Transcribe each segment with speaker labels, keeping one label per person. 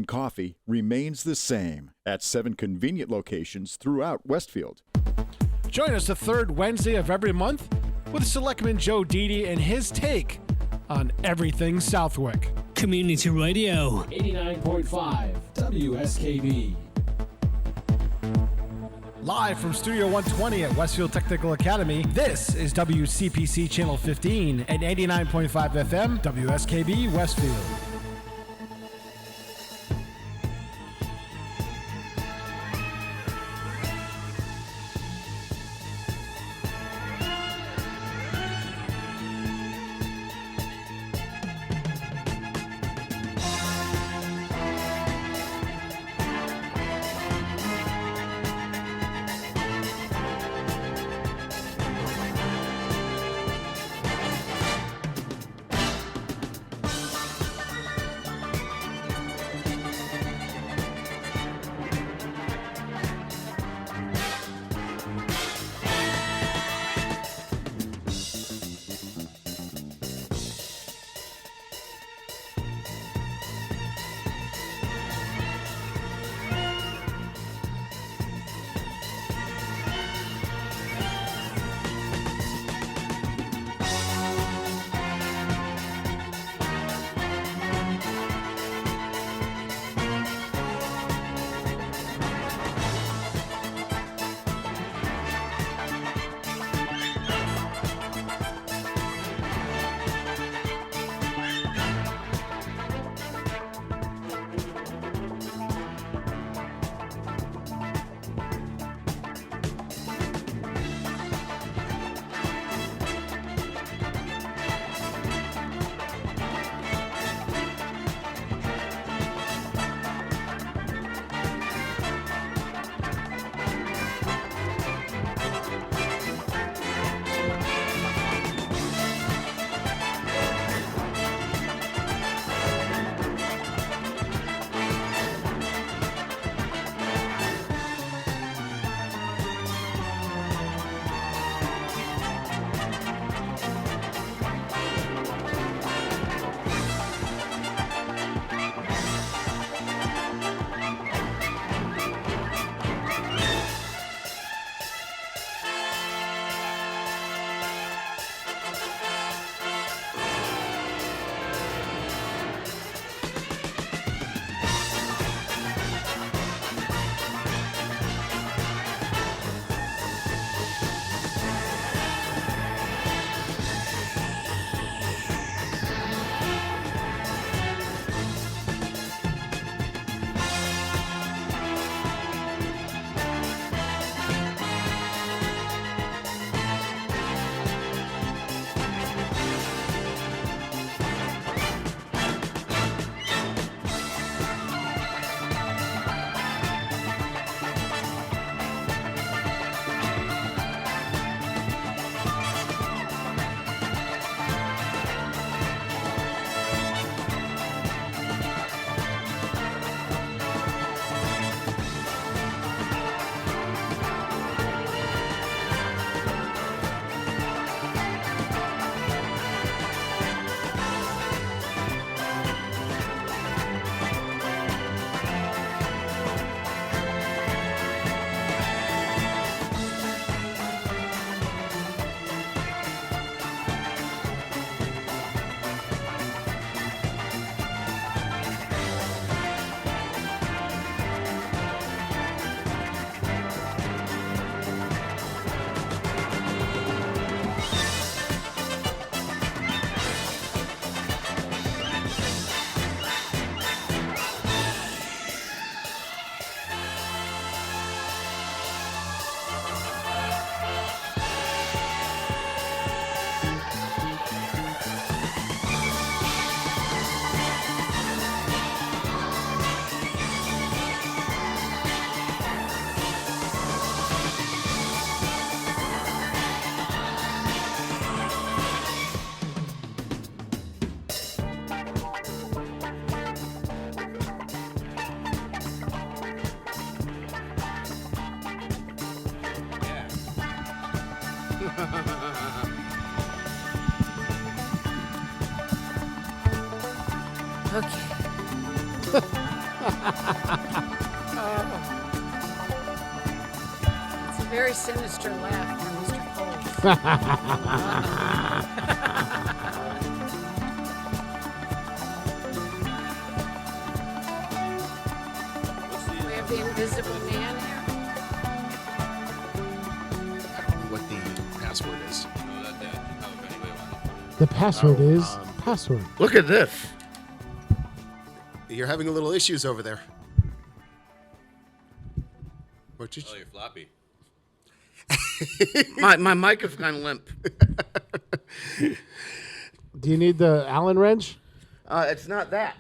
Speaker 1: and coffee remains the same at 7 convenient locations throughout Westfield.
Speaker 2: Join us the third Wednesday of every month with Selectman Joe Didi and his take on everything Southwick.
Speaker 3: Community Radio
Speaker 4: 89.5 WSKB.
Speaker 2: Live from Studio 120 at Westfield Technical Academy, this is WCPC Channel 15 and 89.5 FM WSKB Westfield.
Speaker 5: Okay. It's a very sinister laugh from Mr. Coles. We have the Invisible Man here.
Speaker 6: What the password is.
Speaker 2: The password is password.
Speaker 7: Look at this.
Speaker 6: You're having a little issues over there. What did
Speaker 8: Oh, you're floppy.
Speaker 7: My mic is kind of limp.
Speaker 2: Do you need the Allen wrench?
Speaker 7: It's not that.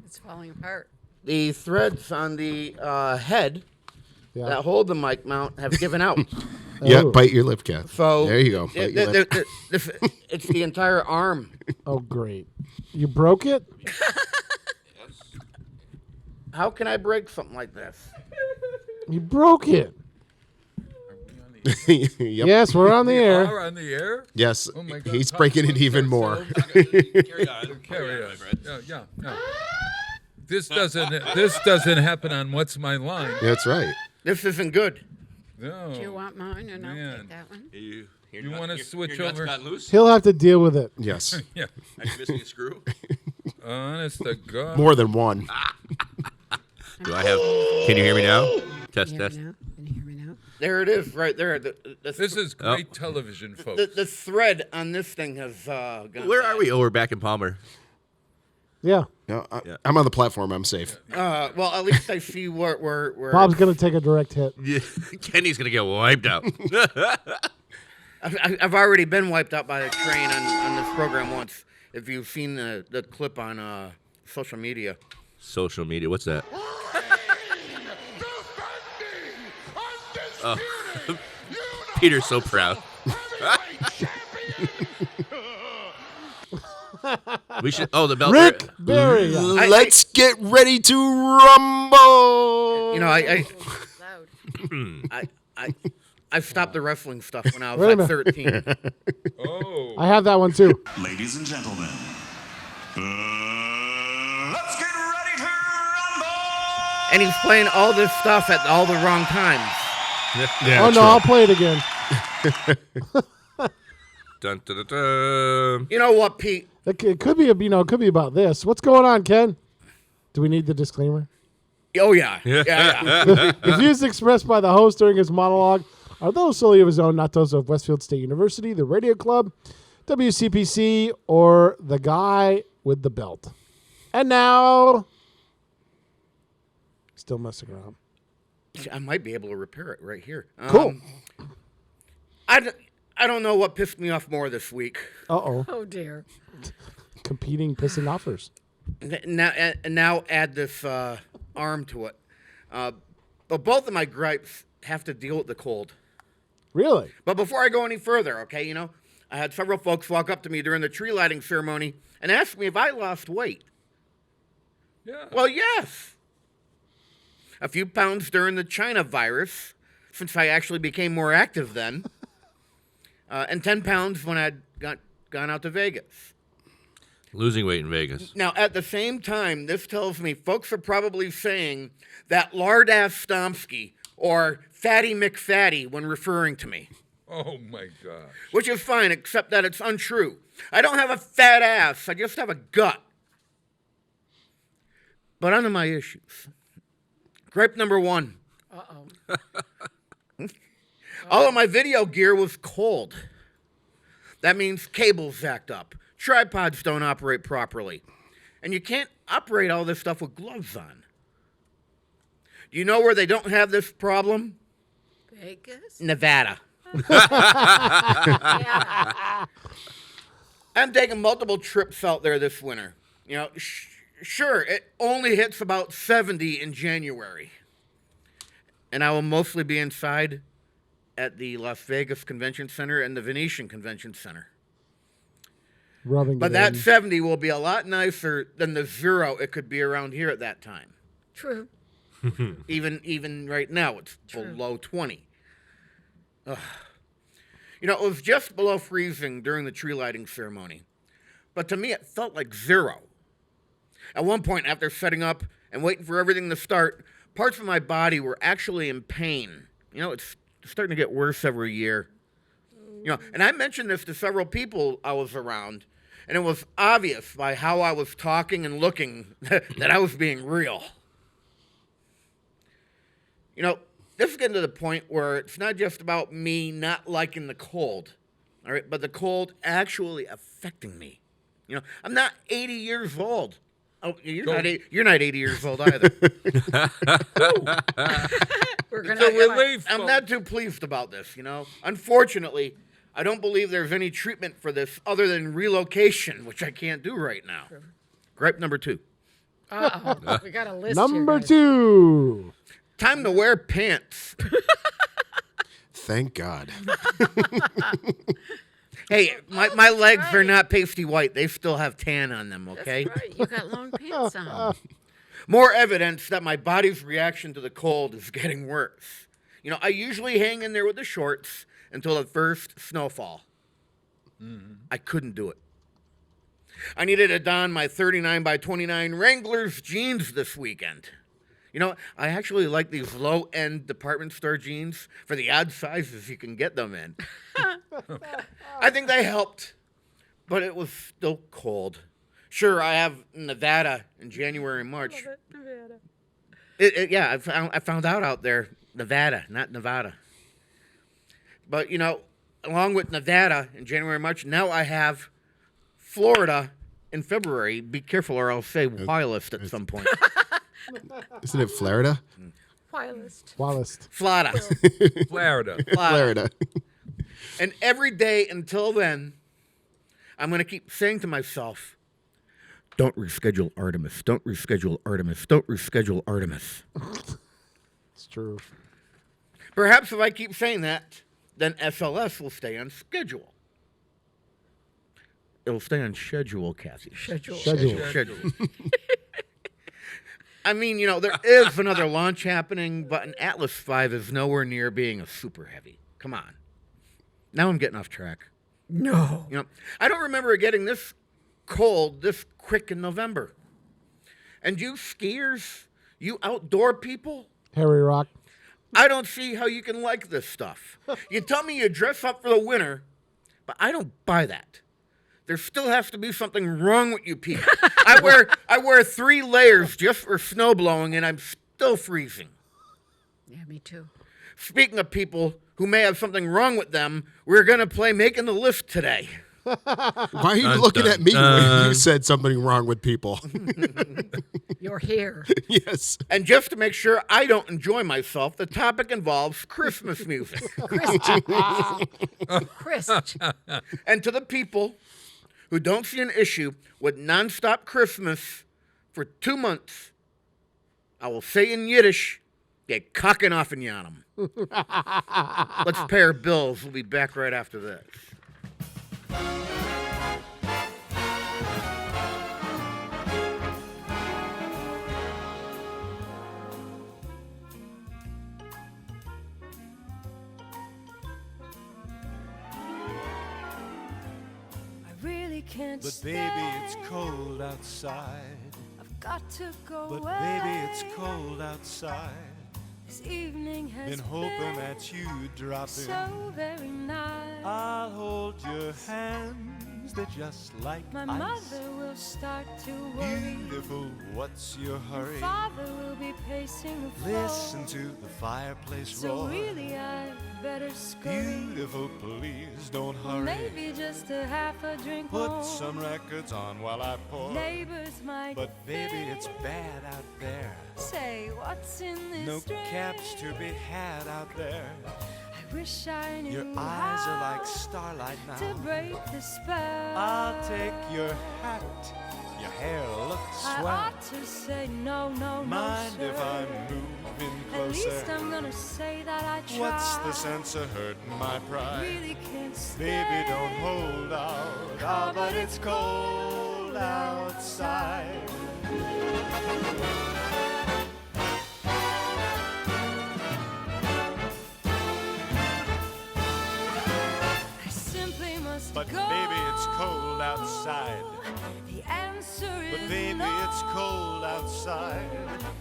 Speaker 5: It's falling apart.
Speaker 7: The threads on the head
Speaker 2: Yeah.
Speaker 7: that hold the mic mount have given out.
Speaker 6: Yeah,
Speaker 2: Oh.
Speaker 6: bite your lip, Kath.
Speaker 7: So
Speaker 6: there you go. Bite your lip.
Speaker 7: It's the entire arm.
Speaker 2: Oh, great. You broke it?
Speaker 7: How can I break something like this?
Speaker 2: You broke it.
Speaker 6: Yep.
Speaker 2: Yes, we're on the air.
Speaker 9: Are on the air?
Speaker 6: Yes.
Speaker 9: Oh my God.
Speaker 6: He's breaking it even more.
Speaker 8: Carry on.
Speaker 9: Carry on.
Speaker 8: my friend.
Speaker 9: Yeah. This doesn't happen on What's My Line.
Speaker 6: That's right.
Speaker 7: This isn't good.
Speaker 9: No.
Speaker 5: Do you want mine or not?
Speaker 9: Man.
Speaker 5: Take that one.
Speaker 8: You
Speaker 9: wanna switch
Speaker 8: your nuts
Speaker 9: over?
Speaker 8: got loose?
Speaker 2: He'll have to deal with it.
Speaker 6: Yes.
Speaker 9: Yeah.
Speaker 8: Are you missing a screw?
Speaker 9: Honest to God.
Speaker 6: More than one.
Speaker 8: Do I have? Can you hear me now? Test,
Speaker 5: Can you hear
Speaker 8: test.
Speaker 5: me now? Can you hear me now?
Speaker 7: There it is, right there.
Speaker 9: This is great television, folks.
Speaker 7: the thread on this thing has gone
Speaker 8: Where
Speaker 7: bad.
Speaker 8: are we? Oh, we're back in Palmer.
Speaker 2: Yeah.
Speaker 6: No,
Speaker 8: Yeah.
Speaker 6: I'm on the platform. I'm safe.
Speaker 7: Well, at least I see where
Speaker 2: Bob's going to take a direct hit.
Speaker 8: Yeah. Kenny's gonna get wiped out.
Speaker 7: I've already been wiped out by a train on this program once. If you've seen the clip on social media.
Speaker 8: Social media. What's that? Oh. Peter's so proud. We should. Oh, the bell.
Speaker 2: Rick Berry.
Speaker 6: Let's get ready to rumble.
Speaker 7: You know, I
Speaker 5: Loud.
Speaker 7: I stopped the wrestling stuff when I
Speaker 2: Wait a
Speaker 7: was
Speaker 2: minute.
Speaker 7: like 13.
Speaker 9: Oh.
Speaker 2: I have that one too.
Speaker 10: Ladies and gentlemen, let's get ready to rumble!
Speaker 7: And he's playing all this stuff at all the wrong times.
Speaker 6: Yeah,
Speaker 2: Oh, no,
Speaker 6: true.
Speaker 2: I'll play it again.
Speaker 8: Dun, dun, dun, dun.
Speaker 7: You know what, Pete?
Speaker 2: It could be, it could be about this. What's going on, Ken? Do we need the disclaimer?
Speaker 7: Oh, yeah. Yeah.
Speaker 2: The views expressed by the host during his monologue are those solely of his own, not those of Westfield State University, the radio club, WCPC, or the guy with the belt. And now, still messing around.
Speaker 7: I might be able to repair it right here.
Speaker 2: Cool.
Speaker 7: I don't know what pissed me off more this week.
Speaker 2: Uh-oh.
Speaker 5: Oh, dear.
Speaker 2: Competing pissing offers.
Speaker 7: Now add this arm to it. But both of my gripes have to deal with the cold.
Speaker 2: Really?
Speaker 7: But before I go any further, okay, I had several folks walk up to me during the tree lighting ceremony and ask me if I lost weight.
Speaker 9: Yeah.
Speaker 7: Well, yes. A few pounds during the China virus, since I actually became more active then. And 10 pounds when I'd gone out to Vegas.
Speaker 8: Losing weight in Vegas.
Speaker 7: Now, at the same time, this tells me folks are probably saying that lard-ass Stomsky or Fatty McFatty when referring to me.
Speaker 9: Oh, my gosh.
Speaker 7: Which is fine, except that it's untrue. I don't have a fat ass. I just have a gut. But on to my issues. Gripe number one.
Speaker 5: Uh-oh.
Speaker 7: All of my video gear was cold. That means cables zacked up. Tripods don't operate properly. And you can't operate all this stuff with gloves on. Do you know where they don't have this problem?
Speaker 5: Vegas?
Speaker 7: Nevada.
Speaker 5: Yeah.
Speaker 7: I'm taking multiple trips out there this winter. Sure, it only hits about 70 in January. And I will mostly be inside at the Las Vegas Convention Center and the Venetian Convention Center.
Speaker 2: Rubbing
Speaker 7: But
Speaker 2: it
Speaker 7: that
Speaker 2: in.
Speaker 7: 70 will be a lot nicer than the 0 it could be around here at that time.
Speaker 5: True.
Speaker 7: Even right now, it's
Speaker 5: True.
Speaker 7: below 20. Ugh. It was just below freezing during the tree lighting ceremony. But to me, it felt like 0. At one point, after setting up and waiting for everything to start, parts of my body were actually in pain. It's starting to get worse every year. And I mentioned this to several people I was around, and it was obvious by how I was talking and looking that I was being real. This is getting to the point where it's not just about me not liking the cold, all right, but the cold actually affecting me. I'm not 80 years old. Oh, you're not 80 years old either.
Speaker 5: It's
Speaker 9: a relief.
Speaker 7: I'm not too pleased about this, Unfortunately, I don't believe there's any treatment for this other than relocation, which I can't do right now. Gripe number 2.
Speaker 5: Uh-oh. We got a list
Speaker 2: Number
Speaker 5: here, guys.
Speaker 2: 2.
Speaker 7: Time to wear pants.
Speaker 6: Thank God.
Speaker 7: Hey, my legs are not pasty white. They still have tan on them, okay?
Speaker 5: That's right. You got long pants on.
Speaker 7: More evidence that my body's reaction to the cold is getting worse. I usually hang in there with the shorts until the first snowfall. I couldn't do it. I needed to don my 39 by 29 Wrangler's jeans this weekend. I actually like these low-end department store jeans for the odd sizes you can get them in. I think they helped, but it was still cold. Sure, I have Nevada in January and March.
Speaker 5: Love it, Nevada.
Speaker 7: Yeah, I found out there, Nevada, not Nevada. But, along with Nevada in January and March, now I have Florida in February. Be careful or I'll say Wireless at some point.
Speaker 6: Isn't it Florida?
Speaker 5: Wireless.
Speaker 7: Florida.
Speaker 9: Florida.
Speaker 6: Florida.
Speaker 7: And every day until then, I'm going to keep saying to myself, don't reschedule Artemis. Don't reschedule Artemis. Don't reschedule Artemis.
Speaker 2: It's true.
Speaker 7: Perhaps if I keep saying that, then SLS will stay on schedule. It'll stay on schedule, Cassie.
Speaker 5: Schedule.
Speaker 7: I mean, there is another launch happening, but an Atlas V is nowhere near being a super heavy. Come on. Now I'm getting off track.
Speaker 5: No.
Speaker 7: I don't remember it getting this cold this quick in November. And you skiers, you outdoor people,
Speaker 2: Harry Rock.
Speaker 7: I don't see how you can like this stuff. You tell me you dress up for the winter, but I don't buy that. There still has to be something wrong with you people. I wear 3 layers just for snow blowing, and I'm still freezing.
Speaker 5: Yeah, me too.
Speaker 7: Speaking of people who may have something wrong with them, we're going to play Making the List today.
Speaker 6: Why are you looking at me when you said something wrong with people?
Speaker 5: You're here.
Speaker 6: Yes.
Speaker 7: And just to make sure I don't enjoy myself, the topic involves Christmas music.
Speaker 5: Chris.
Speaker 7: And to the people who don't see an issue with nonstop Christmas for 2 months, I will say in Yiddish, get cocking off in Yanam. Let's pay our bills. We'll be back right after this.
Speaker 11: Can't
Speaker 10: But
Speaker 11: stay.
Speaker 10: baby, it's cold outside.
Speaker 11: I've got to go
Speaker 10: But
Speaker 11: away.
Speaker 10: baby, it's cold outside.
Speaker 11: This evening has
Speaker 10: Been hoping that you'd drop in.
Speaker 11: so very nice.
Speaker 10: I'll hold your hands, they're just like
Speaker 11: My
Speaker 10: ice.
Speaker 11: mother will start to worry.
Speaker 10: Beautiful, what's your hurry?
Speaker 11: Father will be pacing the floor.
Speaker 10: Listen to the fireplace
Speaker 11: So
Speaker 10: roar.
Speaker 11: really I better scurry.
Speaker 10: Beautiful, please don't hurry.
Speaker 11: Maybe just a half a drink
Speaker 10: Put
Speaker 11: more.
Speaker 10: some records on while I pour.
Speaker 11: Neighbors might
Speaker 10: But baby,
Speaker 11: think.
Speaker 10: it's bad out there.
Speaker 11: Say what's in this
Speaker 10: No
Speaker 11: drink?
Speaker 10: caps to be had out there.
Speaker 11: I wish I knew
Speaker 10: Your eyes are
Speaker 11: how
Speaker 10: like starlight
Speaker 11: to
Speaker 10: now.
Speaker 11: break the spell.
Speaker 10: I'll take your hat. Your hair looks
Speaker 11: I
Speaker 10: swell.
Speaker 11: ought to say no, no,
Speaker 10: Mind
Speaker 11: no,
Speaker 10: if
Speaker 11: sir.
Speaker 10: I'm moving
Speaker 11: At least
Speaker 10: closer?
Speaker 11: I'm gonna say that I tried.
Speaker 10: What's the sense of hurting my pride?
Speaker 11: Really can't stay.
Speaker 10: Baby, don't hold out. Ah, but it's cold outside.
Speaker 11: I simply must
Speaker 10: But
Speaker 11: go.
Speaker 10: baby, it's cold outside.
Speaker 11: The answer
Speaker 10: But
Speaker 11: is
Speaker 10: Baby, it's cold outside.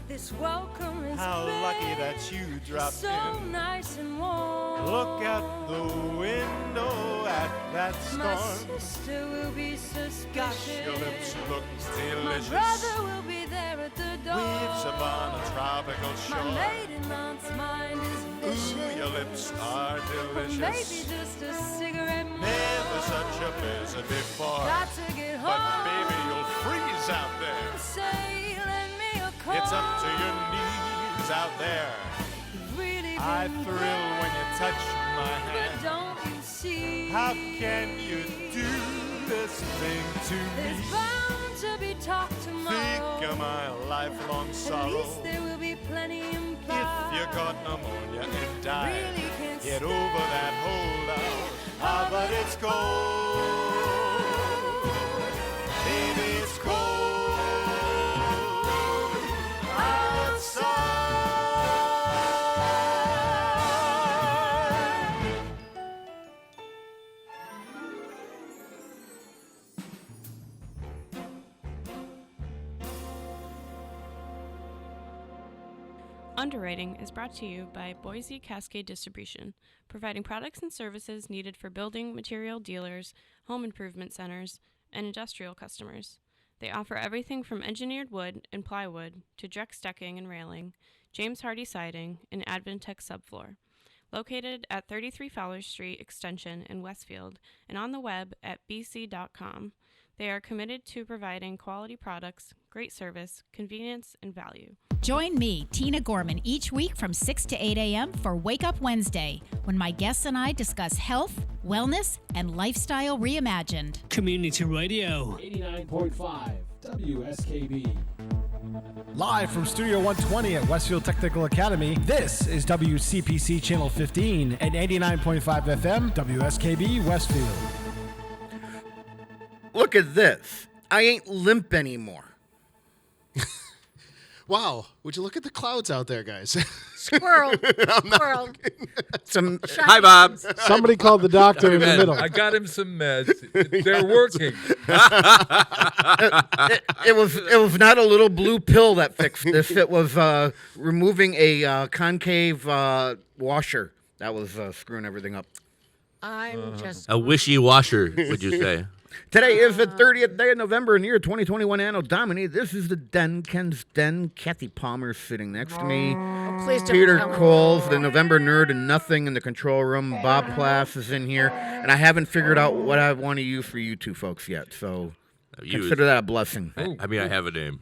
Speaker 11: This welcome is
Speaker 10: How
Speaker 11: great.
Speaker 10: lucky that you dropped
Speaker 11: So
Speaker 10: in.
Speaker 11: nice and warm.
Speaker 10: Look out the window at that
Speaker 11: My
Speaker 10: storm.
Speaker 11: sister will be suspicious.
Speaker 10: Gosh, your lips look
Speaker 11: My
Speaker 10: delicious.
Speaker 11: brother will be there at the door.
Speaker 10: Waves upon a tropical
Speaker 11: My
Speaker 10: shore.
Speaker 11: maiden aunt's mind is vicious.
Speaker 10: Ooh, your lips are
Speaker 11: Or maybe
Speaker 10: delicious.
Speaker 11: just a cigarette more.
Speaker 10: Never such a blizzard before.
Speaker 11: Got to get home.
Speaker 10: But baby, you'll freeze out there.
Speaker 11: Say, lend me a call.
Speaker 10: It's up to your knees out there.
Speaker 11: Really
Speaker 10: I
Speaker 11: been
Speaker 10: thrill
Speaker 11: bad,
Speaker 10: when you touch my
Speaker 11: but
Speaker 10: hand.
Speaker 11: don't you see?
Speaker 10: How can you do this thing to
Speaker 11: There's
Speaker 10: me?
Speaker 11: bound to be talk tomorrow.
Speaker 10: Think of my lifelong
Speaker 11: At
Speaker 10: sorrow.
Speaker 11: least there will be plenty implied.
Speaker 10: If you caught pneumonia and died,
Speaker 11: Really can't
Speaker 10: get
Speaker 11: stand
Speaker 10: over that holdout. Ah, but it's cold. Baby, it's cold outside.
Speaker 12: Underwriting is brought to you by Boise Cascade Distribution, providing products and services needed for building material dealers, home improvement centers, and industrial customers. They offer everything from engineered wood and plywood to Drex decking and railing, James Hardie siding, and Advantech subfloor. Located at 33 Fowler Street Extension in Westfield and on the web at bc.com, they are committed to providing quality products, great service, convenience, and value.
Speaker 13: Join me, Tina Gorman, each week from 6 to 8 a.m. for Wake Up Wednesday, when my guests and I discuss health, wellness, and lifestyle reimagined.
Speaker 3: Community Radio.
Speaker 4: 89.5 WSKB.
Speaker 2: Live from Studio 120 at Westfield Technical Academy, this is WCPC Channel 15 and 89.5 FM, WSKB Westfield.
Speaker 7: Look at this. I ain't limp anymore.
Speaker 6: Wow. Would you look at the clouds out there, guys?
Speaker 5: Squirrel. Squirrel.
Speaker 8: Hi, Bob.
Speaker 2: Somebody called the doctor in the middle.
Speaker 9: I got him some meds. They're working.
Speaker 7: It was not a little blue pill that fixed this. It was removing a concave washer that was screwing everything up.
Speaker 5: I'm just.
Speaker 8: A wishy washer, would you say?
Speaker 7: Today is the 30th day of November in the year 2021 Anno Domini. This is the Den, Ken's Den. Kathy Palmer sitting next to me.
Speaker 5: Oh, please don't
Speaker 7: Peter
Speaker 5: tell me.
Speaker 7: Coles, the November nerd and nothing in the control room. Bob Plass is in here. And I haven't figured out what I want to use for you two folks yet. So consider that a blessing.
Speaker 8: I mean, I have a name.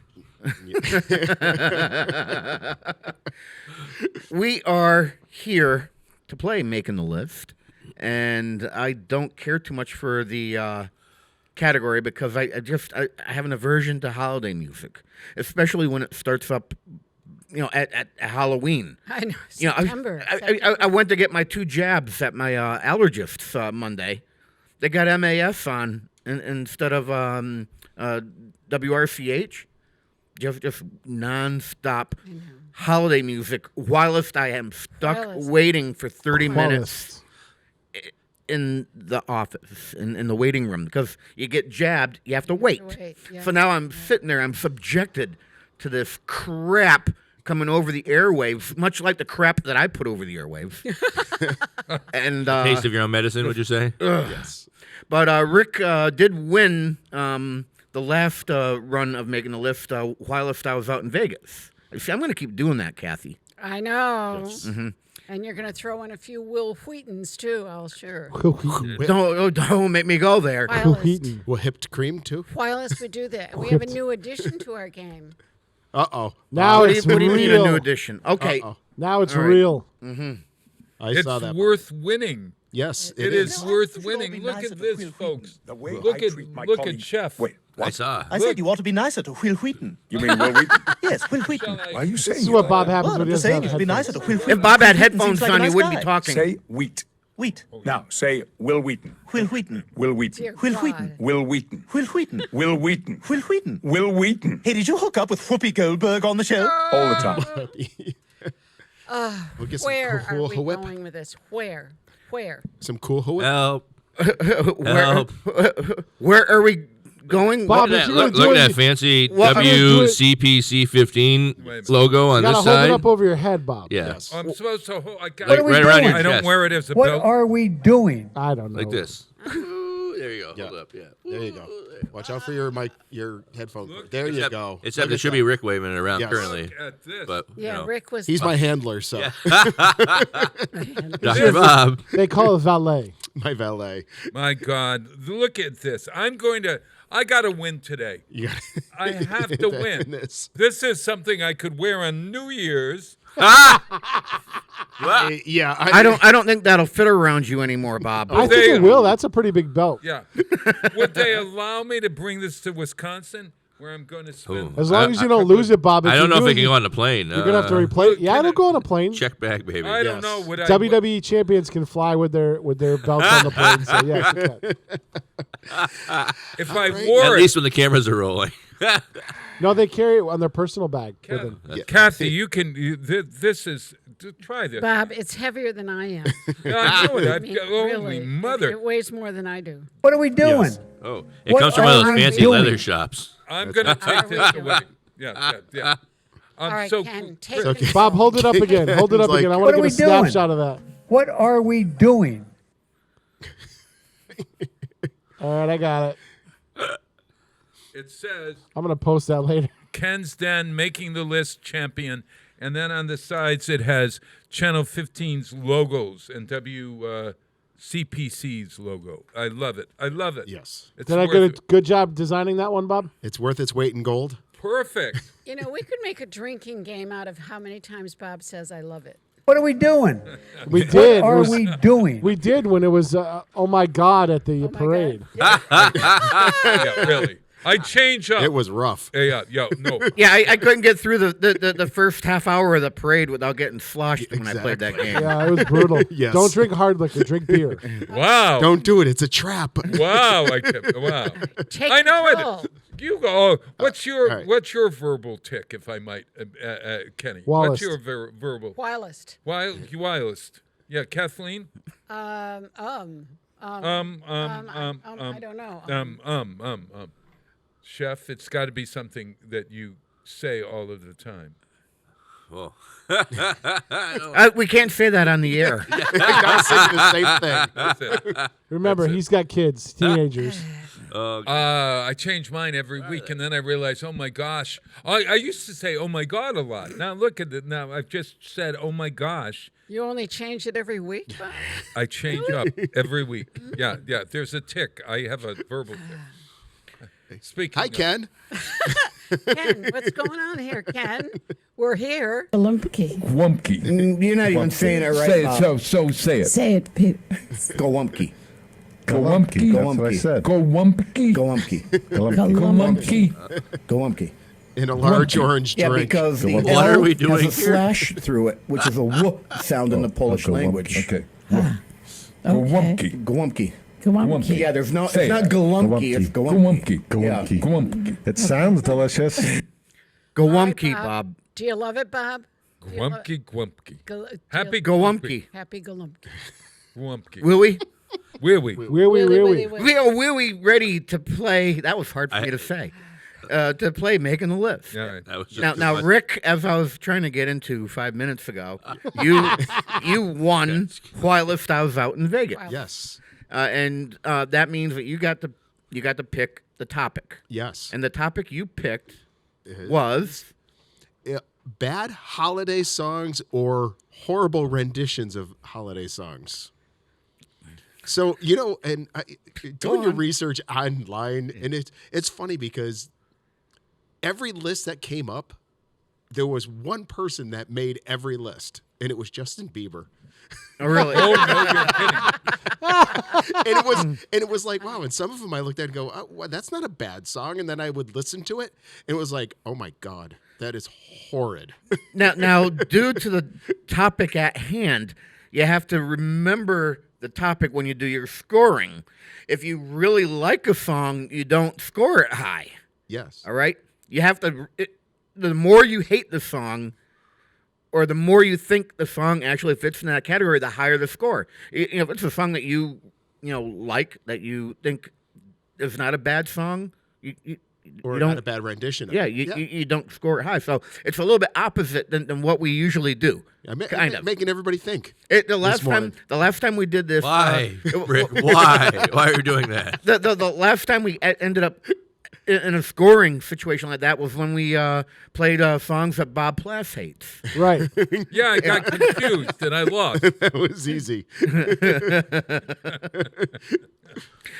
Speaker 7: We are here to play Making the List. And I don't care too much for the category because I have an aversion to holiday music, especially when it starts up, at Halloween.
Speaker 5: I know.
Speaker 7: You know,
Speaker 5: September.
Speaker 7: I went to get my 2 jabs at my allergist Monday. They got MAS on instead of WRCH. Just nonstop holiday music whilst I am stuck waiting for 30 minutes in the office, in the waiting room, because you get jabbed, you have to wait. So now I'm sitting there, I'm subjected to this crap coming over the airwaves, much like the crap that I put over the airwaves. And
Speaker 8: Taste of your own medicine, would you say?
Speaker 6: Yes.
Speaker 7: But Rick did win the last run of Making the List whilst I was out in Vegas. See, I'm going to keep doing that, Kathy.
Speaker 5: I know.
Speaker 6: Yes.
Speaker 7: Mm-hmm.
Speaker 5: And you're going to throw in a few Will Wheatons, too, I'll sure.
Speaker 7: Don't make me go there.
Speaker 6: Well, whipped cream, too?
Speaker 5: Whilst we do that, we have a new addition to our game.
Speaker 6: Uh-oh.
Speaker 2: Now
Speaker 7: What
Speaker 2: it's
Speaker 7: do you mean a
Speaker 2: real.
Speaker 7: new edition? Okay.
Speaker 6: Uh-oh.
Speaker 2: Now it's
Speaker 7: All right.
Speaker 2: real.
Speaker 7: Mm-hmm.
Speaker 6: I saw that.
Speaker 9: It's worth winning.
Speaker 6: Yes,
Speaker 9: it is worth winning. Look at this, folks. Look at Chef.
Speaker 14: Wait, what?
Speaker 8: I saw.
Speaker 14: I said you ought to be nicer to Will Wheaton.
Speaker 1: You mean Will Wheaton?
Speaker 14: Yes, Will Wheaton.
Speaker 1: Why are you saying
Speaker 2: This is what Bob happens
Speaker 14: Well,
Speaker 2: when
Speaker 14: I'm
Speaker 2: he
Speaker 14: just
Speaker 2: doesn't
Speaker 14: saying
Speaker 2: have
Speaker 14: you should be
Speaker 2: headphones.
Speaker 14: nicer to Will Wheaton.
Speaker 7: If Bob had
Speaker 14: Will Wheaton
Speaker 7: headphones
Speaker 14: seems like
Speaker 7: on,
Speaker 14: a
Speaker 7: he
Speaker 14: nice
Speaker 7: wouldn't
Speaker 14: guy.
Speaker 7: be talking.
Speaker 1: Say wheat.
Speaker 14: Wheat.
Speaker 1: Now, say Will Wheaton.
Speaker 14: Will Wheaton.
Speaker 1: Will Wheaton.
Speaker 5: Dear
Speaker 14: Will
Speaker 5: God.
Speaker 14: Wheaton.
Speaker 1: Will Wheaton.
Speaker 14: Will Wheaton.
Speaker 1: Will Wheaton.
Speaker 14: Will Wheaton.
Speaker 1: Will Wheaton.
Speaker 14: Hey, did you hook up with Whoopi Goldberg on the show?
Speaker 1: All the time.
Speaker 6: We'll get some
Speaker 5: Where
Speaker 6: cool
Speaker 5: are we
Speaker 6: whip.
Speaker 5: going with this? Where? Where?
Speaker 6: Some cool whip.
Speaker 8: Help.
Speaker 7: Where are we going.
Speaker 2: Bob,
Speaker 8: Look
Speaker 2: if
Speaker 8: at
Speaker 2: you're
Speaker 8: that,
Speaker 2: gonna do
Speaker 8: look
Speaker 2: it,
Speaker 8: at that fancy
Speaker 7: Well, I'm gonna do it-
Speaker 8: WCPC 15 logo on
Speaker 2: you gotta
Speaker 8: this
Speaker 2: hold
Speaker 8: side.
Speaker 2: it up over your head, Bob.
Speaker 8: Yeah.
Speaker 6: Yes.
Speaker 9: I'm supposed to hold. I got
Speaker 8: Like, right around your
Speaker 9: I don't
Speaker 8: chest.
Speaker 9: wear it as a
Speaker 15: What
Speaker 9: belt.
Speaker 15: are we doing?
Speaker 2: I don't know.
Speaker 8: Like this. Ooh, there you go.
Speaker 6: Yeah.
Speaker 8: Hold up. Yeah.
Speaker 6: There you go. Watch out for your mic, your headphone cord. There you
Speaker 8: Except,
Speaker 6: go.
Speaker 8: Except
Speaker 6: Look
Speaker 8: there
Speaker 6: at
Speaker 8: should
Speaker 6: that.
Speaker 8: be Rick waving it around
Speaker 6: Yes.
Speaker 8: currently.
Speaker 9: Look at this.
Speaker 8: But,
Speaker 5: Yeah,
Speaker 8: you know.
Speaker 5: Rick was.
Speaker 6: He's my handler, so
Speaker 8: Dr. Bob.
Speaker 2: They call it valet.
Speaker 6: my valet.
Speaker 9: My God, look at this. I got to win today.
Speaker 6: You got
Speaker 9: I have to win.
Speaker 6: this.
Speaker 9: This is something I could wear on New Year's.
Speaker 6: Yeah,
Speaker 7: I don't think that'll fit around you anymore, Bob.
Speaker 2: I think it will. That's a pretty big belt.
Speaker 9: Yeah. Would they allow me to bring this to Wisconsin, where I'm going to spend?
Speaker 2: As long as you don't lose it, Bob. If
Speaker 8: I don't
Speaker 2: you
Speaker 8: know
Speaker 2: do
Speaker 8: if it can
Speaker 2: you-
Speaker 8: go on the plane.
Speaker 2: You're gonna have to replace. Yeah, it'll go on a plane.
Speaker 8: Check bag, baby.
Speaker 9: I don't know. Would I?
Speaker 2: WWE champions can fly with their belts on the plane. So yes, you can.
Speaker 9: If I wore
Speaker 8: At
Speaker 9: it,
Speaker 8: least when the cameras are rolling.
Speaker 2: No, they carry it on their personal bag with them.
Speaker 9: Kathy, you can. This is. Try this.
Speaker 5: Bob, it's heavier than I am.
Speaker 9: Yeah, I know it.
Speaker 5: I
Speaker 9: I've
Speaker 5: mean,
Speaker 9: got, holy
Speaker 5: really,
Speaker 9: mother.
Speaker 5: It weighs more than I do.
Speaker 15: What are we doing?
Speaker 6: Yes.
Speaker 8: Oh, it
Speaker 15: What
Speaker 8: comes from one of
Speaker 15: are
Speaker 8: those
Speaker 15: we
Speaker 8: fancy
Speaker 15: doing?
Speaker 8: leather shops.
Speaker 9: I'm going to take this away. Yeah.
Speaker 5: All right,
Speaker 9: so
Speaker 5: Ken, take
Speaker 6: okay.
Speaker 5: it.
Speaker 2: Bob, hold it up again. Hold it up
Speaker 6: It's like-
Speaker 2: again. I
Speaker 15: What
Speaker 2: want to
Speaker 15: are
Speaker 2: get a
Speaker 15: we doing?
Speaker 2: snapshot of that.
Speaker 15: What are we doing?
Speaker 2: All right, I got it.
Speaker 9: It says
Speaker 2: I'm gonna post that later.
Speaker 9: Ken's Den making the list champion, and then on the sides it has Channel 15's logos and WCPC's logo. I love it. I love it.
Speaker 6: Yes.
Speaker 9: It's
Speaker 2: Did I
Speaker 9: worth
Speaker 2: get a
Speaker 9: it.
Speaker 2: good job designing that one, Bob?
Speaker 6: It's worth its weight in gold.
Speaker 9: Perfect.
Speaker 5: You know, we could make a drinking game out of how many times Bob says I love it.
Speaker 15: What are we doing?
Speaker 2: We did.
Speaker 15: What
Speaker 2: It
Speaker 15: are
Speaker 2: was-
Speaker 15: we doing?
Speaker 2: We did when it was oh my God at the parade.
Speaker 9: Yeah, really. I change up.
Speaker 6: It was rough.
Speaker 9: Yeah, no.
Speaker 7: Yeah, I couldn't get through the first half hour of the parade without getting sloshed when I played that game.
Speaker 2: Yeah, it was brutal.
Speaker 6: Yes.
Speaker 2: Don't drink hard liquor. Drink beer.
Speaker 9: Wow.
Speaker 6: Don't do it. It's a trap.
Speaker 9: Wow. Wow.
Speaker 5: Take
Speaker 9: I know
Speaker 5: control.
Speaker 9: it. You go. What's your
Speaker 6: all right.
Speaker 9: What's your verbal tick, if I might, Kenny?
Speaker 2: Wildest.
Speaker 9: What's your verbal?
Speaker 5: Wildest.
Speaker 9: Wildest. Yeah, Kathleen.
Speaker 5: I don't know.
Speaker 9: Chef, it's got to be something that you say all of the time.
Speaker 8: Well,
Speaker 7: We can't say that on the air.
Speaker 6: I gotta say the same thing.
Speaker 9: That's it.
Speaker 2: Remember, he's got kids, teenagers.
Speaker 9: I change mine every week, and then I realize, oh my gosh. I used to say, oh my God, a lot. Now look at it. Now I've just said, oh my gosh.
Speaker 5: You only change it every week, Bob?
Speaker 9: I change up every week. Yeah. There's a tick. I have a verbal tick. Speaking.
Speaker 6: Hi,
Speaker 9: of-
Speaker 6: Ken.
Speaker 5: Ken, what's going on here, Ken? We're here.
Speaker 16: Gwumpke.
Speaker 17: You're not even saying it right.
Speaker 16: Say it.
Speaker 17: Bob.
Speaker 16: Say it.
Speaker 17: Say it, Pete. Gwumpke.
Speaker 16: Gwumpke.
Speaker 17: That's what I said.
Speaker 16: Gwumpke.
Speaker 17: Gwumpke.
Speaker 16: Gwumpke.
Speaker 17: Gwumpke.
Speaker 6: In a large orange
Speaker 17: Yeah,
Speaker 6: drink.
Speaker 17: because the
Speaker 8: What
Speaker 17: L
Speaker 8: are we
Speaker 17: has
Speaker 8: doing
Speaker 17: a
Speaker 8: here?
Speaker 17: slash through it, which is a w sound in the Polish language.
Speaker 16: Okay. Gwumpke.
Speaker 17: Gwumpke.
Speaker 16: Gwumpke.
Speaker 17: Yeah, there's no.
Speaker 16: Say
Speaker 17: It's not
Speaker 16: it.
Speaker 17: Galumki. It's Gwumpke.
Speaker 16: Gwumpke. Gwumpke. It sounds delicious.
Speaker 7: Gwumpke,
Speaker 5: All right,
Speaker 7: Bob.
Speaker 5: Do you love it, Bob? Do you love-
Speaker 9: Gwumpke.
Speaker 5: Gal- do
Speaker 9: Happy
Speaker 5: you-
Speaker 7: Gwumpke.
Speaker 5: Happy Galumpke.
Speaker 9: Gwumpke.
Speaker 7: Will we?
Speaker 9: Will we?
Speaker 7: We are we ready to play? That was hard for me to say. To play making the list.
Speaker 9: Yeah, right.
Speaker 8: that was just too
Speaker 7: Now,
Speaker 8: much.
Speaker 7: Rick, as I was trying to get into 5 minutes ago, you won whilst I was out in Vegas.
Speaker 6: Yes.
Speaker 7: And that means that you got to pick the topic.
Speaker 6: Yes.
Speaker 7: And the topic you picked was
Speaker 6: Bad holiday songs or horrible renditions of holiday songs. So, and doing your research online, and it's funny because every list that came up, there was one person that made every list, and it was Justin Bieber.
Speaker 7: Oh, really?
Speaker 9: Oh, no, you're kidding.
Speaker 6: and it was like, wow. And some of them I looked at and go, oh, well, that's not a bad song. And then I would listen to it, and it was like, oh my God, that is horrid.
Speaker 7: Now, due to the topic at hand, you have to remember the topic when you do your scoring. If you really like a song, you don't score it high.
Speaker 6: Yes.
Speaker 7: All right? You have to, the more you hate the song, or the more you think the song actually fits in that category, the higher the score. If it's a song that you like, that you think is not a bad song,
Speaker 6: Or
Speaker 7: you don't,
Speaker 6: not a bad rendition. Of
Speaker 7: yeah,
Speaker 6: it.
Speaker 7: you don't score it high. So it's a little bit opposite than what we usually do. Kind of
Speaker 6: making everybody think.
Speaker 7: The last time we did this,
Speaker 8: Why, Rick? Why? Why are you doing that?
Speaker 7: The last time we ended up in a scoring situation like that was when we played songs that Bob Plass hates.
Speaker 2: Right.
Speaker 9: Yeah, I got confused and I lost.
Speaker 6: That was easy.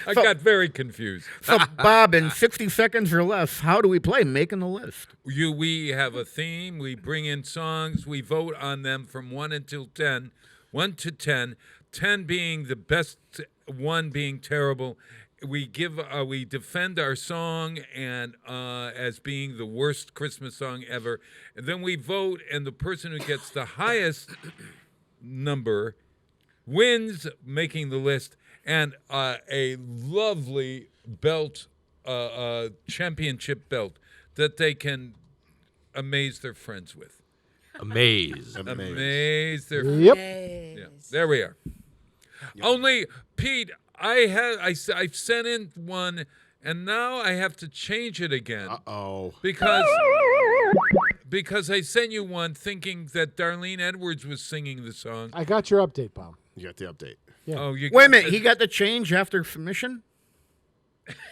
Speaker 9: I got very confused.
Speaker 7: So, Bob, in 60 seconds or less, how do we play Making the List?
Speaker 9: We have a theme. We bring in songs. We vote on them from 1 until 10. 1 to 10. 10 being the best, 1 being terrible. We defend our song and as being the worst Christmas song ever. And then we vote, and the person who gets the highest number wins Making the List. And a lovely belt, championship belt that they can amaze their friends with.
Speaker 8: Amaze
Speaker 9: their
Speaker 2: Yep.
Speaker 9: Yeah, there we are. Yep. Only, Pete, I sent in one, and now I have to change it again.
Speaker 6: Uh-oh.
Speaker 9: Because I sent you one thinking that Darlene Edwards was singing the song.
Speaker 2: I got your update, Bob.
Speaker 6: You got the update.
Speaker 2: Yeah.
Speaker 9: Oh,
Speaker 7: Wait a minute, he got the change after submission?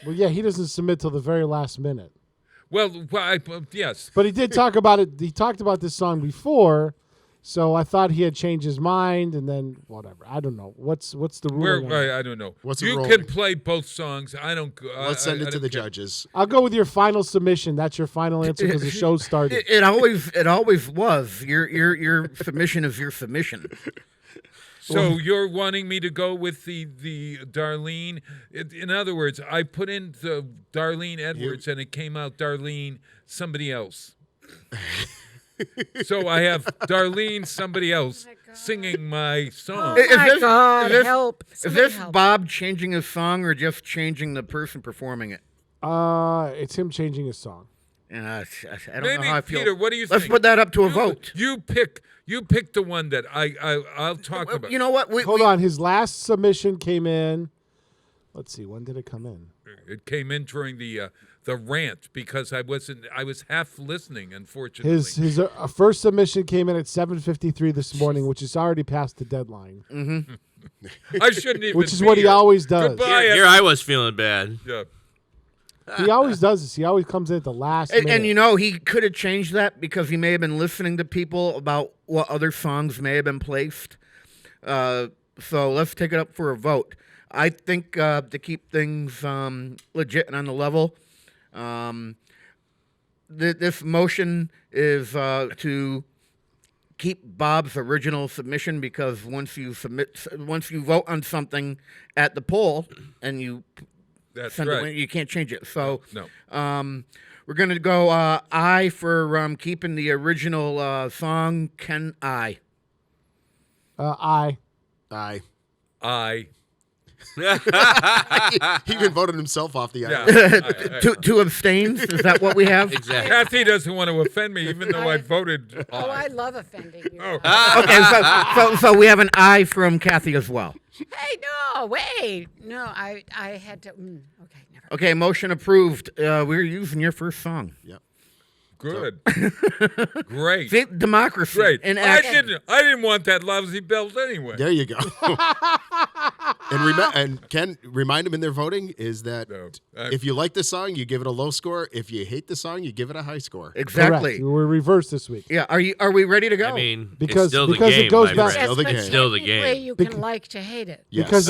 Speaker 2: Well, yeah, he doesn't submit till the very last minute.
Speaker 9: Well, yes.
Speaker 2: But he did talk about it. He talked about this song before, so I thought he had changed his mind, and then whatever. I don't know. What's the rule?
Speaker 9: I don't know.
Speaker 6: What's the
Speaker 9: you
Speaker 6: rule?
Speaker 9: can play both songs. I don't.
Speaker 6: Let's send it to the
Speaker 9: care.
Speaker 6: judges.
Speaker 2: I'll go with your final submission. That's your final answer because the show started.
Speaker 7: It always was. Your submission is your submission.
Speaker 9: So you're wanting me to go with the Darlene? In other words, I put in the Darlene Edwards, and it came out Darlene somebody else. So I have Darlene somebody else singing my song.
Speaker 5: Help.
Speaker 7: Is this Bob changing his song or just changing the person performing it?
Speaker 2: It's him changing his song.
Speaker 7: I don't
Speaker 9: Maybe,
Speaker 7: know how I feel.
Speaker 9: Peter, what do you
Speaker 7: Let's
Speaker 9: think?
Speaker 7: put that up to a vote.
Speaker 9: You pick the one that I'll talk about.
Speaker 7: You know what?
Speaker 2: Hold on. His last submission came in. Let's see. When did it come in?
Speaker 9: It came in during the rant because I was half listening, unfortunately.
Speaker 2: His first submission came in at 7:53 this morning, which is already past the deadline.
Speaker 7: Mm-hmm.
Speaker 9: I shouldn't even.
Speaker 2: Which is what he always does.
Speaker 9: Goodbye,
Speaker 8: Here I was feeling bad.
Speaker 9: Yeah.
Speaker 2: He always does this. He always comes in at the last minute.
Speaker 7: And you know, he could have changed that because he may have been listening to people about what other songs may have been placed. So let's take it up for a vote. I think to keep things legit and on the level, this motion is to keep Bob's original submission because once you vote on something at the poll and you send it, you can't change it. So
Speaker 9: no.
Speaker 7: We're gonna go I for keeping the original song. Can I?
Speaker 2: I.
Speaker 6: He even voted himself off the
Speaker 9: Yeah.
Speaker 7: Two abstains. Is that what we have?
Speaker 8: Exactly.
Speaker 9: Kathy doesn't want to offend me, even though I voted.
Speaker 5: Oh, I love offending you.
Speaker 7: Okay, so we have an I from Kathy as well.
Speaker 5: Hey, no, wait. No, I had to. Okay, never.
Speaker 7: Okay, motion approved. We're using your first song.
Speaker 6: Yep.
Speaker 9: Good. Great.
Speaker 7: See, democracy.
Speaker 9: Great.
Speaker 7: In
Speaker 9: I
Speaker 7: action.
Speaker 9: didn't want that lousy belt anyway.
Speaker 6: There you go. And Ken, remind them in their voting is that if you like the song, you give it a low score. If you hate the song, you give it a high score.
Speaker 7: Exactly.
Speaker 2: Correct. We're reversed this week.
Speaker 7: Yeah. Are we ready to go?
Speaker 8: I mean,
Speaker 2: Because-
Speaker 8: it's still the
Speaker 2: because it
Speaker 8: game.
Speaker 2: goes
Speaker 8: my
Speaker 2: back-
Speaker 8: friend.
Speaker 6: Still the game.
Speaker 8: Still the
Speaker 5: Technically,
Speaker 8: game.
Speaker 5: you can like to hate it.
Speaker 6: Yes.
Speaker 2: Because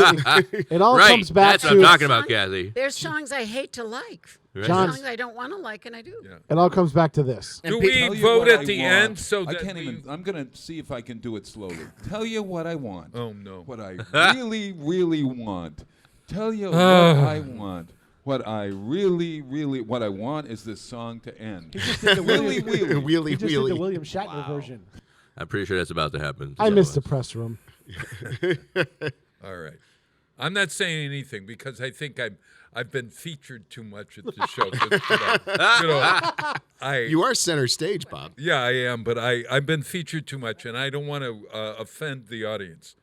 Speaker 2: it all
Speaker 8: Right.
Speaker 2: comes back
Speaker 8: That's
Speaker 2: to
Speaker 8: what I'm talking about, Kathy.
Speaker 5: There's songs I hate to like.
Speaker 8: Right.
Speaker 2: John-
Speaker 5: Songs I don't want to like, and I do.
Speaker 2: it all comes back to this.
Speaker 9: Do we
Speaker 18: Tell you
Speaker 9: vote
Speaker 18: what
Speaker 9: at
Speaker 18: I
Speaker 9: the
Speaker 18: want.
Speaker 9: end so
Speaker 18: I
Speaker 9: that
Speaker 18: can't even. I'm gonna see if I can do it slowly. Tell you what I want.
Speaker 9: Oh no.
Speaker 18: What I really, really want. Tell you what I want. What I really, really, what I want is this song to end.
Speaker 2: He just did the
Speaker 18: Wheelie, wheelie.
Speaker 6: Wheelie,
Speaker 2: He just did
Speaker 6: wheelie.
Speaker 2: the William Shatner version.
Speaker 8: I'm pretty sure that's about to happen.
Speaker 2: I missed the press room.
Speaker 9: All right. I'm not saying anything because I think I've been featured too much at the show.
Speaker 6: You are center stage, Bob.
Speaker 9: Yeah, I am, but I've been featured too much, and I don't want to offend the audience.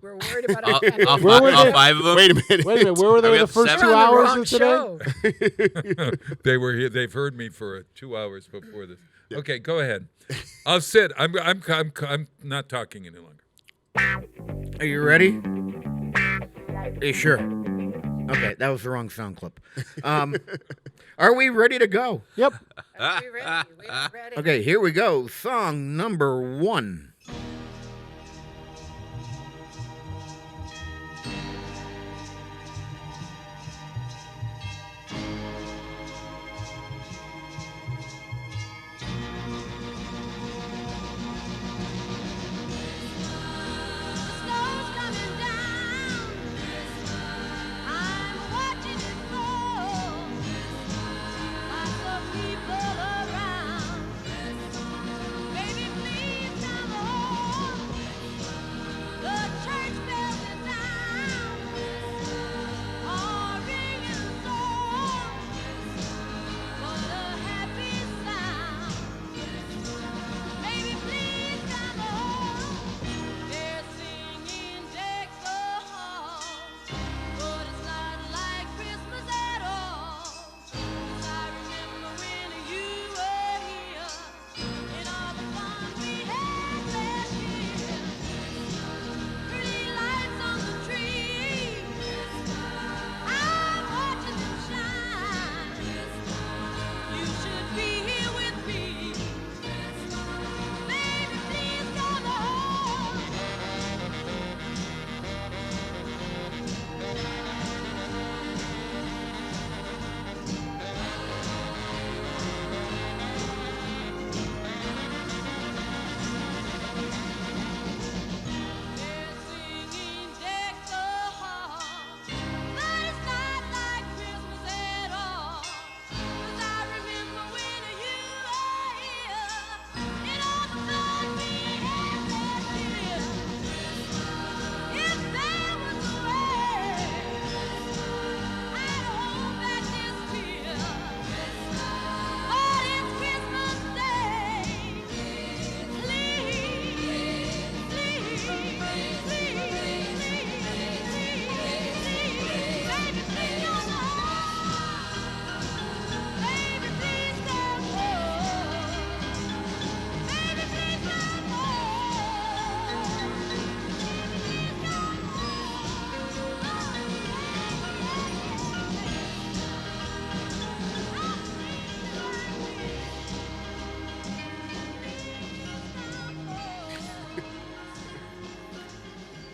Speaker 5: We're worried about
Speaker 8: All,
Speaker 5: our
Speaker 8: all,
Speaker 2: Where were
Speaker 8: all
Speaker 2: they-
Speaker 8: 5 of them?
Speaker 6: Wait a minute.
Speaker 2: Wait a minute. Where were
Speaker 8: Are
Speaker 2: they
Speaker 8: we
Speaker 2: the
Speaker 8: up to
Speaker 2: first
Speaker 8: 7?
Speaker 2: 2
Speaker 5: We're on the
Speaker 2: hours
Speaker 5: wrong
Speaker 2: of today?
Speaker 5: show.
Speaker 9: They were here. They've heard me for 2 hours before this. Okay, go ahead. I'll sit. I'm not talking any longer.
Speaker 7: Are you ready? Are you sure? Okay, that was the wrong sound clip. Are we ready to go?
Speaker 2: Yep.
Speaker 5: Are we ready? We are ready.
Speaker 7: Okay, here we go. Song number 1.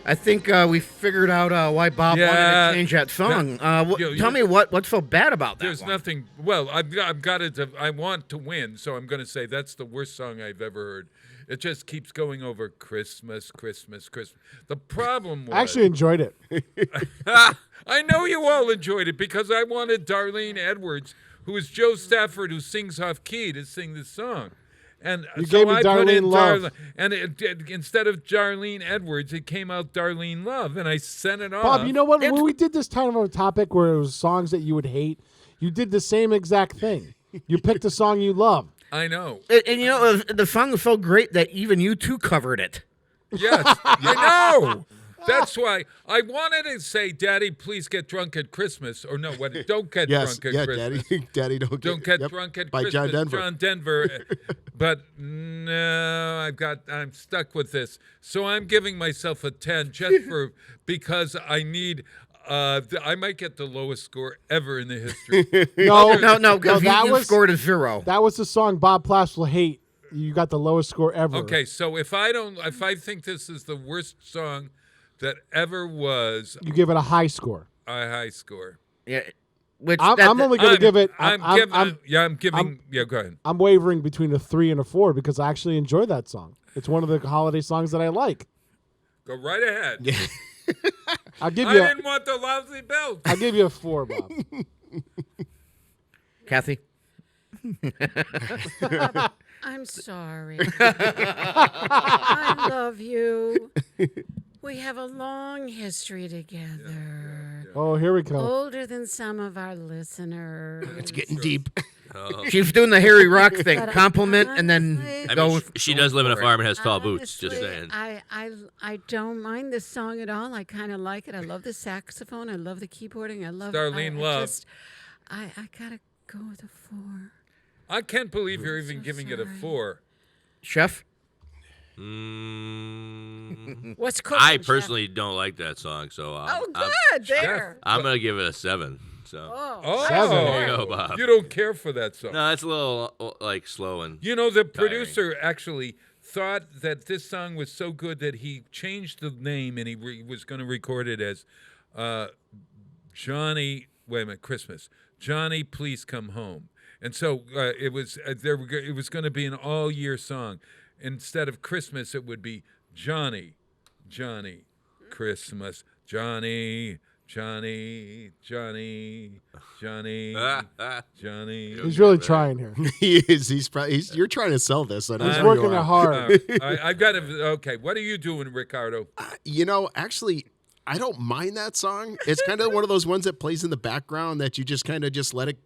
Speaker 7: I think we figured out why Bob wanted to change that song. Tell me what's so bad about that
Speaker 9: There's
Speaker 7: one?
Speaker 9: nothing. Well, I've got it. I want to win, so I'm going to say that's the worst song I've ever heard. It just keeps going over Christmas, Christmas, Christmas. The problem was...
Speaker 2: I actually enjoyed it.
Speaker 9: I know you all enjoyed it because I wanted Darlene Edwards, who is Joe Stafford, who sings off key, to sing this song. And
Speaker 2: You
Speaker 9: so
Speaker 2: gave me
Speaker 9: I put in
Speaker 2: Darlene Love.
Speaker 9: and instead of Darlene Edwards, it came out Darlene Love, and I sent it off.
Speaker 2: Bob, you know what? When we did this kind of a topic where it was songs that you would hate, you did the same exact thing. You picked a song you love.
Speaker 9: I know.
Speaker 7: And you know, the song was so great that even you two covered it.
Speaker 9: Yes, I know. That's why I wanted to say, "Daddy, please get drunk at Christmas," or no, what? Don't get drunk at Christmas.
Speaker 6: Daddy, don't get
Speaker 9: drunk at
Speaker 6: by
Speaker 9: Christmas.
Speaker 6: John Denver.
Speaker 9: John Denver. But no, I'm stuck with this. So I'm giving myself a 10 just because I need. I might get the lowest score ever in the history.
Speaker 7: No, because you scored a 0.
Speaker 2: That was the song Bob Plass will hate. You got the lowest score ever.
Speaker 9: Okay, so if I think this is the worst song that ever was,
Speaker 2: You give it a high score.
Speaker 9: a high score.
Speaker 7: Yeah, which
Speaker 2: I'm only going to give it.
Speaker 9: I'm giving. Go ahead.
Speaker 2: I'm wavering between a 3 and a 4 because I actually enjoy that song. It's one of the holiday songs that I like.
Speaker 9: Go right ahead.
Speaker 2: I'll give
Speaker 9: I
Speaker 2: you.
Speaker 9: didn't want the lousy belt.
Speaker 2: I'll give you a 4, Bob.
Speaker 7: Kathy.
Speaker 5: I'm sorry. I love you. We have a long history together.
Speaker 2: Oh, here we go.
Speaker 5: Older than some of our listeners.
Speaker 6: It's getting deep.
Speaker 8: Oh.
Speaker 7: She's doing the Harry Rock thing. Compliment and then
Speaker 8: I
Speaker 7: go
Speaker 8: mean,
Speaker 7: with.
Speaker 8: she does live in a farm and has tall boots. Just saying.
Speaker 5: I don't mind this song at all. I kind of like it. I love the saxophone. I love the keyboarding. I love
Speaker 9: Darlene Love.
Speaker 5: I gotta go with a 4.
Speaker 9: I can't believe you're even giving it a 4.
Speaker 7: Chef?
Speaker 5: What's cooking,
Speaker 8: I
Speaker 5: Chef?
Speaker 8: personally don't like that song, so
Speaker 5: Good. There.
Speaker 8: I'm gonna give it a 7. So.
Speaker 9: Oh,
Speaker 8: There you go, Bob.
Speaker 9: You don't care for that song.
Speaker 8: No, it's a little like slow and.
Speaker 9: You know, the
Speaker 8: tiring.
Speaker 9: producer actually thought that this song was so good that he changed the name and he was going to record it as Johnny. Wait a minute, Christmas. Johnny, please come home. And so it was going to be an all-year song. Instead of Christmas, it would be Johnny, Christmas, Johnny. Johnny.
Speaker 2: He's really trying here.
Speaker 6: He is. You're trying to sell this. And
Speaker 2: He's working it hard.
Speaker 9: I've got to. Okay, what are you doing, Ricardo?
Speaker 6: Actually, I don't mind that song. It's kind of one of those ones that plays in the background that you just kind of just let it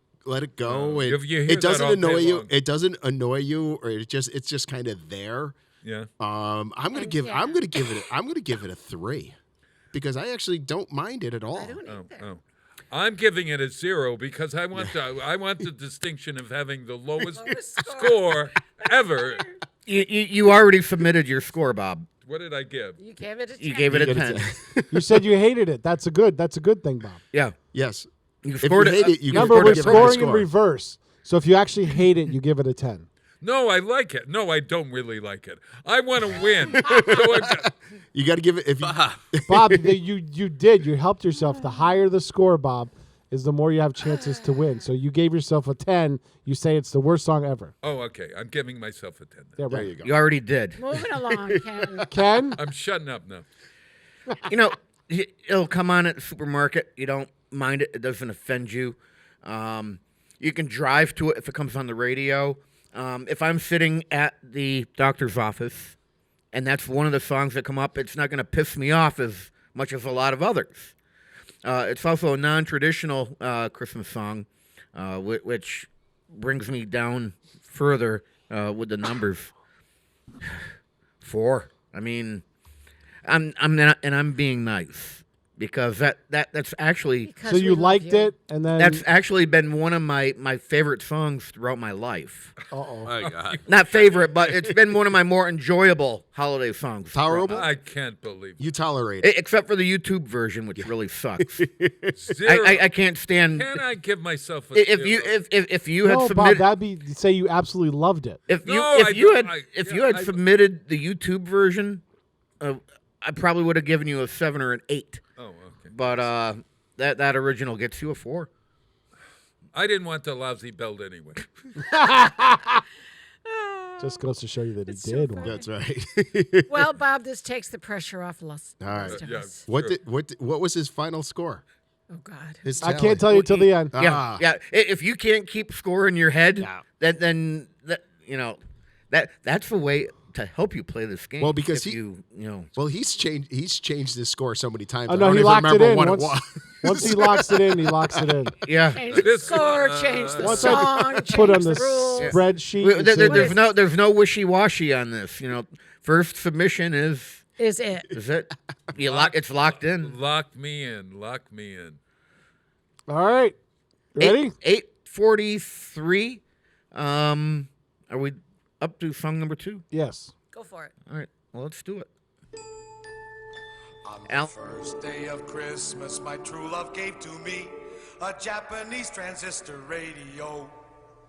Speaker 6: go.
Speaker 9: You hear
Speaker 6: It doesn't
Speaker 9: that all
Speaker 6: annoy
Speaker 9: day
Speaker 6: you.
Speaker 9: long.
Speaker 6: It doesn't annoy you, or it's just kind of there.
Speaker 9: Yeah.
Speaker 6: I'm gonna give it a 3 because I actually don't mind it at all.
Speaker 9: I'm giving it a 0 because I want the distinction of having the lowest score ever.
Speaker 7: You already submitted your score, Bob.
Speaker 9: What did I give?
Speaker 5: You gave it a 10.
Speaker 7: You gave it a 10.
Speaker 2: You said you hated it. That's a good thing, Bob.
Speaker 7: Yeah.
Speaker 6: Yes.
Speaker 7: You
Speaker 6: If
Speaker 7: scored
Speaker 6: you hate it, you
Speaker 2: Remember,
Speaker 6: can
Speaker 2: we're
Speaker 6: give it a perfect
Speaker 2: scoring in
Speaker 6: score.
Speaker 2: reverse. So if you actually hate it, you give it a 10.
Speaker 9: No, I like it. No, I don't really like it. I want to win. So
Speaker 6: You got to give it if you.
Speaker 2: Bob, you did. You helped yourself. The higher the score, Bob, is the more you have chances to win. So you gave yourself a 10. You say it's the worst song ever.
Speaker 9: Oh, okay. I'm giving myself a 10.
Speaker 2: Yeah, right.
Speaker 6: There you go.
Speaker 7: You already did.
Speaker 5: Moving along, Ken.
Speaker 2: Ken?
Speaker 9: I'm shutting up now.
Speaker 7: It'll come on at the supermarket. You don't mind it. It doesn't offend you. You can drive to it if it comes on the radio. If I'm sitting at the doctor's office and that's one of the songs that come up, it's not going to piss me off as much as a lot of others. It's also a non-traditional Christmas song, which brings me down further with the numbers. 4. I mean, I'm not, and I'm being nice because that's actually.
Speaker 2: So you liked it, and then
Speaker 7: That's actually been one of my favorite songs throughout my life.
Speaker 2: Uh-oh.
Speaker 8: My God.
Speaker 7: Not favorite, but it's been one of my more enjoyable holiday songs.
Speaker 6: Tolerable?
Speaker 9: I can't believe it.
Speaker 6: You tolerate it.
Speaker 7: Except for the YouTube version, which really sucks.
Speaker 9: 0.
Speaker 7: I can't stand.
Speaker 9: Can I give myself a
Speaker 7: If
Speaker 9: 0?
Speaker 7: you had
Speaker 2: No,
Speaker 7: submitted,
Speaker 2: Bob, that'd be say you absolutely loved it.
Speaker 7: if
Speaker 9: No,
Speaker 7: you
Speaker 9: I
Speaker 7: had submitted the YouTube version, I probably would have given you a 7 or an 8.
Speaker 9: Oh, okay.
Speaker 7: But that original gets you a 4.
Speaker 9: I didn't want the lousy belt anyway.
Speaker 2: Just goes to show you that he did one.
Speaker 6: That's right.
Speaker 5: Well, Bob, this takes the pressure off us.
Speaker 6: All right.
Speaker 5: most of
Speaker 9: Yeah.
Speaker 5: us.
Speaker 6: What was his final score?
Speaker 5: Oh, God.
Speaker 6: His
Speaker 2: I
Speaker 6: tally.
Speaker 2: can't tell you till the end.
Speaker 7: Yeah, yeah. If you can't keep score in your head, then that's the way to help you play this game.
Speaker 6: Well, because
Speaker 7: if you know.
Speaker 6: Well, he's changed his score so many times.
Speaker 2: Oh,
Speaker 6: I
Speaker 2: no,
Speaker 6: don't
Speaker 2: he
Speaker 6: even
Speaker 2: locked it
Speaker 6: remember
Speaker 2: in.
Speaker 6: what
Speaker 2: Once,
Speaker 6: it was.
Speaker 2: once he locks it in, he locks it in.
Speaker 7: Yeah.
Speaker 5: Change the score, change the
Speaker 2: Once
Speaker 5: song,
Speaker 2: I
Speaker 5: change
Speaker 2: put on
Speaker 5: the
Speaker 2: the
Speaker 5: rules.
Speaker 2: spreadsheet.
Speaker 7: Well,
Speaker 2: and say-
Speaker 7: there's no wishy-washy on this. First submission is
Speaker 5: it.
Speaker 7: You it's locked in.
Speaker 9: Lock me in. Lock me in.
Speaker 2: All right. Ready?
Speaker 7: 8:43. Are we up to song number 2?
Speaker 2: Yes.
Speaker 5: Go for it.
Speaker 7: All right. Well, let's do it.
Speaker 10: On the first day of Christmas, my true love gave to me a Japanese transistor radio.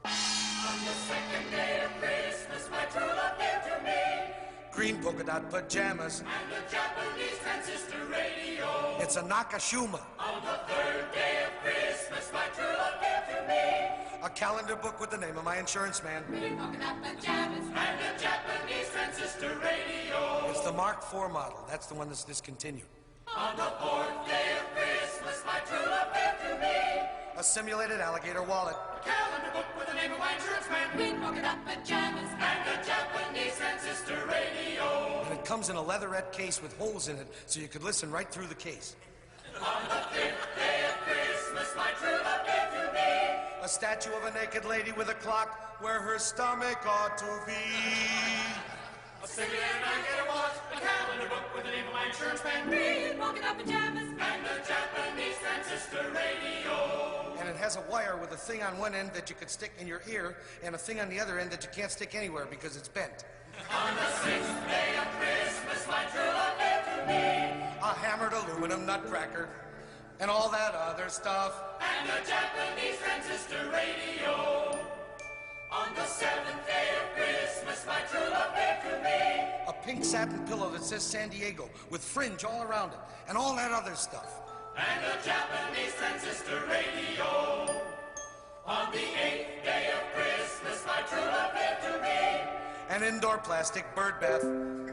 Speaker 10: On the second day of Christmas, my true love gave to me green polka dot pajamas and a Japanese transistor radio. It's a Nakashima. On the third day of Christmas, my true love gave to me a calendar book with the name of my insurance man. Green polka dot pajamas and a Japanese transistor radio. It's the Mark IV model. That's the one that's discontinued. On the fourth day of Christmas, my true love gave to me a simulated alligator wallet, a calendar book with the name of my insurance man, green polka dot pajamas, and a Japanese transistor radio. And it comes in a leatherette case with holes in it, so you could listen right through the case. On the fifth day of Christmas, my true love gave to me a statue of a naked lady with a clock where her stomach ought to be. A simulator I get a watch, a calendar book with the name of my insurance man. Green polka dot pajamas and a Japanese transistor radio. And it has a wire with a thing on one end that you could stick in your ear and a thing on the other end that you can't stick anywhere because it's bent. On the 6th day of Christmas, my true love gave to me a hammered aluminum nutcracker and all that other stuff. And a Japanese transistor radio. On the 7th day of Christmas, my true love gave to me a pink satin pillow that says San Diego with fringe all around it and all that other stuff. And a Japanese transistor radio. On the 8th day of Christmas, my true love gave to me an indoor plastic bird bath,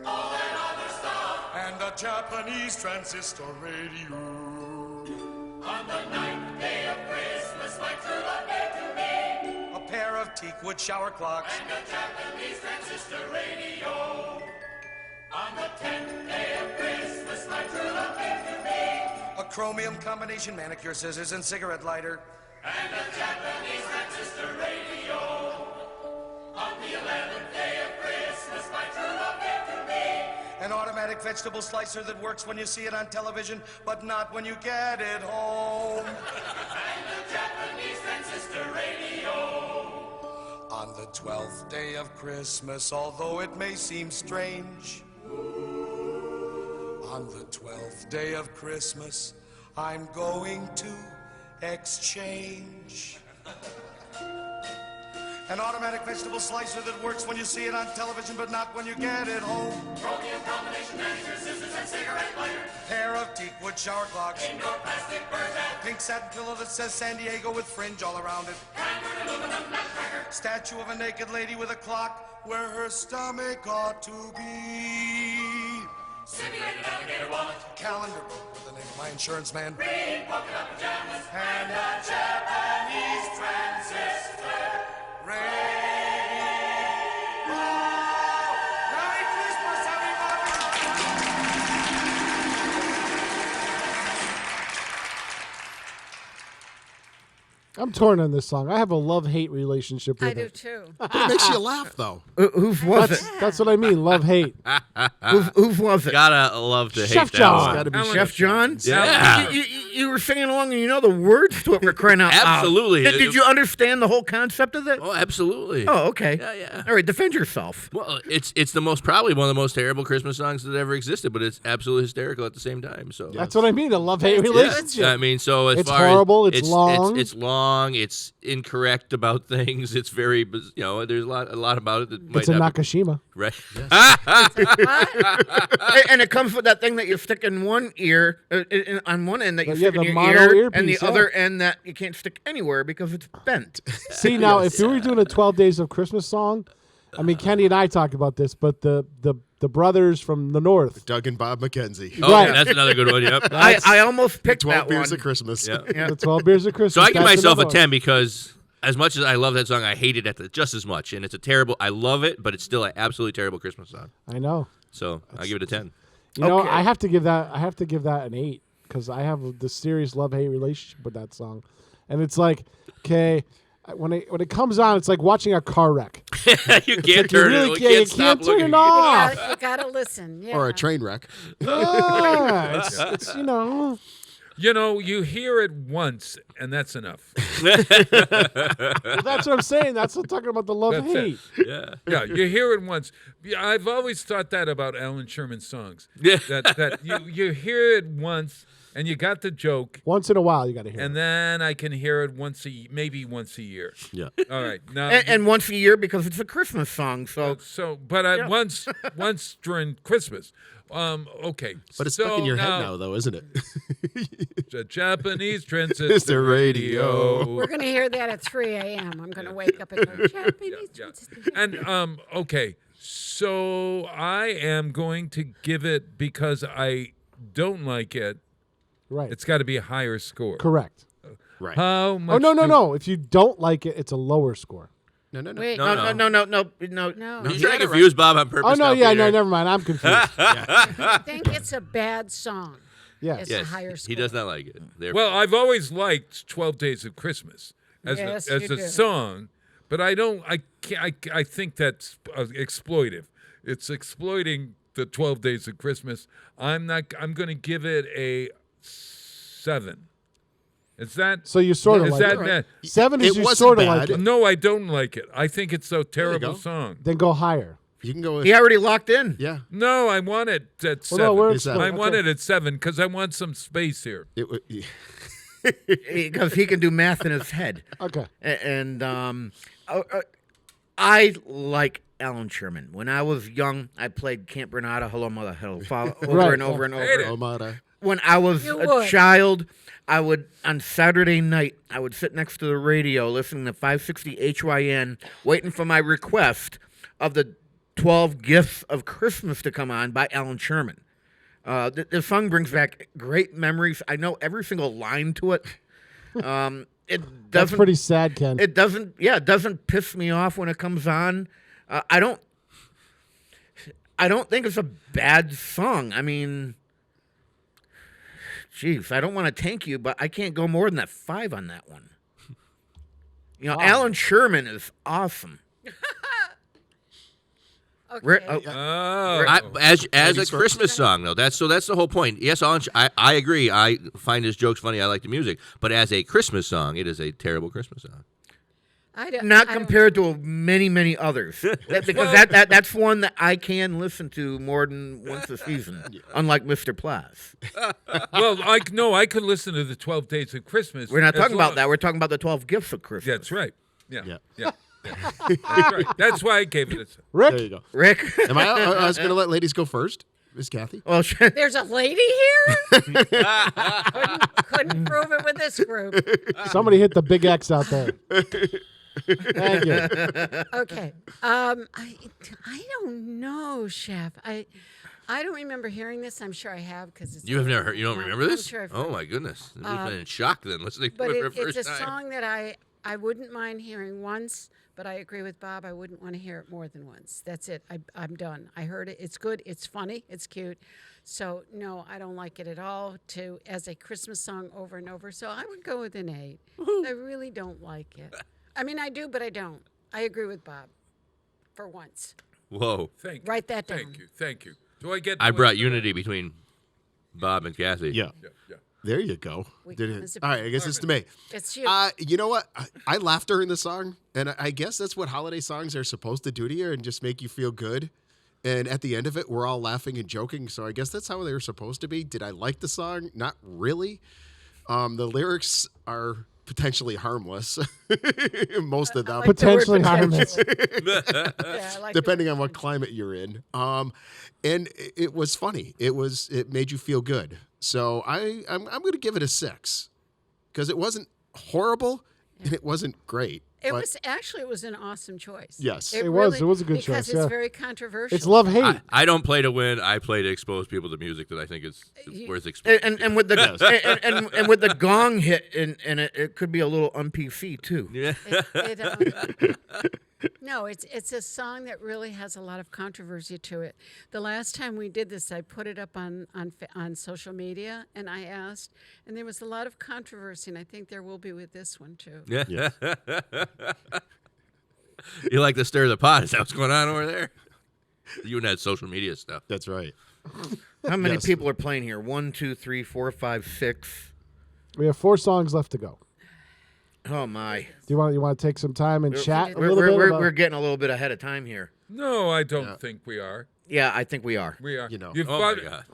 Speaker 10: all that other stuff, and a Japanese transistor radio. On the 9th day of Christmas, my true love gave to me a pair of teakwood shower clocks and a Japanese transistor radio. On the 10th day of Christmas, my true love gave to me a chromium combination manicure scissors and cigarette lighter and a Japanese transistor radio. On the 11th day of Christmas, my true love gave to me an automatic vegetable slicer that works when you see it on television, but not when you get it home. And a Japanese transistor radio. On the 12th day of Christmas, although it may seem strange, on the 12th day of Christmas, I'm going to exchange an automatic vegetable slicer that works when you see it on television, but not when you get it home. Chromium combination manicure, scissors, and cigarette lighter. Pair of teakwood shower clocks. Indoor plastic bird bath. Pink satin pillow that says San Diego with fringe all around it. Hammered aluminum nutcracker. Statue of a naked lady with a clock where her stomach ought to be. Simulated alligator wallet. Calendar book with the name of my insurance man. Green polka dot pajamas. And a Japanese transistor radio. Merry Christmas, everybody!
Speaker 2: I'm torn on this song. I have a love-hate relationship with
Speaker 5: I do
Speaker 2: it.
Speaker 5: too.
Speaker 6: But it makes you laugh, though.
Speaker 7: Whose was it?
Speaker 2: That's what I mean, love-hate.
Speaker 7: Whose was it?
Speaker 8: Gotta love to
Speaker 2: Chef
Speaker 8: hate that
Speaker 2: John.
Speaker 8: one.
Speaker 6: Gotta be
Speaker 7: Chef John?
Speaker 8: Yeah.
Speaker 7: You were singing along and you know the words to it for crying out loud.
Speaker 8: Absolutely.
Speaker 7: Did you understand the whole concept of it?
Speaker 8: Oh, absolutely.
Speaker 7: Oh, okay.
Speaker 8: Yeah, yeah.
Speaker 7: All right, defend yourself.
Speaker 8: Well, it's the most probably one of the most terrible Christmas songs that ever existed, but it's absolutely hysterical at the same time. So
Speaker 2: That's what I mean, a love-hate relationship.
Speaker 8: I mean, so as
Speaker 2: It's
Speaker 8: far
Speaker 2: horrible,
Speaker 8: as
Speaker 2: it's long.
Speaker 8: it's long, it's incorrect about things. It's very, there's a lot about it that might
Speaker 2: It's a
Speaker 8: not be-
Speaker 2: Nakashima.
Speaker 8: Right.
Speaker 7: And it comes with that thing that you stick in one ear, on one end that you
Speaker 2: Yeah,
Speaker 7: stick in
Speaker 2: the
Speaker 7: your
Speaker 2: mono
Speaker 7: ear,
Speaker 2: earpiece,
Speaker 7: and the
Speaker 2: yeah.
Speaker 7: other end that you can't stick anywhere because it's bent.
Speaker 2: See, now, if we were doing a 12 Days of Christmas song, I mean, Kenny and I talk about this, but the brothers from the north.
Speaker 6: Doug and Bob McKenzie.
Speaker 8: Oh,
Speaker 2: Right.
Speaker 8: yeah, that's another good one. Yep.
Speaker 7: I almost picked
Speaker 6: 12
Speaker 7: that
Speaker 6: Beers
Speaker 7: one.
Speaker 6: of Christmas.
Speaker 8: Yeah.
Speaker 2: The 12 Beers of Christmas.
Speaker 8: So I give
Speaker 2: that's
Speaker 8: myself a
Speaker 2: another
Speaker 8: 10 because as much as I love that song, I hate it just as much. And it's a terrible, I love it, but it's still an absolutely terrible Christmas song.
Speaker 2: one. I know.
Speaker 8: So I give it a 10.
Speaker 2: You know,
Speaker 7: Okay.
Speaker 2: I have to give that an 8 because I have the serious love-hate relationship with that song. And it's like, okay, when it comes on, it's like watching a car wreck.
Speaker 8: You can't turn
Speaker 2: really
Speaker 8: it.
Speaker 2: can't-
Speaker 8: You
Speaker 2: you
Speaker 8: stop
Speaker 2: can't turn
Speaker 8: looking.
Speaker 2: it off.
Speaker 5: You gotta listen. Yeah.
Speaker 6: Or a train wreck.
Speaker 2: Ah, it's you know.
Speaker 9: You know, you hear it once, and that's enough.
Speaker 2: Well, that's what I'm saying. That's what I'm talking about the
Speaker 9: That's
Speaker 2: love-hate.
Speaker 9: it.
Speaker 8: Yeah.
Speaker 9: Yeah, you hear it once. Yeah, I've always thought that about Alan Sherman's songs.
Speaker 8: Yeah.
Speaker 9: That you hear it once, and you got the joke,
Speaker 2: Once in a while, you got to hear
Speaker 9: and
Speaker 2: it.
Speaker 9: then I can hear it maybe once a year.
Speaker 8: Yeah.
Speaker 9: All right. Now,
Speaker 7: And once a year because it's a Christmas song. So
Speaker 9: but I once during Christmas. Okay.
Speaker 6: But it's
Speaker 9: so
Speaker 6: stuck in your head now, though, isn't it?
Speaker 9: The Japanese
Speaker 6: It's
Speaker 9: transistor
Speaker 6: the radio.
Speaker 5: We're gonna hear that at 3 a.m. I'm gonna wake up and go, Japanese.
Speaker 9: Yeah. And okay, so I am going to give it because I don't like it.
Speaker 2: Right.
Speaker 9: It's got to be a higher score.
Speaker 2: Correct.
Speaker 6: Right.
Speaker 9: How much?
Speaker 2: Oh, no. If you don't like it, it's a lower score.
Speaker 6: No.
Speaker 5: Wait,
Speaker 7: no.
Speaker 8: You're trying to confuse Bob on purpose.
Speaker 2: Oh, no,
Speaker 8: now,
Speaker 2: yeah,
Speaker 8: Peter.
Speaker 2: no, never mind. I'm confused.
Speaker 5: I think it's a bad song.
Speaker 2: Yes.
Speaker 5: It's a higher score.
Speaker 8: He does not like it. Therefore.
Speaker 9: Well, I've always liked 12 Days of Christmas. as
Speaker 5: Yes,
Speaker 9: a
Speaker 5: you do.
Speaker 9: song, but I don't. I think that's exploitive. It's exploiting the 12 Days of Christmas. I'm going to give it a 7. Is that
Speaker 2: So you sort of
Speaker 9: is
Speaker 2: like
Speaker 9: that
Speaker 2: it.
Speaker 9: net?
Speaker 2: 7 is
Speaker 6: It
Speaker 2: you
Speaker 6: wasn't
Speaker 2: sort of
Speaker 6: bad.
Speaker 2: like it.
Speaker 9: No, I don't like it. I think it's a terrible
Speaker 6: go.
Speaker 9: song.
Speaker 2: Then go higher.
Speaker 6: You can go with
Speaker 7: He already locked in.
Speaker 6: yeah.
Speaker 9: No, I want it at 7.
Speaker 2: no, we're
Speaker 6: Is that-
Speaker 9: I want
Speaker 2: okay.
Speaker 9: it at 7 because I want some space here.
Speaker 7: Because he can do math in his head.
Speaker 2: Okay.
Speaker 7: And I like Alan Sherman. When I was young, I played Camp Bernarda, Hello Mother, Hello Father, over
Speaker 2: Right.
Speaker 7: and over and
Speaker 9: Hate
Speaker 7: over.
Speaker 9: it.
Speaker 6: Omada.
Speaker 7: When I was
Speaker 5: You
Speaker 7: a
Speaker 5: would.
Speaker 7: child, I would, on Saturday night, I would sit next to the radio listening to 560 HYN, waiting for my request of the 12 Gifts of Christmas to come on by Alan Sherman. The song brings back great memories. I know every single line to it. It doesn't.
Speaker 2: That's pretty sad, Ken.
Speaker 7: It doesn't. Yeah, it doesn't piss me off when it comes on. I don't think it's a bad song. I mean, jeez, I don't want to tank you, but I can't go more than that 5 on that one. You know, Alan Sherman is awesome.
Speaker 5: Okay.
Speaker 8: As a Christmas song, though, that's the whole point. Yes, I agree. I find his jokes funny. I like the music, but as a Christmas song, it is a terrible Christmas song.
Speaker 7: Not compared to many others, because that's one that I can listen to more than once a season. Unlike Mr. Plath.
Speaker 9: Well, I could listen to the 12 Days of Christmas.
Speaker 7: We're not
Speaker 9: as
Speaker 7: talking about
Speaker 9: long-
Speaker 7: that. We're talking about the 12 Gifts of Christmas.
Speaker 9: That's right. Yeah. That's right. That's why I gave it a 7.
Speaker 2: Rick?
Speaker 6: There you go.
Speaker 7: Rick.
Speaker 6: I was going to let ladies go first. Miss Kathy.
Speaker 7: Well,
Speaker 5: There's a lady here? couldn't prove it with this group.
Speaker 2: Somebody hit the big X out there. Thank you.
Speaker 5: Okay. I don't know, Chef. I don't remember hearing this. I'm sure I have because
Speaker 8: You have never heard. You don't remember
Speaker 5: I'm
Speaker 8: this?
Speaker 5: sure I've
Speaker 8: Oh
Speaker 5: heard
Speaker 8: my
Speaker 5: it.
Speaker 8: goodness! You've been in shock then, listening to
Speaker 5: But
Speaker 8: it for the
Speaker 5: it's
Speaker 8: first
Speaker 5: a
Speaker 8: time.
Speaker 5: song that I wouldn't mind hearing once, but I agree with Bob. I wouldn't want to hear it more than once. That's it. I'm done. I heard it. It's good. It's funny. It's cute. So no, I don't like it at all. As a Christmas song over and over. So I would go with an 8. I really don't like it. I mean, I do, but I don't. I agree with Bob. For once.
Speaker 8: Whoa!
Speaker 9: Thank you.
Speaker 5: Write that down.
Speaker 9: Thank you. Do I get?
Speaker 8: I brought unity between Bob and Kathy.
Speaker 6: Yeah. There you go. Did
Speaker 5: come as
Speaker 6: it.
Speaker 5: a
Speaker 6: All right, I guess it's to me.
Speaker 5: It's you.
Speaker 6: You know what? I laughed during the song, and I guess that's what holiday songs are supposed to do to you and just make you feel good. And at the end of it, we're all laughing and joking. So I guess that's how they were supposed to be. Did I like the song? Not really. The lyrics are potentially harmless. Most of them.
Speaker 2: Potentially harmless.
Speaker 6: Depending on what climate you're in. And it was funny. It made you feel good. So I'm going to give it a 6 because it wasn't horrible and it wasn't great.
Speaker 5: It
Speaker 6: but
Speaker 5: was an awesome choice.
Speaker 6: Yes.
Speaker 2: It was. It was a good
Speaker 5: because
Speaker 2: choice,
Speaker 5: it's
Speaker 2: yeah.
Speaker 5: very controversial.
Speaker 2: It's love-hate.
Speaker 8: I don't play to win. I play to expose people to music that I think is worth exposing.
Speaker 7: And with the and with the gong hit and it could be a little un-PC too.
Speaker 8: Yeah.
Speaker 5: No, it's a song that really has a lot of controversy to it. The last time we did this, I put it up on social media, and I asked, and there was a lot of controversy, and I think there will be with this one too.
Speaker 8: Yeah. You like to stir the pot? Is that what's going on over there? You and that social media stuff.
Speaker 6: That's right.
Speaker 7: How many people are playing here? 1, 2, 3, 4, 5, 6.
Speaker 2: We have 4 songs left to go.
Speaker 7: Oh my!
Speaker 2: Do you want to take some time and chat a
Speaker 7: We're,
Speaker 2: little bit?
Speaker 7: we're getting a little bit ahead of time here.
Speaker 9: No, I don't think we are.
Speaker 7: Yeah, I think we are.
Speaker 9: We are.
Speaker 6: You know.
Speaker 9: You've
Speaker 8: Oh
Speaker 9: bought-
Speaker 8: my God.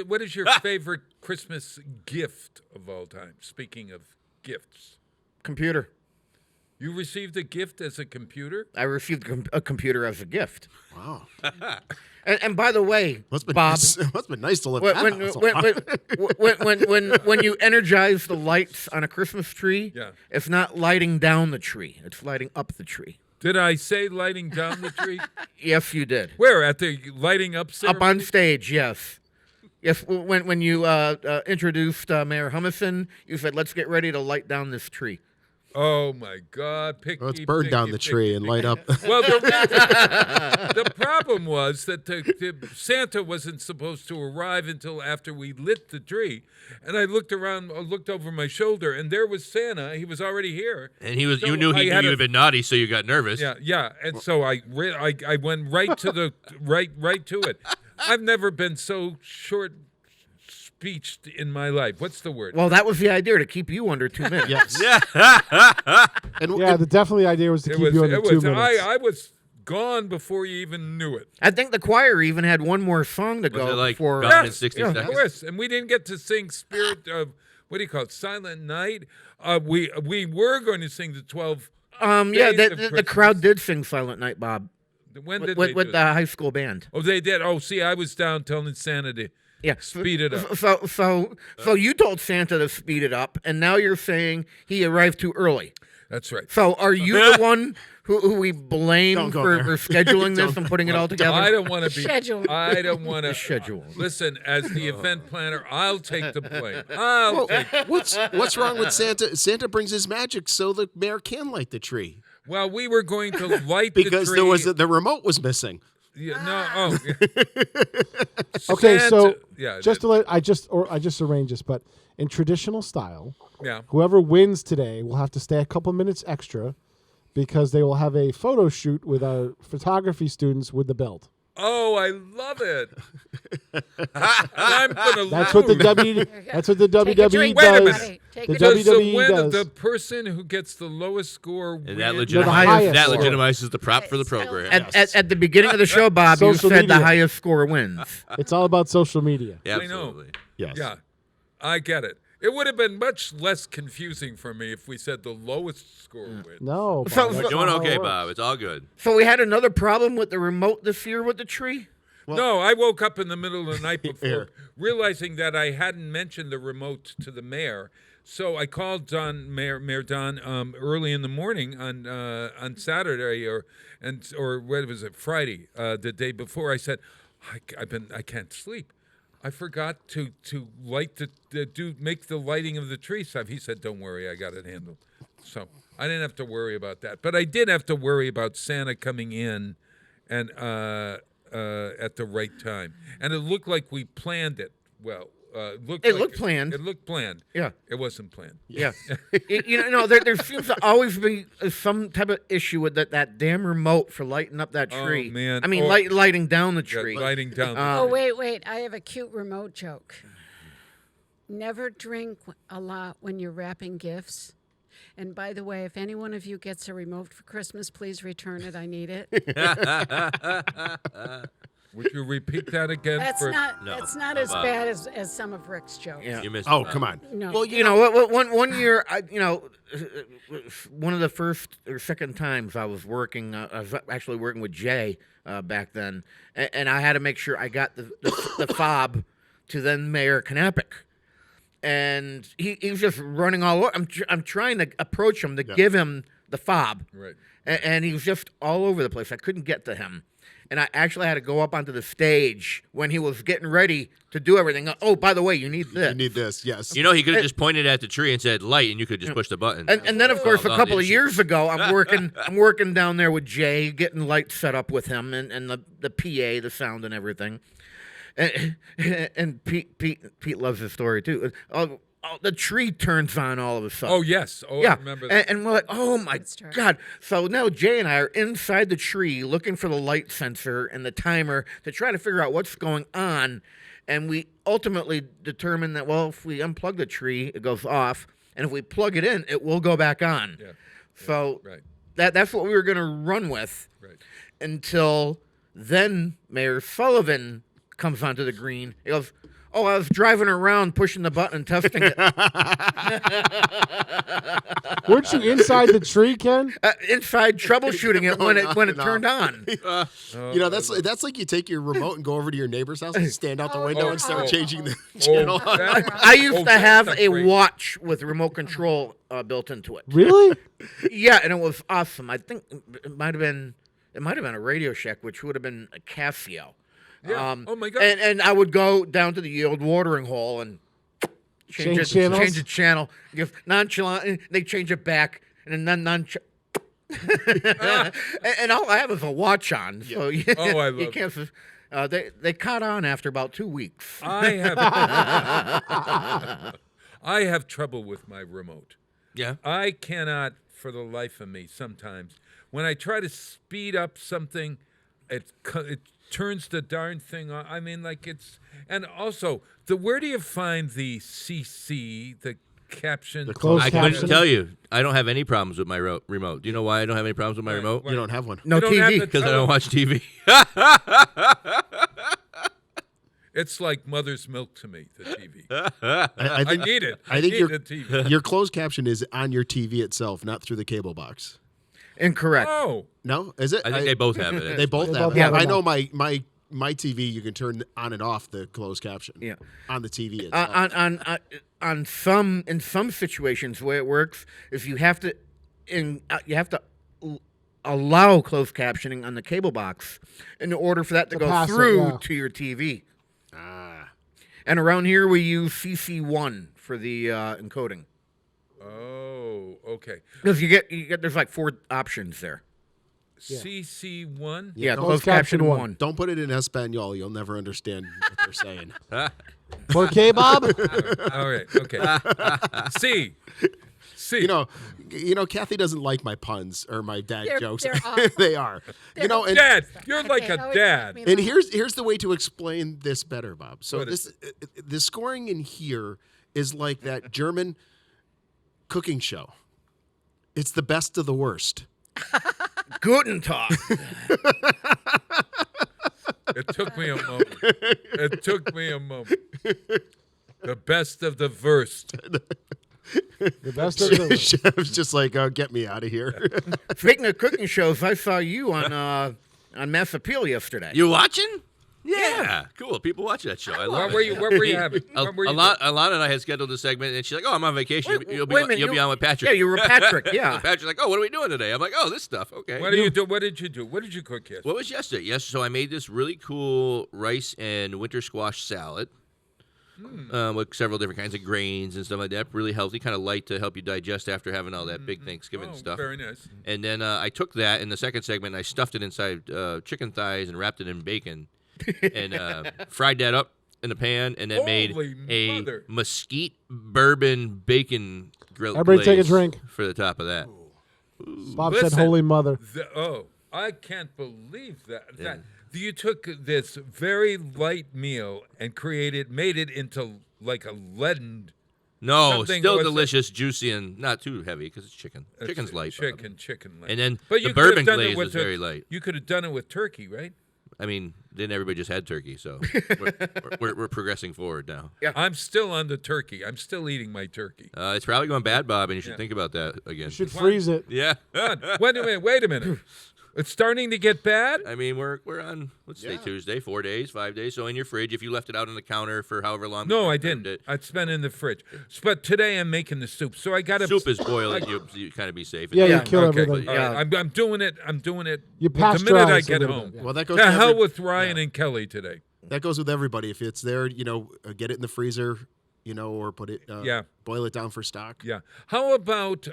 Speaker 9: What is your favorite Christmas gift of all time? Speaking of gifts,
Speaker 7: Computer.
Speaker 9: you received a gift as a computer.
Speaker 7: I received a computer as a gift.
Speaker 6: Wow.
Speaker 7: And by the way,
Speaker 6: Must been
Speaker 7: Bob,
Speaker 6: must been nice to live
Speaker 7: when,
Speaker 6: that
Speaker 7: when you energize the lights on a Christmas tree,
Speaker 9: Yeah.
Speaker 7: it's not lighting down the tree; it's lighting up the tree.
Speaker 9: Did I say lighting down the tree?
Speaker 7: Yes, you did.
Speaker 9: Where at the lighting up ceremony?
Speaker 7: Up on stage, yes. Yes, when you introduced Mayor Humison, you said, "Let's get ready to light down this tree."
Speaker 9: Oh my God! Picky,
Speaker 6: Let's burn down the tree and light up.
Speaker 9: Well, the problem was that the Santa wasn't supposed to arrive until after we lit the tree, and I looked over my shoulder, and there was Santa. He was already here,
Speaker 8: And he was.
Speaker 9: So
Speaker 8: you knew you had been naughty, so you got nervous.
Speaker 9: Yeah, and so I went right to the right to it. I've never been so short speeched in my life. What's the word?
Speaker 7: Well, that was the idea, to keep you under 2 minutes.
Speaker 6: Yes.
Speaker 2: The definitely idea was to keep you under 2 minutes.
Speaker 9: I was gone before you even knew it.
Speaker 7: I think the choir even had one more song to go
Speaker 8: it like
Speaker 7: before.
Speaker 8: Gone in 60
Speaker 9: Of
Speaker 8: seconds?
Speaker 9: course, and we didn't get to sing "Spirit of" what do you call it? Silent Night. We were going to sing the 12.
Speaker 7: The crowd did sing Silent Night, Bob.
Speaker 9: When did
Speaker 7: with
Speaker 9: they do
Speaker 7: the
Speaker 9: it?
Speaker 7: high school band?
Speaker 9: Oh, they did. Oh, see, I was down telling Santa to speed it up.
Speaker 7: So you told Santa to speed it up, and now you're saying he arrived too early.
Speaker 9: That's right.
Speaker 7: So are you the one who we blame for scheduling this and putting it all together?
Speaker 9: I don't want to be.
Speaker 5: Schedule.
Speaker 9: I don't want to
Speaker 7: schedule.
Speaker 9: Listen, as the event planner, I'll take the blame. I'll take.
Speaker 6: What's wrong with Santa? Santa brings his magic so the mayor can light the tree.
Speaker 9: Well, we were going to light
Speaker 6: because
Speaker 9: the tree.
Speaker 6: the remote was missing.
Speaker 9: Yeah, no. Oh.
Speaker 2: Okay, so
Speaker 9: Santa- yeah,
Speaker 2: just to let I just arranged this, but in traditional style,
Speaker 9: Yeah.
Speaker 2: whoever wins today will have to stay a couple minutes extra because they will have a photo shoot with our photography students with the belt.
Speaker 9: Oh, I love it. I'm gonna
Speaker 2: That's
Speaker 9: lose.
Speaker 2: what the That's what the WWE
Speaker 9: Wait a
Speaker 2: does.
Speaker 9: minute.
Speaker 2: The
Speaker 9: Does
Speaker 2: WWE
Speaker 9: the
Speaker 2: does.
Speaker 9: person who gets the lowest score
Speaker 8: And
Speaker 9: win?
Speaker 8: that,
Speaker 2: highest
Speaker 8: that
Speaker 2: score.
Speaker 8: legitimizes the prop for the program.
Speaker 7: At the beginning of the show, Bob, you
Speaker 2: Social
Speaker 7: said the
Speaker 2: media.
Speaker 7: highest score wins.
Speaker 2: It's all about social media.
Speaker 9: I know.
Speaker 8: Absolutely.
Speaker 6: Yes.
Speaker 9: Yeah, I get it. It would have been much less confusing for me if we said the lowest score wins.
Speaker 2: No,
Speaker 7: So-
Speaker 2: Bob,
Speaker 7: so-
Speaker 2: that's
Speaker 8: Doing
Speaker 2: not how it
Speaker 8: okay,
Speaker 2: works.
Speaker 8: Bob. It's all good.
Speaker 7: So we had another problem with the remote this year with the tree?
Speaker 9: No, I woke up in the middle of the night before,
Speaker 6: Here.
Speaker 9: realizing that I hadn't mentioned the remote to the mayor. So I called Mayor Don, early in the morning on Saturday or what was it, Friday, the day before. I said, I can't sleep. I forgot to light make the lighting of the tree stuff. He said, "Don't worry, I got it handled." So I didn't have to worry about that, but I did have to worry about Santa coming in and at the right time. And it looked like we planned it well. It
Speaker 7: looked planned.
Speaker 9: It looked planned.
Speaker 7: Yeah.
Speaker 9: It wasn't planned.
Speaker 7: Yeah. There seems to always be some type of issue with that damn remote for lighting up that
Speaker 9: Oh,
Speaker 7: tree.
Speaker 9: man.
Speaker 7: I mean,
Speaker 9: Or-
Speaker 7: lighting down the
Speaker 9: Yeah,
Speaker 7: tree.
Speaker 9: lighting down.
Speaker 5: Oh, wait. I have a cute remote joke. Never drink a lot when you're wrapping gifts. And by the way, if any one of you gets a remote for Christmas, please return it. I need it.
Speaker 9: Would you repeat that again?
Speaker 5: That's not
Speaker 8: No,
Speaker 5: that's not
Speaker 8: no,
Speaker 5: as
Speaker 8: Bob.
Speaker 5: bad as some of Rick's jokes.
Speaker 7: Yeah.
Speaker 8: You missed
Speaker 6: Oh,
Speaker 8: it, Bob.
Speaker 6: come on.
Speaker 5: No.
Speaker 7: Well, you know, one year, one of the first or second times I was working, I was actually working with Jay back then, and I had to make sure I got the fob to then Mayor Knappich. And he was just running all over. I'm trying to approach him to give him the fob.
Speaker 9: Right.
Speaker 7: And he was just all over the place. I couldn't get to him. And I actually had to go up onto the stage when he was getting ready to do everything. Oh, by the way, you need this.
Speaker 6: You need this, yes.
Speaker 8: You know, he could have just pointed at the tree and said light, and you could just push the button.
Speaker 7: And then, of course, a
Speaker 8: Well,
Speaker 7: couple of
Speaker 8: it's-
Speaker 7: years ago, I'm working down there with Jay, getting lights set up with him, and the PA, the sound, and everything. And Pete loves this story too. The tree turns on all of a sudden.
Speaker 9: Oh, yes. Oh,
Speaker 7: yeah.
Speaker 9: I remember that.
Speaker 7: And we're like, oh my God. So now Jay and I are inside the tree looking for the light sensor and the timer to try to figure out what's going on. And we ultimately determined that, well, if we unplug the tree, it goes off. And if we plug it in, it will go back on.
Speaker 9: Yeah.
Speaker 7: So
Speaker 9: Right.
Speaker 7: that's what we were going to run with
Speaker 9: Right.
Speaker 7: until then Mayor Sullivan comes onto the green. He goes, oh, I was driving around pushing the button and testing it.
Speaker 2: Weren't you inside the tree, Ken?
Speaker 7: Inside troubleshooting it when it turned on.
Speaker 6: You know, that's like you take your remote and go over to your neighbor's house and stand out the window and start changing the channel.
Speaker 7: I used to have a watch with remote control built into it.
Speaker 2: Really?
Speaker 7: Yeah, and it was awesome. I think it might have been a Radio Shack, which would have been a Casio.
Speaker 9: Yeah. Oh, my God.
Speaker 7: And I would go down to the old watering hole and change
Speaker 2: channels?
Speaker 7: the channel. Just nonchalant. They change it back. and then and all I have is a watch on. So you,
Speaker 9: Oh, I
Speaker 7: you
Speaker 9: love
Speaker 7: can't. They caught on after about 2 weeks.
Speaker 9: I have trouble with my remote.
Speaker 8: Yeah.
Speaker 9: I cannot, for the life of me, sometimes when I try to speed up something, it turns the darn thing on. I mean, like it's, and also where do you find the CC, the caption?
Speaker 2: The closed
Speaker 8: I couldn't
Speaker 2: caption?
Speaker 8: tell you. I don't have any problems with my remote. Do you know why I don't have any problems with my remote?
Speaker 6: You don't have one.
Speaker 7: No
Speaker 9: You don't have
Speaker 7: TV.
Speaker 9: the
Speaker 8: Because I don't watch TV.
Speaker 9: It's like mother's milk to me, the TV.
Speaker 6: I
Speaker 9: I need it.
Speaker 6: I think
Speaker 9: need
Speaker 6: your
Speaker 9: the TV.
Speaker 6: your closed caption is on your TV itself, not through the cable box.
Speaker 7: Incorrect.
Speaker 9: Oh,
Speaker 6: No, is it?
Speaker 8: I think they both have it.
Speaker 6: They both
Speaker 2: They
Speaker 6: have
Speaker 2: both
Speaker 6: it.
Speaker 2: have it
Speaker 6: I
Speaker 2: now.
Speaker 6: know my TV. You can turn on and off the closed caption.
Speaker 7: Yeah.
Speaker 6: On the TV itself.
Speaker 7: On some situations, the way it works is you have to allow closed captioning on the cable box in order for that to go
Speaker 2: pass it,
Speaker 7: through
Speaker 2: yeah.
Speaker 7: to your TV. And around here we use CC1 for the encoding.
Speaker 9: oh, okay.
Speaker 7: Because you get there's like 4 options there.
Speaker 9: CC1.
Speaker 7: Yeah,
Speaker 2: Closed
Speaker 7: closed
Speaker 2: caption
Speaker 7: caption
Speaker 2: one.
Speaker 7: 1.
Speaker 6: Don't put it in Espanol. You'll never understand what they're saying.
Speaker 2: Okay, Bob?
Speaker 9: All right. Okay. C.
Speaker 6: You know, Kathy doesn't like my puns or my dad jokes.
Speaker 5: they're awful.
Speaker 6: They are. You know, and
Speaker 9: Dad, you're like
Speaker 5: Okay,
Speaker 9: a
Speaker 5: always
Speaker 9: dad.
Speaker 5: make me
Speaker 6: And
Speaker 5: laugh.
Speaker 6: here's the way to explain this better, Bob. So
Speaker 9: What is
Speaker 6: the scoring in here is like that German cooking show. It's the best of the worst.
Speaker 7: Guten Tag.
Speaker 9: It took me a moment. It took me a moment. The best of the worst.
Speaker 2: The best of the
Speaker 6: Chef's just like, oh, get me out of here.
Speaker 7: Speaking of cooking shows, I saw you on Mass Appeal yesterday.
Speaker 8: You watching? Yeah. Cool. People watch that show. I love
Speaker 9: What
Speaker 8: it.
Speaker 9: were you having? What were you
Speaker 8: Alana and I had scheduled a segment, and she's like, "Oh, I'm on vacation.
Speaker 7: Wait,
Speaker 8: You'll be
Speaker 7: wait a
Speaker 8: on,
Speaker 7: minute,
Speaker 8: you'll be on with Patrick."
Speaker 7: Yeah, you were Patrick, yeah.
Speaker 8: Patrick's like, "Oh, what are we doing today?" I'm like, "Oh, this stuff. Okay."
Speaker 9: What did you do? What did you do? What did you cook yesterday?
Speaker 8: What was yesterday? Yes, so I made this really cool rice and winter squash salad with several different kinds of grains and stuff like that. Really healthy, kind of light to help you digest after having all that big Thanksgiving
Speaker 9: Oh,
Speaker 8: stuff.
Speaker 9: very nice.
Speaker 8: And then I took that in the second segment, and I stuffed it inside chicken thighs and wrapped it in bacon and fried that up in the pan, and then made
Speaker 9: Holy
Speaker 8: a
Speaker 9: mother.
Speaker 8: mesquite bourbon bacon grill.
Speaker 2: Everybody take a
Speaker 8: glaze
Speaker 2: drink.
Speaker 8: for the top of that.
Speaker 2: Bob
Speaker 9: Listen,
Speaker 2: said, "Holy Mother."
Speaker 9: I can't believe that. You took this very light meal and made it into like a leaden.
Speaker 8: No,
Speaker 9: something.
Speaker 8: still
Speaker 9: What's
Speaker 8: delicious, juicy, and not too heavy because it's chicken.
Speaker 9: it?
Speaker 8: Chicken's light. Bob.
Speaker 9: Chicken light.
Speaker 8: And then
Speaker 9: But
Speaker 8: the
Speaker 9: you could have
Speaker 8: bourbon
Speaker 9: done it
Speaker 8: glaze
Speaker 9: with
Speaker 8: was very light.
Speaker 9: You could have done it with turkey, right?
Speaker 8: I mean, then everybody just had turkey, so we're progressing forward now.
Speaker 7: Yeah.
Speaker 9: I'm still on the turkey. I'm still eating my turkey.
Speaker 8: It's probably going bad, Bob, and you should think about that again.
Speaker 2: You should freeze it.
Speaker 8: Yeah.
Speaker 9: Wait a minute. It's starting to get bad?
Speaker 8: I mean, we're on, let's say Tuesday, 4 days, 5 days. So in your fridge, if you left it out on the counter for however long.
Speaker 9: No, I
Speaker 8: served
Speaker 9: didn't.
Speaker 8: it.
Speaker 9: I'd spent it in the fridge. But today I'm making the soup, so I got to.
Speaker 8: Soup is boiling. You kind of be safe.
Speaker 2: Yeah, you kill
Speaker 9: okay.
Speaker 2: everything.
Speaker 9: All right, I'm doing it. I'm doing it.
Speaker 2: You
Speaker 9: the minute
Speaker 2: pasteurize
Speaker 9: I
Speaker 2: a
Speaker 9: get
Speaker 2: little
Speaker 9: home.
Speaker 2: bit, yeah.
Speaker 6: Well, that goes
Speaker 9: to
Speaker 6: to
Speaker 9: hell
Speaker 6: every-
Speaker 9: with Ryan and Kelly today.
Speaker 6: That goes with everybody. If it's there, get it in the freezer, or put it, boil it down for stock.
Speaker 9: Yeah. How about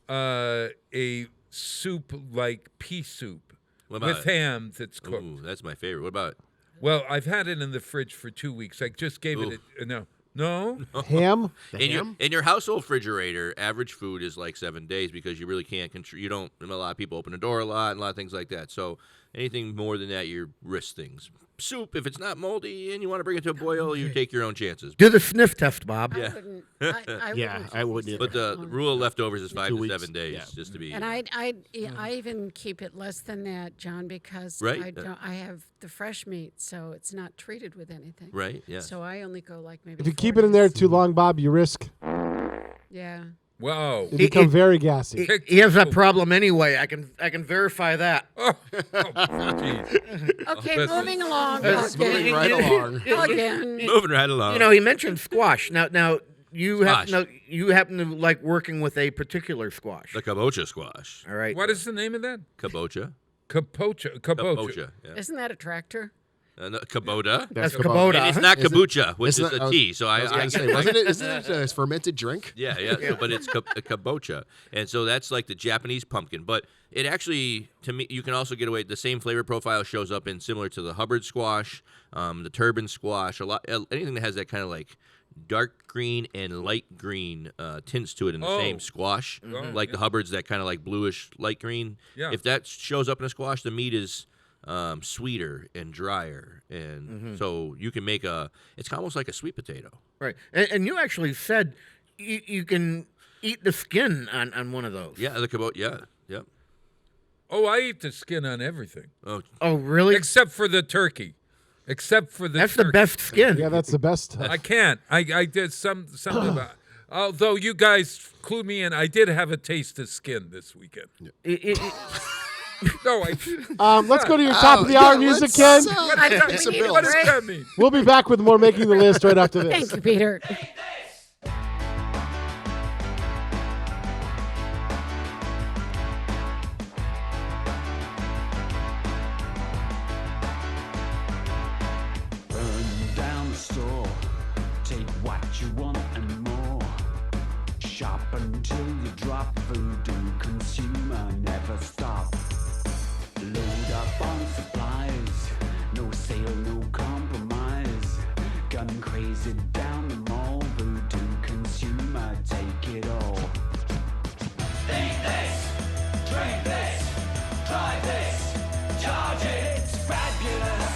Speaker 9: a soup like pea soup
Speaker 8: What about
Speaker 9: with
Speaker 8: it?
Speaker 9: ham that's cooked?
Speaker 8: Ooh, that's my favorite. What about it?
Speaker 9: Well, I've had it in the fridge for 2 weeks. I just gave it no.
Speaker 2: Ham?
Speaker 8: In your household refrigerator, average food is like 7 days because you really can't control. You don't. A lot of people open the door a lot and a lot of things like that. So anything more than that, you risk things. Soup, if it's not moldy and you want to bring it to a boil, you take your own chances.
Speaker 7: Do the sniff test, Bob.
Speaker 8: Yeah.
Speaker 6: I wouldn't either.
Speaker 8: But the rule of leftovers is 5
Speaker 6: 2
Speaker 8: to
Speaker 6: weeks,
Speaker 8: 7 days,
Speaker 6: yeah.
Speaker 8: just to be.
Speaker 5: And I even keep it less than that, John, because
Speaker 8: Right.
Speaker 5: I have the fresh meat, so it's not treated with anything.
Speaker 8: Right, yeah.
Speaker 5: So I only go like maybe.
Speaker 2: If you
Speaker 5: 4
Speaker 2: keep it in there
Speaker 5: days.
Speaker 2: too long, Bob, you risk
Speaker 5: Yeah.
Speaker 9: Wow.
Speaker 2: you become very gassy.
Speaker 7: He has that problem anyway. I can verify that.
Speaker 5: Okay,
Speaker 9: listen.
Speaker 5: moving along.
Speaker 6: It's moving right along.
Speaker 5: Again.
Speaker 8: Moving right along.
Speaker 7: He mentioned squash. Now you happen to like working with a particular squash.
Speaker 8: The kabocha squash.
Speaker 7: All right.
Speaker 9: What is the name of that?
Speaker 8: Kabocha.
Speaker 9: Kapocha.
Speaker 8: Kabocha. Yeah.
Speaker 5: Isn't that a tractor?
Speaker 8: No, Kubota.
Speaker 6: That's
Speaker 7: Kubota.
Speaker 8: And it's not
Speaker 6: Isn't-
Speaker 8: kombucha, which
Speaker 6: isn't
Speaker 8: is
Speaker 6: that-
Speaker 8: a tea. So
Speaker 6: I was going to say, isn't it a fermented drink?
Speaker 8: Yeah. So, but it's a kabocha, and so that's like the Japanese pumpkin. But it actually, to me, you can also get away. The same flavor profile shows up in similar to the Hubbard squash, the turban squash. Anything that has that kind of like dark green and light green tints to it in the same squash, like the Hubbards, that kind of like bluish light green.
Speaker 9: Yeah.
Speaker 8: If that shows up in a squash, the meat is sweeter and drier, and so you can make it's almost like a sweet potato.
Speaker 7: Right. And you actually said you can eat the skin on one of those.
Speaker 8: Yeah, the kabota. Yeah, yep.
Speaker 9: Oh, I eat the skin on everything.
Speaker 7: Oh, really?
Speaker 9: Except for the turkey. Except for the
Speaker 7: That's
Speaker 9: turkey.
Speaker 7: the best skin.
Speaker 2: Yeah, that's the best.
Speaker 9: I can't. I did something about. Although you guys clued me in, I did have a taste of skin this weekend. No,
Speaker 2: let's go to your top of the hour music, Ken.
Speaker 9: What does that mean?
Speaker 2: We'll be back with more Making the List right after this.
Speaker 5: Thank you, Peter.
Speaker 19: Burn down the store, take what you want and more. Shop until you drop, voodoo consumer never stop. Load up on supplies, no sale, no compromise. Gun crazy down the mall, voodoo consumer take it all. Eat this, drink this, try this, charge it, it's fabulous.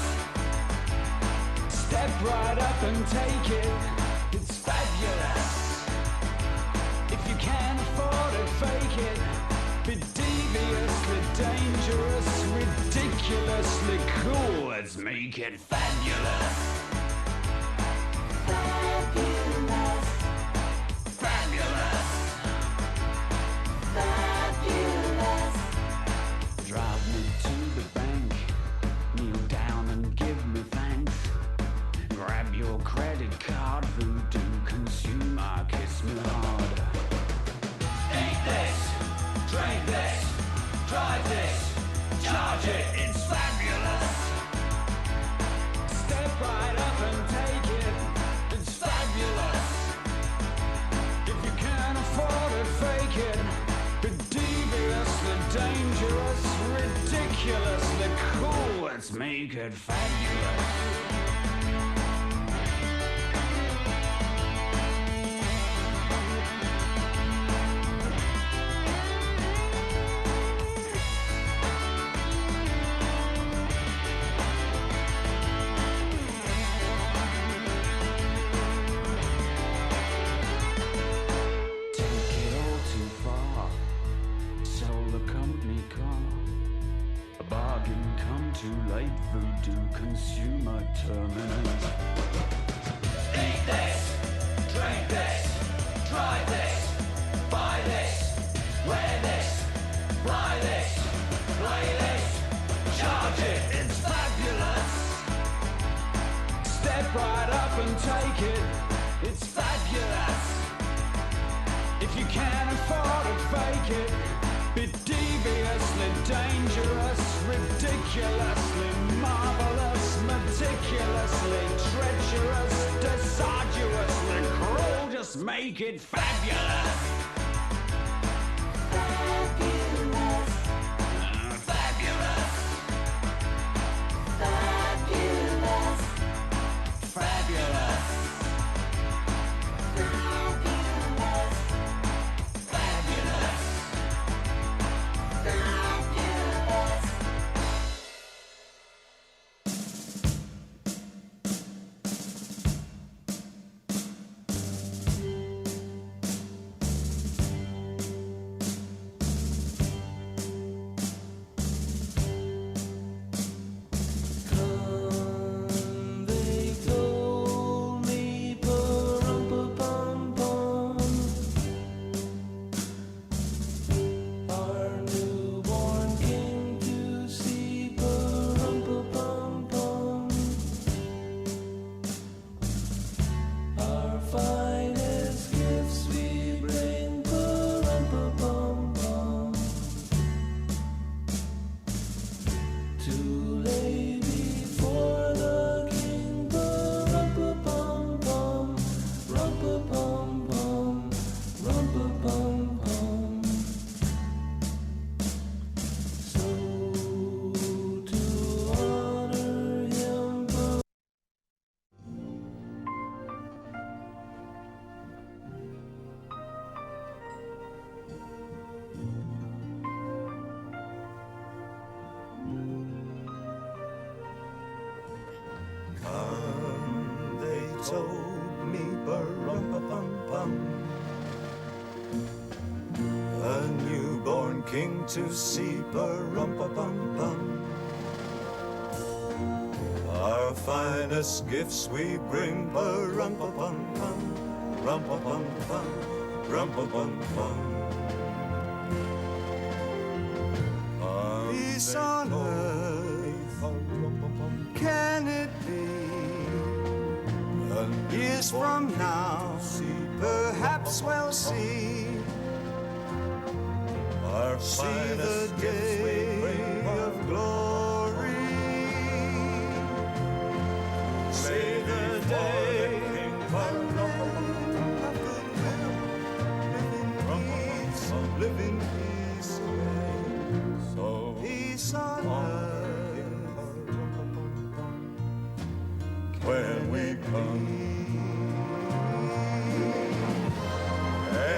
Speaker 19: Step right up and take it, it's fabulous. If you can't afford it, fake it. Be deviously dangerous, ridiculously cool. Let's make it fabulous. Fabulous. Fabulous. Fabulous. Drive me to the bank, kneel down and give me thanks. Grab your credit card, voodoo consumer, kiss me hard. Eat this, drink this, drive this, charge it, it's fabulous. Step right up and take it, it's fabulous. If you can't afford it, fake it. Be deviously dangerous, ridiculously cool. Let's make it fabulous. Too late, voodoo consumer terminate. Eat this, drink this, try this, buy this, wear this, fly this, play this, charge it, it's fabulous. Step right up and take it, it's fabulous. If you can't afford it, fake it. Be deviously dangerous, ridiculously marvelous, meticulously treacherous, disarduously cruel. Just make it fabulous. Fabulous. Fabulous. Fabulous. Fabulous.
Speaker 10: king to see, pa-rum-pa-pum-pum. Our finest gifts we bring, pa-rum-pa-pum-pum, rum-pa-pum-pum, rum-pa-pum-pum. Peace on earth, can it be? Years from now, perhaps we'll see the day of glory. See the day of goodwill, live in peace, so peace on earth when we come.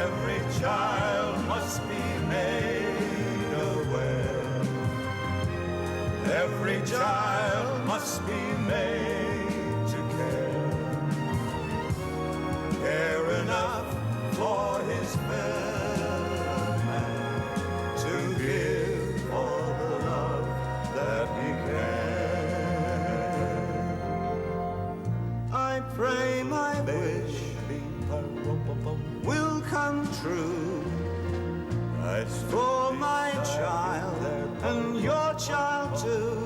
Speaker 10: Every child must be made aware. Every child must be made to care. Care enough for his fellow man, to give all the love that he can. I pray my wish will come true. It's for my child and your child too.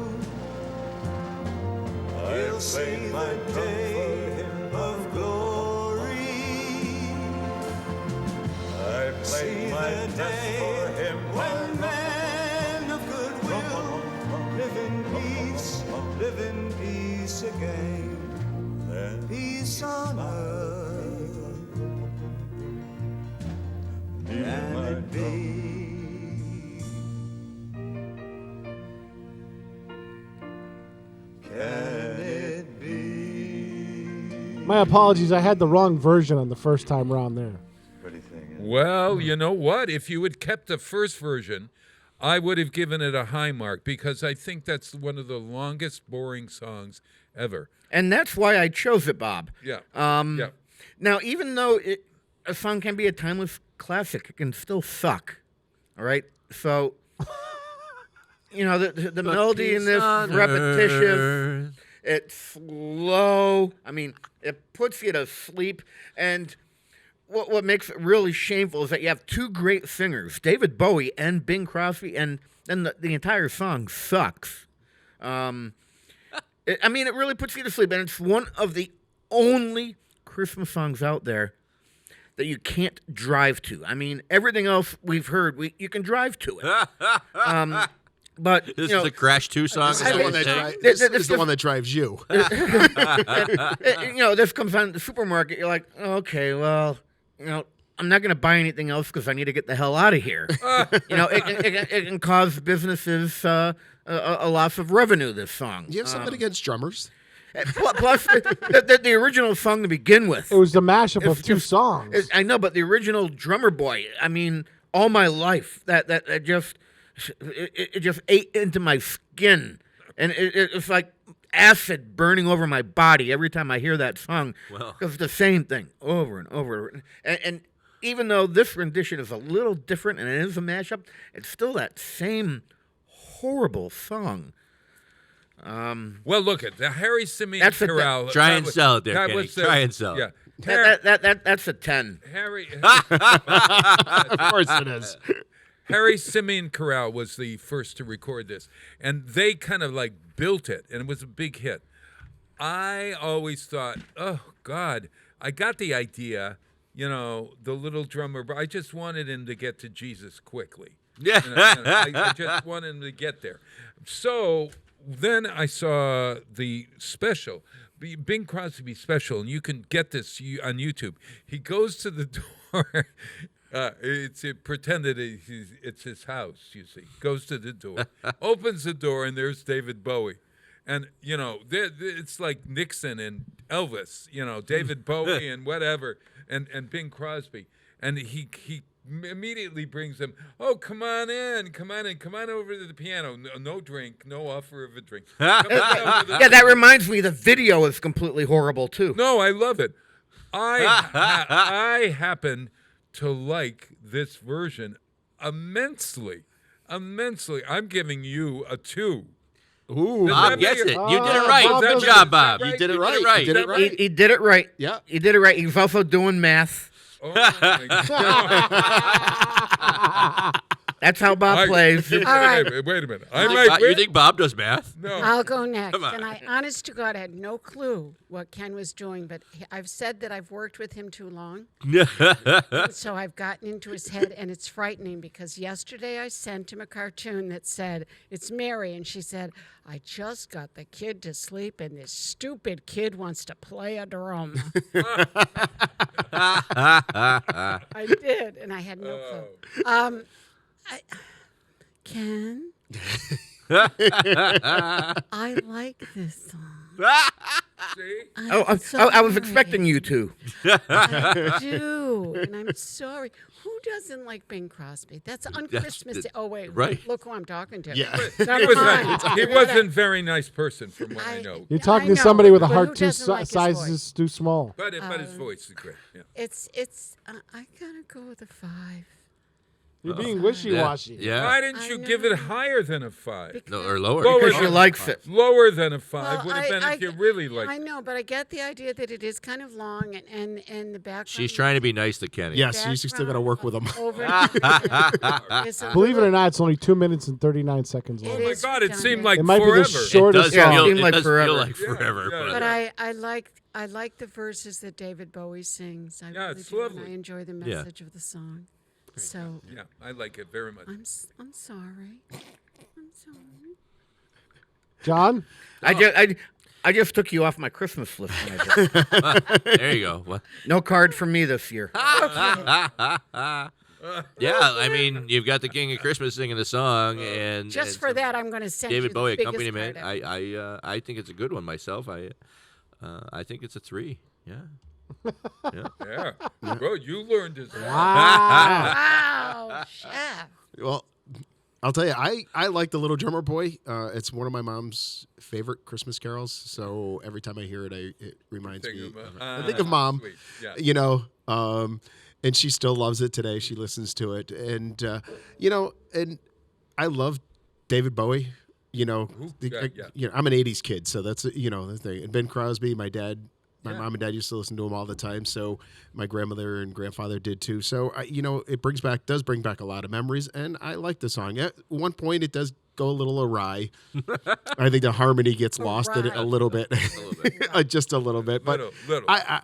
Speaker 10: He'll see the day of glory. I see the day when men of goodwill live in peace again. Then peace on earth. Can it be? Can it be?
Speaker 2: My apologies. I had the wrong version on the first time around there.
Speaker 9: Well, you know what? If you had kept the first version, I would have given it a high mark because I think that's one of the longest, boring songs ever.
Speaker 7: And that's why I chose it, Bob.
Speaker 9: Yeah.
Speaker 7: Yeah. Now, even though a song can be a timeless classic, it can still suck. All right? So, you know, the melody in this is repetitious. It's slow. I mean, it puts you to sleep. And what makes it really shameful is that you have two great singers, David Bowie and Bing Crosby, and then the entire song sucks. I mean, it really puts you to sleep. And it's one of the only Christmas songs out there that you can't drive to. I mean, everything else we've heard, you can drive to it. But
Speaker 8: this is a Crash 2 song.
Speaker 6: This is the one that drives you.
Speaker 7: You know, this comes on at the supermarket. You're like, okay, well, you know, I'm not going to buy anything else because I need to get the hell out of here. You know, it can cause businesses a loss of revenue, this song.
Speaker 6: Do you have something against drummers?
Speaker 7: Plus, the original song to begin with.
Speaker 2: It was the mashup of two songs.
Speaker 7: I know, but the original Drummer Boy, I mean, all my life, that just ate into my skin. And it's like acid burning over my body every time I hear that song. Because it's the same thing over and over. And even though this rendition is a little different and it is a mashup, it's still that same horrible song.
Speaker 9: Well, look at the Harry Simeon Chorale.
Speaker 8: Try and sell it there, Kenny. Try and sell it.
Speaker 7: Yeah. That's a 10.
Speaker 9: Harry.
Speaker 6: Of course it is.
Speaker 9: Harry Simeon Chorale was the first to record this, and they kind of like built it, and it was a big hit. I always thought, oh, God, I got the idea, you know, the little drummer, but I just wanted him to get to Jesus quickly.
Speaker 8: Yeah.
Speaker 9: I just wanted him to get there. So then I saw the special, Bing Crosby special, and you can get this on YouTube. He goes to the door. Pretended it's his house, you see. Goes to the door, opens the door, and there's David Bowie. And, you know, it's like Nixon and Elvis, you know, David Bowie and whatever, and Bing Crosby. And he immediately brings them, oh, come on over to the piano. No drink, no offer of a drink.
Speaker 7: Yeah, that reminds me, the video is completely horrible, too.
Speaker 9: No, I love it. I happen to like this version immensely. immensely. I'm giving you a 2.
Speaker 6: Ooh,
Speaker 8: Bob gets it. You did it right.
Speaker 2: Bob
Speaker 8: Good
Speaker 2: does
Speaker 8: job,
Speaker 2: it.
Speaker 8: Bob.
Speaker 6: You did it
Speaker 8: You
Speaker 6: right.
Speaker 8: did it right.
Speaker 6: You did it right.
Speaker 7: He did it right.
Speaker 6: Yeah.
Speaker 7: He did it right. He was also doing math.
Speaker 9: Oh, my God.
Speaker 7: That's how Bob plays.
Speaker 9: Wait
Speaker 5: right.
Speaker 9: a minute.
Speaker 8: You think Bob does math?
Speaker 9: No.
Speaker 5: I'll go next.
Speaker 8: Come on.
Speaker 5: And I, honest to God, had no clue what Ken was doing, but I've said that I've worked with him too long. So I've gotten into his head, and it's frightening because yesterday I sent him a cartoon that said, it's Mary, and she said, I just got the kid to sleep, and this stupid kid wants to play a drum. I did, and I had no clue. Ken, I like this song.
Speaker 9: See?
Speaker 7: I was expecting you to.
Speaker 5: I do, and I'm sorry. Who doesn't like Bing Crosby? That's on Christmas Day. Oh, wait.
Speaker 8: right.
Speaker 5: Look who I'm talking to.
Speaker 6: Yeah.
Speaker 5: Never mind.
Speaker 9: He wasn't a very nice person from what I know.
Speaker 2: You're talking to
Speaker 5: know,
Speaker 2: somebody with a
Speaker 5: but
Speaker 2: heart
Speaker 5: who
Speaker 2: too
Speaker 5: doesn't like his
Speaker 2: size
Speaker 5: voice?
Speaker 2: is too small.
Speaker 9: But his voice is great. Yeah.
Speaker 5: It's I gotta go with a 5.
Speaker 2: You're being wishy-washy.
Speaker 8: Yeah.
Speaker 9: Why didn't you give it higher than a 5?
Speaker 8: No, or lower.
Speaker 7: Because she likes it.
Speaker 9: Lower than a 5
Speaker 5: Well,
Speaker 9: would have been if you really liked
Speaker 5: I know, but I get the idea that it is kind of long, and the background.
Speaker 8: She's trying to be nice to Kenny.
Speaker 6: Yes, you still got to work with them.
Speaker 2: Believe it or not, it's only 2 minutes and 39 seconds long.
Speaker 9: Oh, my God, it seemed like
Speaker 2: It might be
Speaker 9: forever.
Speaker 2: the shortest
Speaker 8: It does
Speaker 2: song.
Speaker 8: feel,
Speaker 7: Seem like
Speaker 8: it does
Speaker 7: forever.
Speaker 8: feel like forever.
Speaker 9: Yeah,
Speaker 5: But I like the verses that David Bowie sings. I really
Speaker 9: it's
Speaker 5: do, and
Speaker 9: lovely.
Speaker 5: I enjoy the
Speaker 8: Yeah.
Speaker 5: message of the song. So
Speaker 9: Yeah, I like it very much.
Speaker 5: I'm sorry. I'm sorry.
Speaker 2: John?
Speaker 7: I just took you off my Christmas list. When I did.
Speaker 8: There you go. What?
Speaker 7: No card from me this year.
Speaker 8: Yeah, I mean, you've got the King of Christmas singing the song, and
Speaker 5: Just
Speaker 8: and
Speaker 5: for
Speaker 8: some
Speaker 5: that, I'm going to send
Speaker 8: David
Speaker 5: you
Speaker 8: Bowie
Speaker 5: the biggest
Speaker 8: accompaniment.
Speaker 5: card ever.
Speaker 8: I think it's a good one myself. I think it's a 3. Yeah. Yeah.
Speaker 9: Yeah. Well, you learned this.
Speaker 5: Wow, chef.
Speaker 6: Well, I'll tell you, I like The Little Drummer Boy. It's one of my mom's favorite Christmas carols. So every time I hear it, it reminds me. I think of Mom.
Speaker 9: Sweet. Yeah.
Speaker 6: You know, and she still loves it today. She listens to it, and you know, and I love David Bowie. You know, you know, I'm an '80s kid, so that's the thing. And Ben Crosby, my dad. My mom and dad used to listen to him all the time, so my grandmother and grandfather did too. So, it does bring back a lot of memories, and I like the song. At one point, it does go a little awry. I think the harmony gets lost in it a little bit, just a little bit. But
Speaker 9: little.
Speaker 6: I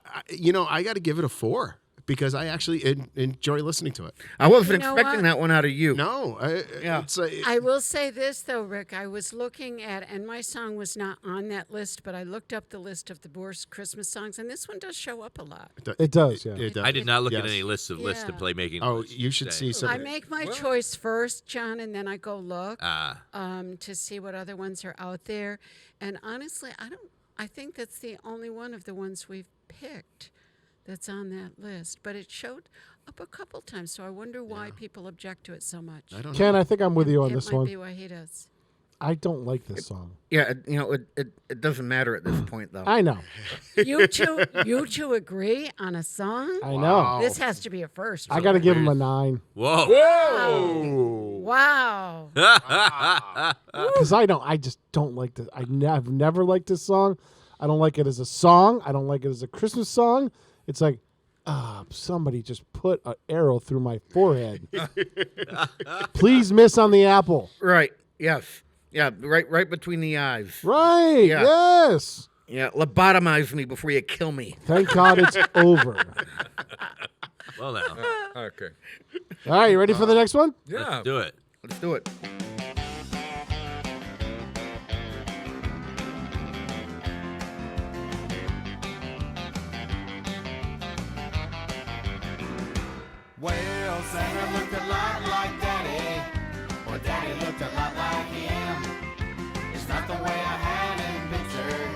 Speaker 6: got to give it a 4 because I actually enjoy listening to it.
Speaker 7: I wasn't
Speaker 5: You know
Speaker 7: expecting
Speaker 5: what?
Speaker 7: that one out of you.
Speaker 6: No,
Speaker 5: I will say this, though, Rick. I was looking at, and my song was not on that list, but I looked up the list of the worst Christmas songs, and this one does show up a lot.
Speaker 2: It does, yeah.
Speaker 6: It does.
Speaker 8: I did not look at
Speaker 6: Yes.
Speaker 8: any lists
Speaker 5: Yeah.
Speaker 8: to play making.
Speaker 6: Oh,
Speaker 8: lists
Speaker 6: you should
Speaker 8: today.
Speaker 6: see some.
Speaker 5: I make my choice first, John, and then I go look
Speaker 8: Ah.
Speaker 5: to see what other ones are out there. And honestly, I think that's the only one of the ones we've picked that's on that list. But it showed up a couple times, so I wonder why people object to it so much.
Speaker 6: I don't
Speaker 2: Ken, I think I'm with you on
Speaker 5: it
Speaker 2: this
Speaker 5: might
Speaker 2: one.
Speaker 5: be why he does.
Speaker 2: I don't like this song.
Speaker 7: Yeah, it doesn't matter at this point, though.
Speaker 2: I know.
Speaker 5: You two agree on a song?
Speaker 2: I know.
Speaker 5: This has to be a first.
Speaker 2: I got to give him a 9.
Speaker 8: Whoa.
Speaker 5: Wow.
Speaker 2: Because I just don't like this. I've never liked this song. I don't like it as a song. I don't like it as a Christmas song. It's like, somebody just put an arrow through my forehead. Please miss on the apple.
Speaker 7: Right. Yes. Yeah. Right between the eyes.
Speaker 2: Right.
Speaker 7: Yeah.
Speaker 2: Yes.
Speaker 7: Yeah. Lobotomize me before you kill me.
Speaker 2: Thank God it's over.
Speaker 8: Well, now.
Speaker 9: Okay.
Speaker 2: All right, you ready for the next one?
Speaker 9: Yeah.
Speaker 8: Let's do it.
Speaker 7: Let's do it.
Speaker 10: Well, Santa looked a lot like Daddy, or Daddy looked a lot like him. It's not the way I had him pictured.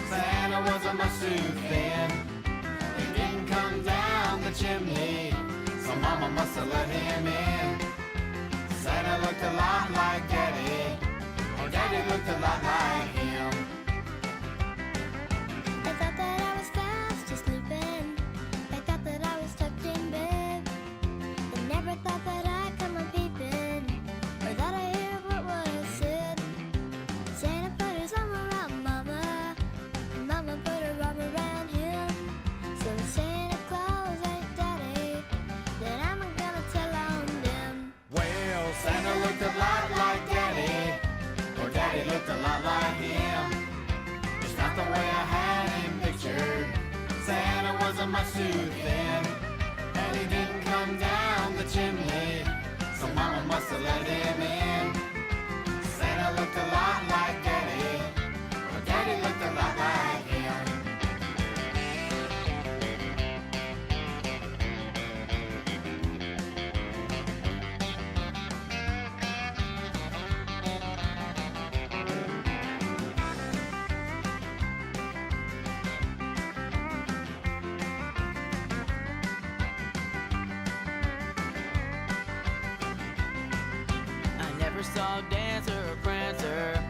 Speaker 10: Santa wasn't much too thin. He didn't come down the chimney, so Mama must have let him in. Santa looked a lot like Daddy, or Daddy looked a lot like him.
Speaker 11: I thought that I was fast asleep in. I thought that I was tucked in bed. I never thought that I'd come a peeping, or that
Speaker 10: mustard then, and he didn't come down the chimney, so Mama must have let him in. Santa looked a lot like Daddy, or Daddy looked a lot like him.
Speaker 20: I never saw a dancer or prancer.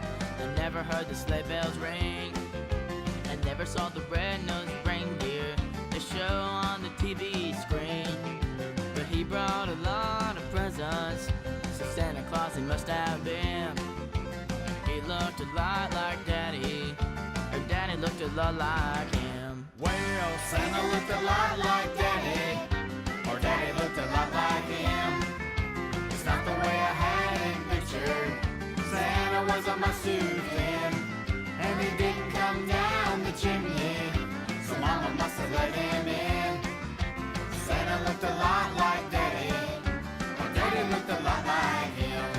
Speaker 20: I never heard the sleigh bells ring. I never saw the red-nosed reindeer they show on the TV screen. But he brought a lot of presents, so Santa Claus he must have been. He looked a lot like Daddy, or Daddy looked a lot like him.
Speaker 10: Well, Santa looked a lot like Daddy, or Daddy looked a lot like him. It's not the way I had him pictured. Santa was a mustard then, and he didn't come down the chimney, so Mama must have let him in. Santa looked a lot like Daddy, or Daddy looked a lot like him.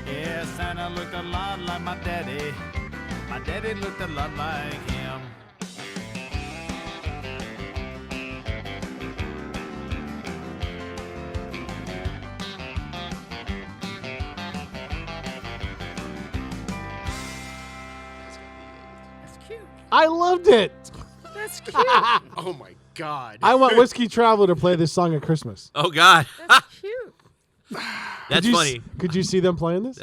Speaker 21: Yeah, Santa looked a lot like my daddy. My daddy looked a lot like him.
Speaker 5: That's cute.
Speaker 2: I loved it.
Speaker 5: That's cute.
Speaker 6: Oh my God.
Speaker 2: I want Whiskey Traveler to play this song at Christmas.
Speaker 8: Oh God.
Speaker 5: That's cute.
Speaker 8: That's funny.
Speaker 2: Could you see them playing this?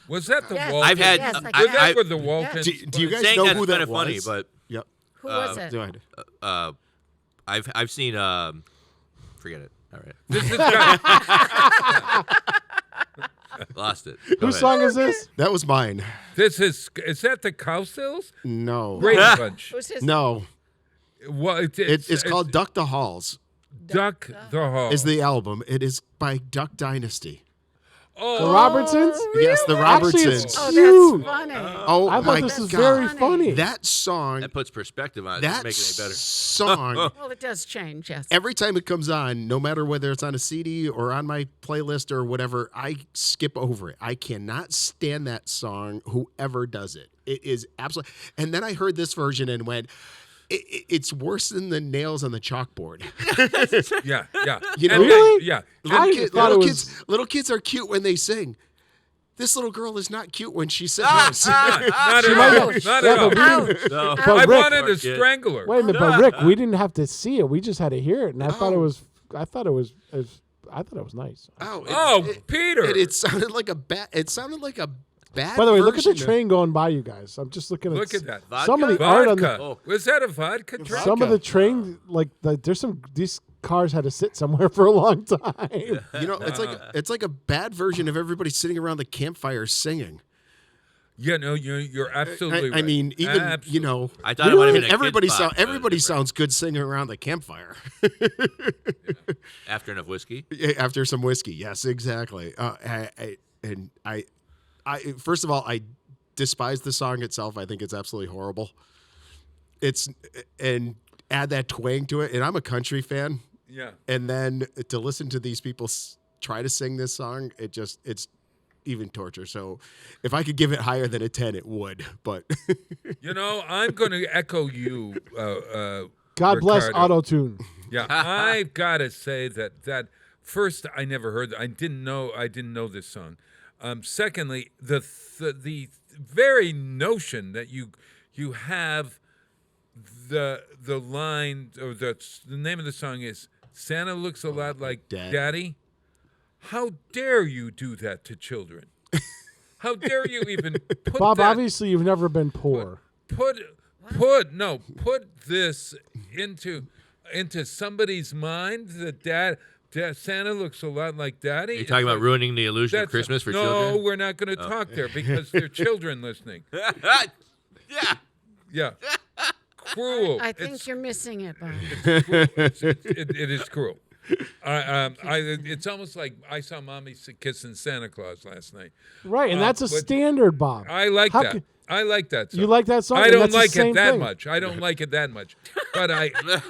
Speaker 9: Was that the
Speaker 5: Yes.
Speaker 9: Waltons?
Speaker 8: I've had.
Speaker 5: Yes, I
Speaker 9: Was
Speaker 5: can.
Speaker 9: that with the Waltons?
Speaker 6: Do you guys
Speaker 8: Saying
Speaker 6: know
Speaker 8: that's
Speaker 6: who that
Speaker 8: kind of funny,
Speaker 6: was?
Speaker 8: but
Speaker 6: Yep.
Speaker 5: Who was it?
Speaker 6: Go ahead.
Speaker 8: I've seen. Forget it. All right.
Speaker 9: This is kind
Speaker 8: Lost it. Go
Speaker 2: Whose
Speaker 8: ahead.
Speaker 2: song is this?
Speaker 6: That was mine.
Speaker 9: This is that the Cowsills?
Speaker 6: No.
Speaker 9: Brady Bunch.
Speaker 5: Who's his?
Speaker 6: No.
Speaker 9: Well,
Speaker 6: It's called Duck the Halls.
Speaker 9: Duck the Hall.
Speaker 6: Is the album. It is by Duck Dynasty.
Speaker 9: Oh,
Speaker 2: The Robertsons?
Speaker 6: Yes, the
Speaker 2: Actually,
Speaker 6: Robertsons.
Speaker 2: it's
Speaker 5: Oh,
Speaker 2: cute.
Speaker 5: that's funny.
Speaker 6: Oh,
Speaker 2: I thought
Speaker 6: my
Speaker 2: this was
Speaker 6: God.
Speaker 2: very funny.
Speaker 6: That song,
Speaker 8: That puts perspective on it.
Speaker 6: that
Speaker 8: Doesn't make it any better.
Speaker 6: song,
Speaker 5: Well, it does change, yes.
Speaker 6: every time it comes on, no matter whether it's on a CD or on my playlist or whatever, I skip over it. I cannot stand that song, whoever does it. It is absolutely. And then I heard this version and went, it's worse than the nails on the chalkboard.
Speaker 9: Yeah, yeah.
Speaker 6: You know,
Speaker 9: And
Speaker 2: Really?
Speaker 9: yeah.
Speaker 6: Little kids are cute when they sing. This little girl is not cute when she sings.
Speaker 9: Not at all.
Speaker 2: Ouch.
Speaker 9: Not
Speaker 2: Yeah,
Speaker 9: at all.
Speaker 2: but we-
Speaker 8: No.
Speaker 2: But
Speaker 9: I
Speaker 2: Rick-
Speaker 9: wanted to strangle her.
Speaker 2: Wait a minute, but Rick, we didn't have to see it. We just had to hear it, and I thought it was nice.
Speaker 6: Oh,
Speaker 9: Peter!
Speaker 6: It sounded like a bad. It sounded like a bad.
Speaker 2: By the way, look at the
Speaker 6: version of-
Speaker 2: train going by, you guys. I'm just looking at.
Speaker 9: Look at that.
Speaker 2: Some of the
Speaker 9: Vodka?
Speaker 2: art on
Speaker 9: Vodka.
Speaker 2: the.
Speaker 9: Was that a vodka train?
Speaker 2: Some of the train, there's some. These cars had to sit somewhere for a long time.
Speaker 6: You know, it's like a bad version of everybody sitting around the campfire singing.
Speaker 9: Yeah, no, you're absolutely right.
Speaker 6: I mean, even
Speaker 9: Absolutely.
Speaker 6: you know,
Speaker 8: I thought it might have been a
Speaker 6: everybody
Speaker 8: kid's pop, but
Speaker 6: everybody sounds good singing around the campfire.
Speaker 8: After enough whiskey.
Speaker 6: Yeah, after some whiskey, yes, exactly. I first of all, I despise the song itself. I think it's absolutely horrible. And add that twang to it, and I'm a country fan.
Speaker 9: Yeah.
Speaker 6: And then to listen to these people try to sing this song, it's even torture. So if I could give it higher than a 10, it would. But
Speaker 9: You know, I'm going to echo you.
Speaker 2: God bless
Speaker 9: Ricardo.
Speaker 2: auto-tune.
Speaker 9: Yeah, I've got to say that first I never heard. I didn't know this song. Secondly, the very notion that you have the line or the name of the song is Santa looks a lot like Daddy. How dare you do that to children? How dare you even put
Speaker 2: Bob,
Speaker 9: that?
Speaker 2: obviously you've never been poor.
Speaker 9: Put this into somebody's mind that Santa looks a lot like Daddy.
Speaker 8: You're talking about ruining the illusion of
Speaker 9: That's-
Speaker 8: Christmas for
Speaker 9: no,
Speaker 8: children?
Speaker 9: No, we're not going to talk there because there are children listening.
Speaker 8: Yeah.
Speaker 9: Yeah. Cruel.
Speaker 5: I think you're missing it, Bob.
Speaker 9: It is cruel. It's almost like I saw Mommy kissing Santa Claus last night.
Speaker 2: Right, and that's a
Speaker 9: but
Speaker 2: standard, Bob.
Speaker 9: I like
Speaker 2: How
Speaker 9: that.
Speaker 2: ca-
Speaker 9: I like that song.
Speaker 2: You like that song?
Speaker 9: I
Speaker 2: And
Speaker 9: don't
Speaker 2: that's the
Speaker 9: like
Speaker 2: same
Speaker 9: it that
Speaker 2: thing.
Speaker 9: much. I don't like it that much. But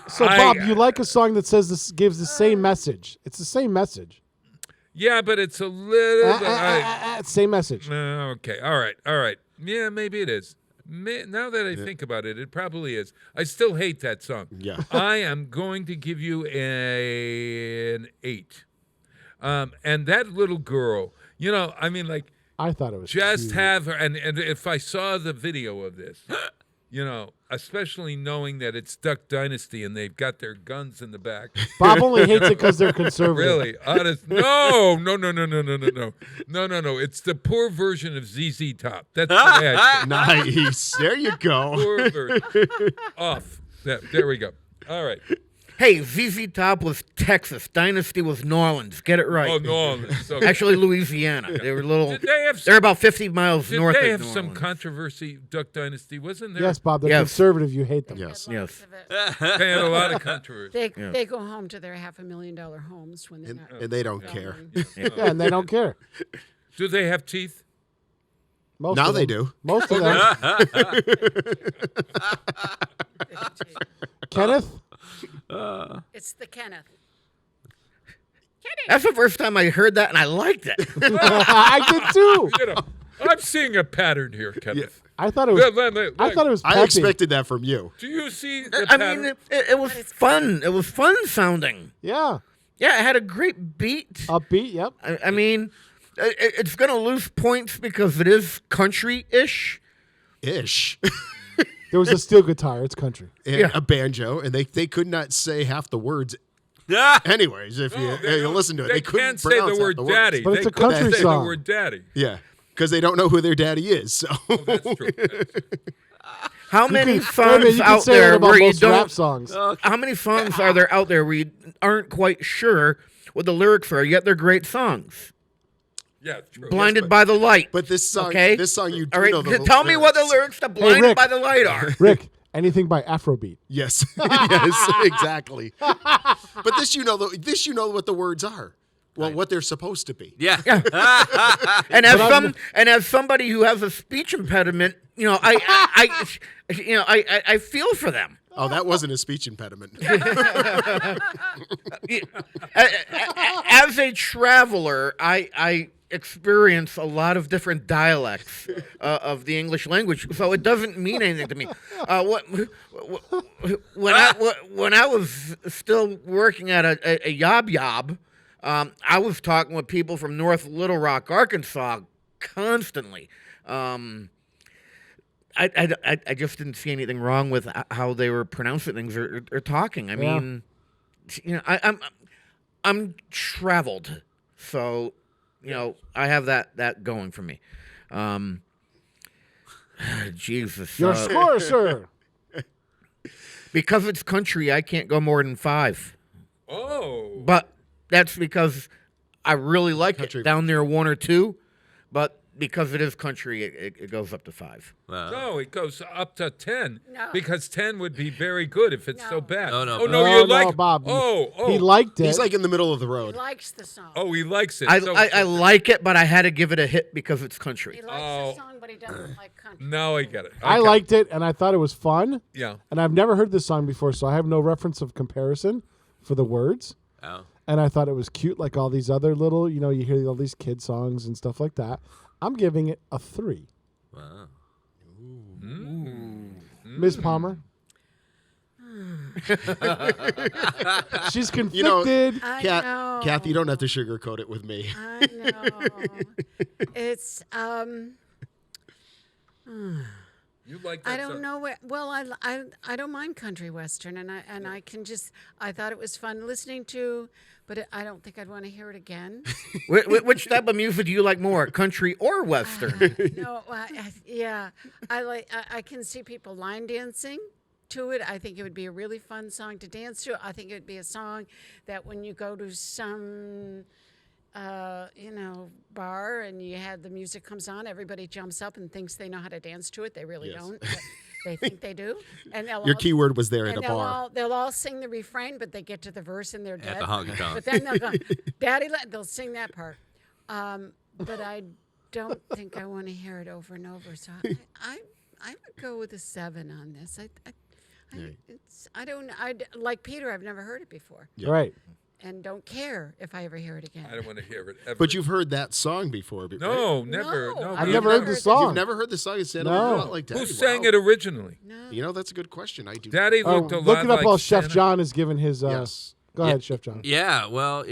Speaker 2: So, Bob, you like a song that says this gives the same message. It's the same message.
Speaker 9: Yeah, but it's a little.
Speaker 2: Same message.
Speaker 9: Okay. All right. Yeah, maybe it is. Now that I think about it, it probably is. I still hate that song.
Speaker 6: Yeah.
Speaker 9: I am going to give you an 8. And that little girl, I mean, like,
Speaker 2: I thought it was
Speaker 9: just
Speaker 2: cute.
Speaker 9: have her. And if I saw the video of this, especially knowing that it's Duck Dynasty and they've got their guns in the back.
Speaker 2: Bob only hates it because they're conservative.
Speaker 9: Really? Honest? No. It's the poor version of ZZ Top. That's the way I
Speaker 6: Nice. There you go.
Speaker 9: Poor version. Off. There we go. All right.
Speaker 7: Hey, ZZ Top was Texas. Dynasty was New Orleans. Get it right.
Speaker 9: Oh, New Orleans. So
Speaker 7: Actually, Louisiana. They were little.
Speaker 9: Did they have
Speaker 7: they're about 50 miles
Speaker 9: Did
Speaker 7: north
Speaker 9: they
Speaker 7: of
Speaker 9: have
Speaker 7: New
Speaker 9: some
Speaker 7: Orleans.
Speaker 9: controversy, Duck Dynasty? Wasn't there?
Speaker 2: Yes, Bob. They're
Speaker 7: Yes.
Speaker 2: conservative. You hate them.
Speaker 6: Yes.
Speaker 7: Yes.
Speaker 9: They had a lot of controversy.
Speaker 5: They go home to their $500,000 homes when they're not.
Speaker 6: And they don't care.
Speaker 2: Yeah, and they don't care.
Speaker 9: Do they have teeth?
Speaker 2: Most
Speaker 6: Now
Speaker 2: of
Speaker 6: they
Speaker 2: them.
Speaker 6: do.
Speaker 2: Most of them. Kenneth?
Speaker 5: It's the Kenneth.
Speaker 7: That's the first time I heard that, and I liked it.
Speaker 2: I did too.
Speaker 9: I'm seeing a pattern here, Kenneth.
Speaker 2: I thought it was. I thought it was.
Speaker 6: I
Speaker 2: peppy.
Speaker 6: expected that from you.
Speaker 9: Do you see the
Speaker 7: I
Speaker 9: pattern?
Speaker 7: mean, it was fun. It was fun sounding.
Speaker 2: Yeah.
Speaker 7: Yeah, it had a great beat.
Speaker 2: Upbeat. Yep.
Speaker 7: I mean, it's going to lose points because it is country-ish.
Speaker 6: Ish.
Speaker 2: There was a steel guitar. It's country.
Speaker 6: And a banjo, and they could not say half the words. Anyways, if you listen to it, they couldn't
Speaker 9: can't say
Speaker 6: pronounce
Speaker 9: the
Speaker 6: half
Speaker 9: word
Speaker 6: the
Speaker 9: daddy.
Speaker 2: But it's
Speaker 9: They
Speaker 2: a country
Speaker 9: couldn't say
Speaker 2: song.
Speaker 9: the word daddy.
Speaker 6: Yeah, because they don't know who their daddy is. So
Speaker 9: That's true.
Speaker 7: How many
Speaker 2: Wait a
Speaker 7: songs
Speaker 2: minute, you can
Speaker 7: out
Speaker 2: say that
Speaker 7: there
Speaker 2: about
Speaker 7: where you
Speaker 2: most rap
Speaker 7: don't?
Speaker 2: songs.
Speaker 7: How many songs are there out there where you aren't quite sure what the lyrics are, yet they're great songs?
Speaker 9: Yeah, true.
Speaker 7: Blinded by the light.
Speaker 6: But this song,
Speaker 7: Okay.
Speaker 6: this song, you do
Speaker 7: All right,
Speaker 6: know the
Speaker 7: tell me what the
Speaker 6: lyrics.
Speaker 7: lyrics to "Blinded
Speaker 2: Rick.
Speaker 7: by the Light" are.
Speaker 2: Rick, anything by Afrobeat.
Speaker 6: Yes, yes, exactly. But this, you know what the words are. Well, what they're supposed to be.
Speaker 8: Yeah.
Speaker 7: And as somebody who has a speech impediment, I feel for them.
Speaker 6: Oh, that wasn't a speech impediment.
Speaker 7: As a traveler, I experience a lot of different dialects of the English language, so it doesn't mean anything to me. When I was still working at a yob, I was talking with people from North Little Rock, Arkansas, constantly. I just didn't see anything wrong with how they were pronouncing things or talking. I mean, I'm traveled, so I have that going for me. Jesus,
Speaker 2: Your score, sir.
Speaker 7: Because it's country, I can't go more than 5.
Speaker 9: Oh.
Speaker 7: But that's because I really like it down there 1 or 2. But because it is country, it goes up to 5.
Speaker 9: No, it goes up to 10.
Speaker 5: No.
Speaker 9: Because 10 would be very good if it's so bad.
Speaker 8: No, no,
Speaker 9: Oh, no,
Speaker 2: No,
Speaker 9: you
Speaker 2: no,
Speaker 9: like
Speaker 2: Bob.
Speaker 9: Oh.
Speaker 2: He liked it.
Speaker 6: He's like in the middle of the
Speaker 5: He
Speaker 6: road.
Speaker 5: likes the song.
Speaker 9: Oh, he likes it.
Speaker 7: I like it, but I had to give it a hit because it's country.
Speaker 5: He likes the song, but he doesn't like country.
Speaker 9: Now I get it.
Speaker 2: I
Speaker 9: Okay.
Speaker 2: liked it, and I thought it was fun.
Speaker 9: Yeah.
Speaker 2: And I've never heard this song before, so I have no reference of comparison for the words.
Speaker 8: Oh.
Speaker 2: And I thought it was cute, like all these other little, you hear all these kid songs and stuff like that. I'm giving it a 3.
Speaker 8: Wow.
Speaker 2: Ms. Palmer? She's conflicted.
Speaker 5: I know.
Speaker 6: Kath, you don't have to sugarcoat it with me.
Speaker 5: I know. It's
Speaker 9: You like that
Speaker 5: I don't
Speaker 9: song?
Speaker 5: know where. Well, I don't mind country western, and I can just. I thought it was fun listening to, but I don't think I'd want to hear it again.
Speaker 7: Which type of music do you like more, country or western?
Speaker 5: No, yeah, I can see people line dancing to it. I think it would be a really fun song to dance to. I think it would be a song that when you go to some bar and you had the music comes on, everybody jumps up and thinks they know how to dance to it. They really don't. But they think they do. And
Speaker 6: Your key word was there at a bar.
Speaker 5: They'll all sing the refrain, but they get to the verse and they're dead.
Speaker 8: At the honky tonk.
Speaker 5: But then they'll go, "Daddy," they'll sing that part. But I don't think I want to hear it over and over. So I would go with a 7 on this. Like Peter, I've never heard it before.
Speaker 6: Yeah.
Speaker 2: Right.
Speaker 5: And don't care if I ever hear it again.
Speaker 9: I don't want to hear it ever.
Speaker 6: But you've heard that song before, right?
Speaker 9: No, never. No,
Speaker 2: I've
Speaker 9: we
Speaker 2: never heard the song.
Speaker 6: You've never heard the song? It's
Speaker 2: No.
Speaker 6: like Daddy.
Speaker 9: Who sang it originally?
Speaker 6: You know, that's a good question. I do.
Speaker 9: Daddy looked a lot
Speaker 2: look it up
Speaker 9: like
Speaker 2: while Chef
Speaker 9: Santa.
Speaker 2: John is giving his.
Speaker 6: Yes.
Speaker 2: Go ahead, Chef John.
Speaker 8: Yeah, well,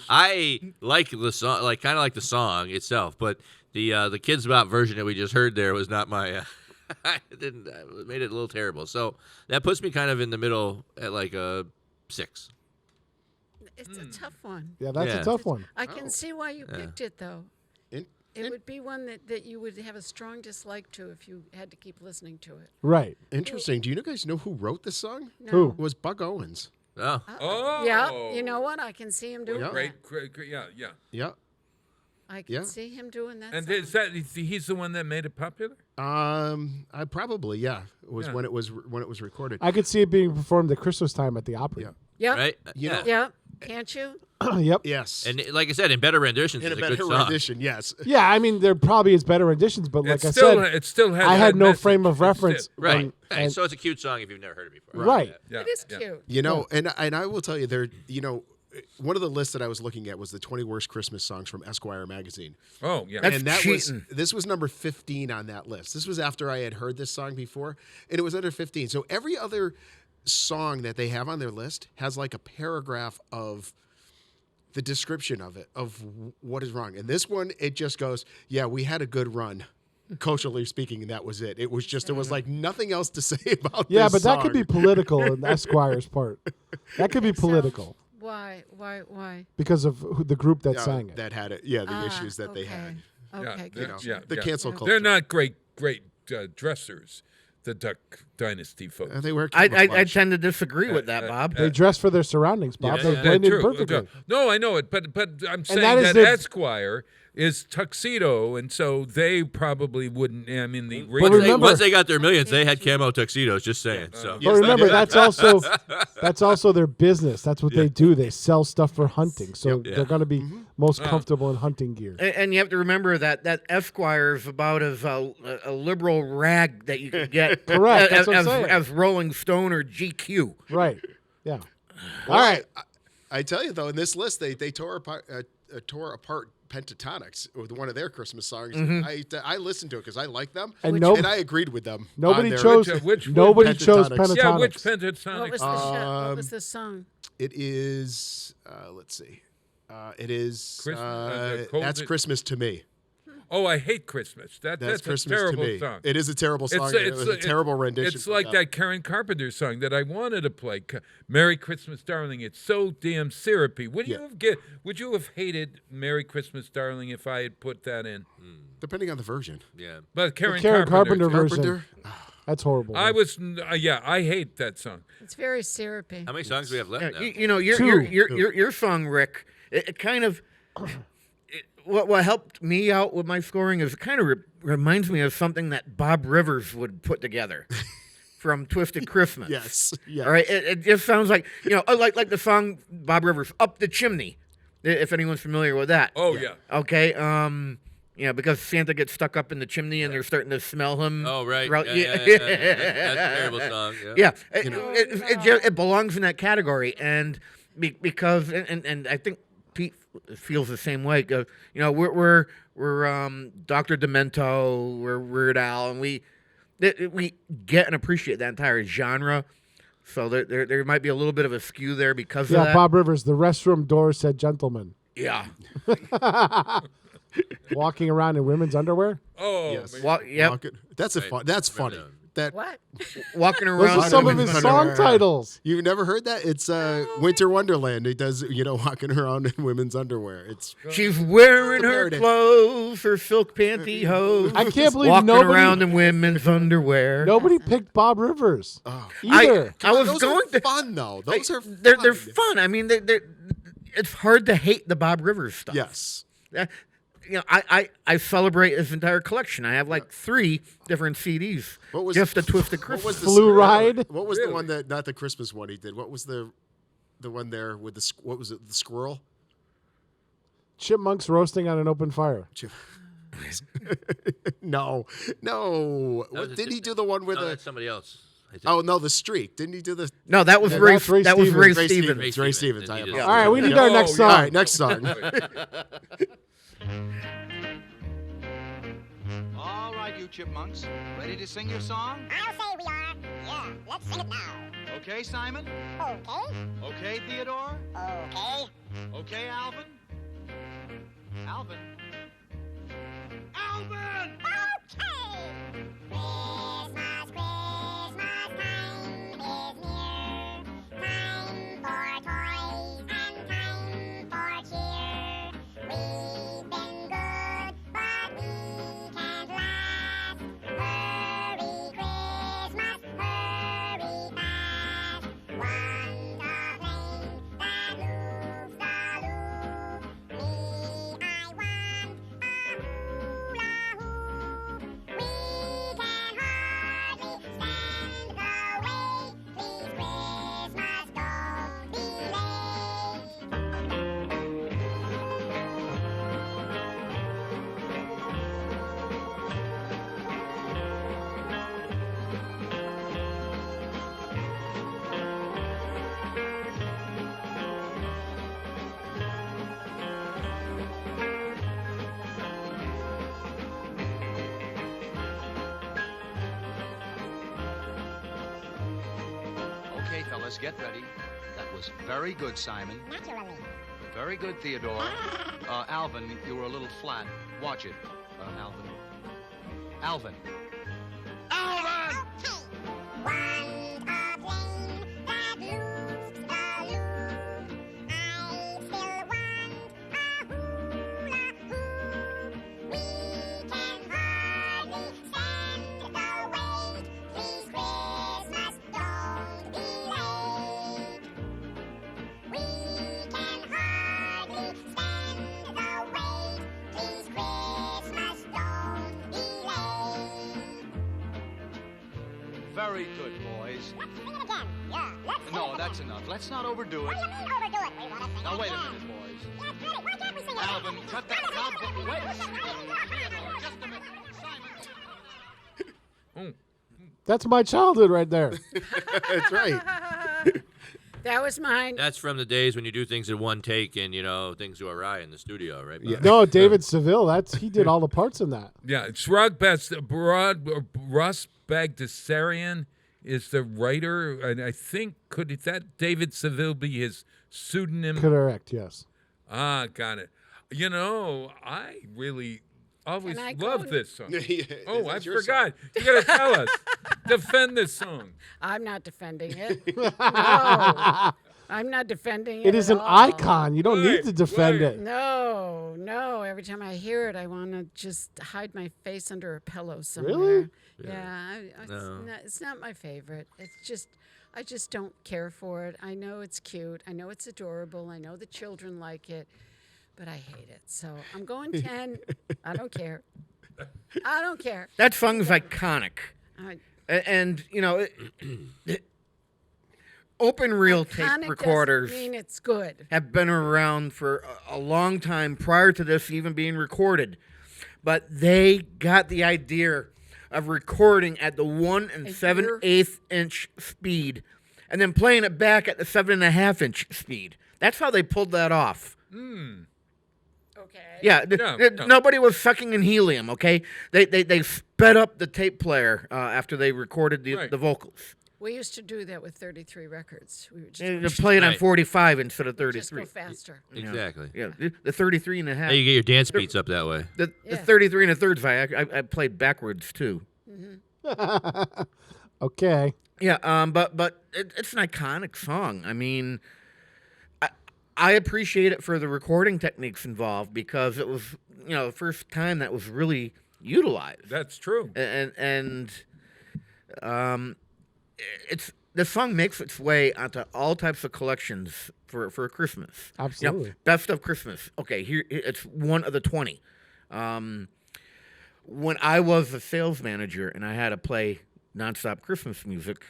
Speaker 8: I like the song, kind of like the song itself, but the Kids Bop version that we just heard there was not my. It made it a little terrible. So that puts me kind of in the middle at like a 6.
Speaker 5: It's a tough one.
Speaker 2: Yeah, that's a tough one.
Speaker 5: I can see why you picked it, though. It would be one that you would have a strong dislike to if you had to keep listening to it.
Speaker 2: Right.
Speaker 6: Interesting. Do you guys know who wrote this song?
Speaker 5: No. Who?
Speaker 6: It was Buck Owens.
Speaker 9: Oh.
Speaker 5: Yeah, you know what? I can see him doing that.
Speaker 9: Great, yeah.
Speaker 6: Yeah.
Speaker 5: I can see him doing that.
Speaker 9: And
Speaker 5: song.
Speaker 9: is that he's the one that made it popular?
Speaker 6: I probably it was
Speaker 9: Yeah.
Speaker 6: when it was recorded.
Speaker 2: I could see it being performed at Christmas time at the Opry.
Speaker 5: Yep.
Speaker 8: Right?
Speaker 5: Yeah. Can't you?
Speaker 2: Yep.
Speaker 6: Yes.
Speaker 8: And like I said, in better renditions,
Speaker 6: In
Speaker 8: it's
Speaker 6: a
Speaker 8: a good
Speaker 6: better
Speaker 8: song.
Speaker 6: rendition, yes.
Speaker 2: Yeah, I mean, there probably is better renditions, but like I
Speaker 9: still-
Speaker 2: said,
Speaker 9: it still had
Speaker 2: I had
Speaker 9: that
Speaker 2: no
Speaker 9: message.
Speaker 2: frame of
Speaker 9: It's
Speaker 2: reference.
Speaker 8: Right.
Speaker 2: and-
Speaker 8: So it's a cute song if you've never heard it before.
Speaker 2: Right.
Speaker 9: Yeah.
Speaker 5: It is cute.
Speaker 6: You know, and I will tell you, one of the lists that I was looking at was the 20 worst Christmas songs from Esquire magazine.
Speaker 9: Oh, yeah.
Speaker 6: And this was number 15 on that list. This was after I had heard this song before, and it was under 15. So every other song that they have on their list has like a paragraph of the description of it, of what is wrong. And this one, it just goes, yeah, we had a good run. Culturally speaking, and that was it. It was like nothing else to say about
Speaker 2: yeah,
Speaker 6: this
Speaker 2: but that could
Speaker 6: song.
Speaker 2: be political in Esquire's part. That could be political
Speaker 5: Why?
Speaker 2: because of the group that sang it.
Speaker 6: That had it. Yeah, the issues that they had.
Speaker 5: Okay,
Speaker 9: Yeah,
Speaker 6: the cancel culture.
Speaker 9: They're not great dressers, the Duck Dynasty folks.
Speaker 6: They wear
Speaker 7: I tend to disagree with that, Bob.
Speaker 2: They dress for their surroundings, Bob. They blend in perfectly.
Speaker 9: No, I know it, but I'm saying
Speaker 2: that is
Speaker 9: that
Speaker 2: their-
Speaker 9: Esquire is tuxedo, and so they probably wouldn't. I mean, the
Speaker 8: Once they got their millions, they had camo tuxedos. Just saying. So.
Speaker 2: But remember, that's also their business. That's what they do. They sell stuff for hunting, so they're going to be most comfortable in hunting gear.
Speaker 7: And you have to remember that Esquire is about as a liberal rag that you can get.
Speaker 2: Correct. That's what I'm saying.
Speaker 7: as Rolling Stone or GQ.
Speaker 2: Right. Yeah.
Speaker 6: All
Speaker 2: All right.
Speaker 6: I tell you though, in this list, they tore apart Pentatonics with one of their Christmas songs. I listened to it because I like them,
Speaker 2: And
Speaker 6: and I agreed with them.
Speaker 2: Nobody
Speaker 6: on their-
Speaker 2: chose. Nobody chose
Speaker 6: Pentatonics.
Speaker 2: Pentatonics.
Speaker 9: Yeah, which Pentatonics?
Speaker 5: What was the song?
Speaker 6: It is. Let's see. It is.
Speaker 9: Cold
Speaker 6: That's Christmas to me.
Speaker 9: Oh, I hate Christmas. That's a
Speaker 6: Christmas
Speaker 9: terrible
Speaker 6: to me.
Speaker 9: song.
Speaker 6: It is a terrible song. It was a terrible rendition.
Speaker 9: It's like that Karen Carpenter song that I wanted to play, "Merry Christmas, Darling." It's so damn syrupy. Would you have hated "Merry Christmas, Darling" if I had put that in?
Speaker 6: Depending on the version.
Speaker 8: Yeah.
Speaker 9: But Karen
Speaker 2: Carpenter version.
Speaker 6: Carpenter?
Speaker 2: That's horrible.
Speaker 9: I hate that song.
Speaker 5: It's very syrupy.
Speaker 8: How many songs do we have left now?
Speaker 7: You know, your song, Rick. It kind of. What helped me out with my scoring is it kind of reminds me of something that Bob Rivers would put together from Twisted Christmas.
Speaker 6: Yes.
Speaker 7: All right. It just sounds like like the song Bob Rivers "Up the Chimney," if anyone's familiar with that.
Speaker 9: Oh yeah.
Speaker 7: Okay. Because Santa gets stuck up in the chimney and they're starting to smell him.
Speaker 8: Oh right.
Speaker 7: throughout-
Speaker 8: Yeah. That's a terrible song. Yeah.
Speaker 7: It belongs in that category, and because I think Pete feels the same way. We're Dr. Demento, we're Weird Al, and we get and appreciate that entire genre. So there might be a little bit of a skew there because of that.
Speaker 2: Bob Rivers. The restroom door said "gentlemen."
Speaker 7: Yeah.
Speaker 2: Walking around in women's underwear.
Speaker 9: Oh,
Speaker 6: Yes.
Speaker 7: Yep.
Speaker 6: That's That's funny. That
Speaker 5: What?
Speaker 7: Walking
Speaker 2: Those
Speaker 7: around.
Speaker 2: are some of his song titles.
Speaker 6: You've never heard that? It's Winter Wonderland. He does, walking around in women's underwear. It's
Speaker 7: She's wearing her
Speaker 6: parody.
Speaker 7: clothes, her silk pantyhose.
Speaker 2: I can't believe
Speaker 7: walking
Speaker 2: nobody
Speaker 7: around in women's underwear.
Speaker 2: Nobody picked Bob Rivers.
Speaker 6: Oh.
Speaker 2: Either.
Speaker 7: I was
Speaker 6: Those
Speaker 7: going
Speaker 6: are fun though. Those are fun.
Speaker 7: They're fun. I mean, it's hard to hate the Bob Rivers stuff.
Speaker 6: Yes.
Speaker 7: I celebrate his entire collection. I have like 3 different CDs.
Speaker 6: What was
Speaker 7: just a Twisted Christmas?
Speaker 6: What was the
Speaker 2: Flu Ride?
Speaker 6: What was the one that not the Christmas one he did? What was the one there with what was it? The squirrel?
Speaker 2: Chipmunks roasting on an open fire.
Speaker 6: No. Didn't he do the one with
Speaker 8: No,
Speaker 6: the?
Speaker 8: that's somebody else. I think.
Speaker 6: Oh no, the streak. Didn't he do the?
Speaker 7: No, that was
Speaker 2: Yeah,
Speaker 7: Ray.
Speaker 2: that's Ray
Speaker 7: That was Ray
Speaker 2: Stevens.
Speaker 7: Stevens.
Speaker 6: Ray Stevens.
Speaker 8: Then he did
Speaker 6: I
Speaker 8: it.
Speaker 2: All right, we need our
Speaker 9: Oh,
Speaker 2: next
Speaker 9: yeah.
Speaker 2: song.
Speaker 6: All right, next song.
Speaker 12: All right, you chipmunks. Ready to sing your song?
Speaker 11: I'll say we are. Yeah, let's sing it now.
Speaker 12: Okay, Simon?
Speaker 11: Okay.
Speaker 12: Okay, Theodore?
Speaker 11: Okay.
Speaker 12: Okay, Alvin? Alvin? Alvin!
Speaker 11: Okay. Christmas, Christmas time is near. Time for toys and time for cheer. We've been good, but we can't last. Hurry, Christmas, hurry fast. One's a plane that moves the loop. Me, I want a hula hoop. We can hardly stand the wait. Please, Christmas, don't be late.
Speaker 12: Okay, fellas, get ready. That was very good, Simon.
Speaker 11: Naturally.
Speaker 12: Very good, Theodore. Alvin, you were a little flat. Watch it, Alvin. Alvin. Alvin!
Speaker 11: One's a plane that loops the loop. I still want a hula hoop. We can hardly stand the wait. Please, Christmas, don't be late. We can hardly stand the wait. Please, Christmas, don't be late.
Speaker 12: Very good, boys.
Speaker 11: Let's sing it again. Yeah, let's sing
Speaker 12: No,
Speaker 11: it
Speaker 12: that's
Speaker 11: again.
Speaker 12: enough. Let's not overdo it.
Speaker 11: What do you mean overdo it? We want to sing
Speaker 12: Now,
Speaker 11: it
Speaker 12: wait a
Speaker 11: again.
Speaker 12: minute, boys.
Speaker 11: Yes, Freddie, why can't we sing it
Speaker 12: Alvin,
Speaker 11: again?
Speaker 12: cut that. Alvin, wait.
Speaker 11: Theodore,
Speaker 12: Just a minute. Simon.
Speaker 2: That's my childhood right there.
Speaker 6: That's right.
Speaker 5: That was mine.
Speaker 8: That's from the days when you do things in one take and, things go awry in the studio, right? Bob?
Speaker 2: No, David Seville. He did all the parts in that.
Speaker 9: Yeah, Shrug Russ Bagdasarian is the writer, and I think could that David Seville be his pseudonym?
Speaker 2: Correct. Yes.
Speaker 9: Ah, got it. I really always
Speaker 5: Can I
Speaker 9: loved
Speaker 5: go-
Speaker 9: this song.
Speaker 6: Yeah,
Speaker 9: Oh,
Speaker 6: this
Speaker 9: I
Speaker 6: is your
Speaker 9: forgot. You got to tell us. Defend this song.
Speaker 5: I'm not defending it. No, I'm not defending it.
Speaker 2: It is
Speaker 5: at
Speaker 2: an
Speaker 5: all.
Speaker 2: icon. You don't need to defend it.
Speaker 5: No. Every time I hear it, I want to just hide my face under a pillow somewhere.
Speaker 2: Really?
Speaker 5: Yeah. It's not my favorite. I just don't care for it. I know it's cute. I know it's adorable. I know the children like it, but I hate it. So I'm going 10. I don't care. I don't care.
Speaker 7: That song is iconic.
Speaker 5: I-
Speaker 7: And, open reel tape
Speaker 5: Iconic
Speaker 7: recorders
Speaker 5: doesn't mean it's good.
Speaker 7: have been around for a long time prior to this even being recorded. But they got the idea of recording at the 1 7/8 inch speed and then playing it back at the 7.5 inch speed. That's how they pulled that off.
Speaker 5: Okay.
Speaker 7: Yeah,
Speaker 9: No.
Speaker 7: nobody was sucking in helium. Okay, they sped up the tape player after they recorded the vocals.
Speaker 5: We used to do that with 33 records. We would
Speaker 7: They
Speaker 5: just
Speaker 7: play it on
Speaker 8: Right.
Speaker 7: 45 instead of
Speaker 5: just
Speaker 7: 33.
Speaker 5: go faster.
Speaker 7: You know?
Speaker 8: Exactly.
Speaker 7: Yeah, the 33 and a half.
Speaker 8: Hey, you get your dance beats up that way.
Speaker 7: The
Speaker 5: Yeah.
Speaker 7: 33 and a thirds, I played backwards too.
Speaker 2: Okay.
Speaker 7: Yeah, but it's an iconic song. I mean, I appreciate it for the recording techniques involved because it was the first time that was really utilized.
Speaker 9: That's true.
Speaker 7: And the song makes its way onto all types of collections for Christmas.
Speaker 2: Absolutely.
Speaker 7: Best of Christmas. Okay, here it's one of the 20. When I was a sales manager and I had to play nonstop Christmas music,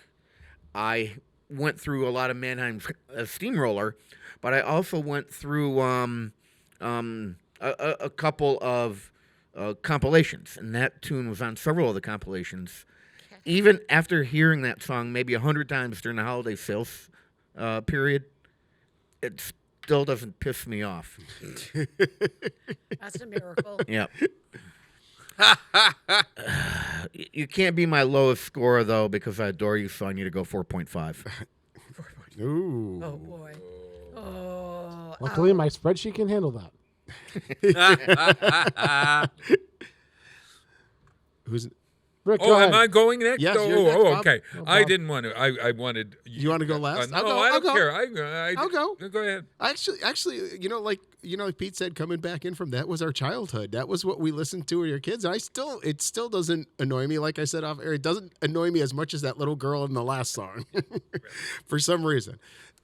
Speaker 7: I went through a lot of Mannheim's Steamroller, but I also went through a couple of compilations, and that tune was on several of the compilations. Even after hearing that song maybe 100 times during the holiday sales period, it still doesn't piss me off.
Speaker 5: That's a miracle.
Speaker 7: Yep. You can't be my lowest score, though, because I Adore You, so I need to go 4.5.
Speaker 6: Ooh.
Speaker 5: Oh, boy. Oh.
Speaker 2: Luckily, my spreadsheet can handle that.
Speaker 6: Who's
Speaker 2: Rick,
Speaker 9: Oh,
Speaker 2: go ahead.
Speaker 9: am I going next?
Speaker 6: Yes,
Speaker 9: oh,
Speaker 6: you're next, Bob.
Speaker 9: okay.
Speaker 2: No,
Speaker 9: I
Speaker 2: Bob.
Speaker 9: didn't want to. I wanted.
Speaker 6: You want to go last?
Speaker 9: No,
Speaker 6: I'll go.
Speaker 9: I
Speaker 6: I'll
Speaker 9: don't
Speaker 6: go.
Speaker 9: care.
Speaker 6: I'll go.
Speaker 9: Go ahead.
Speaker 6: Actually, like Pete said, coming back in from that was our childhood. That was what we listened to as our kids. It still doesn't annoy me. Like I said off air, it doesn't annoy me as much as that little girl in the last song, for some reason.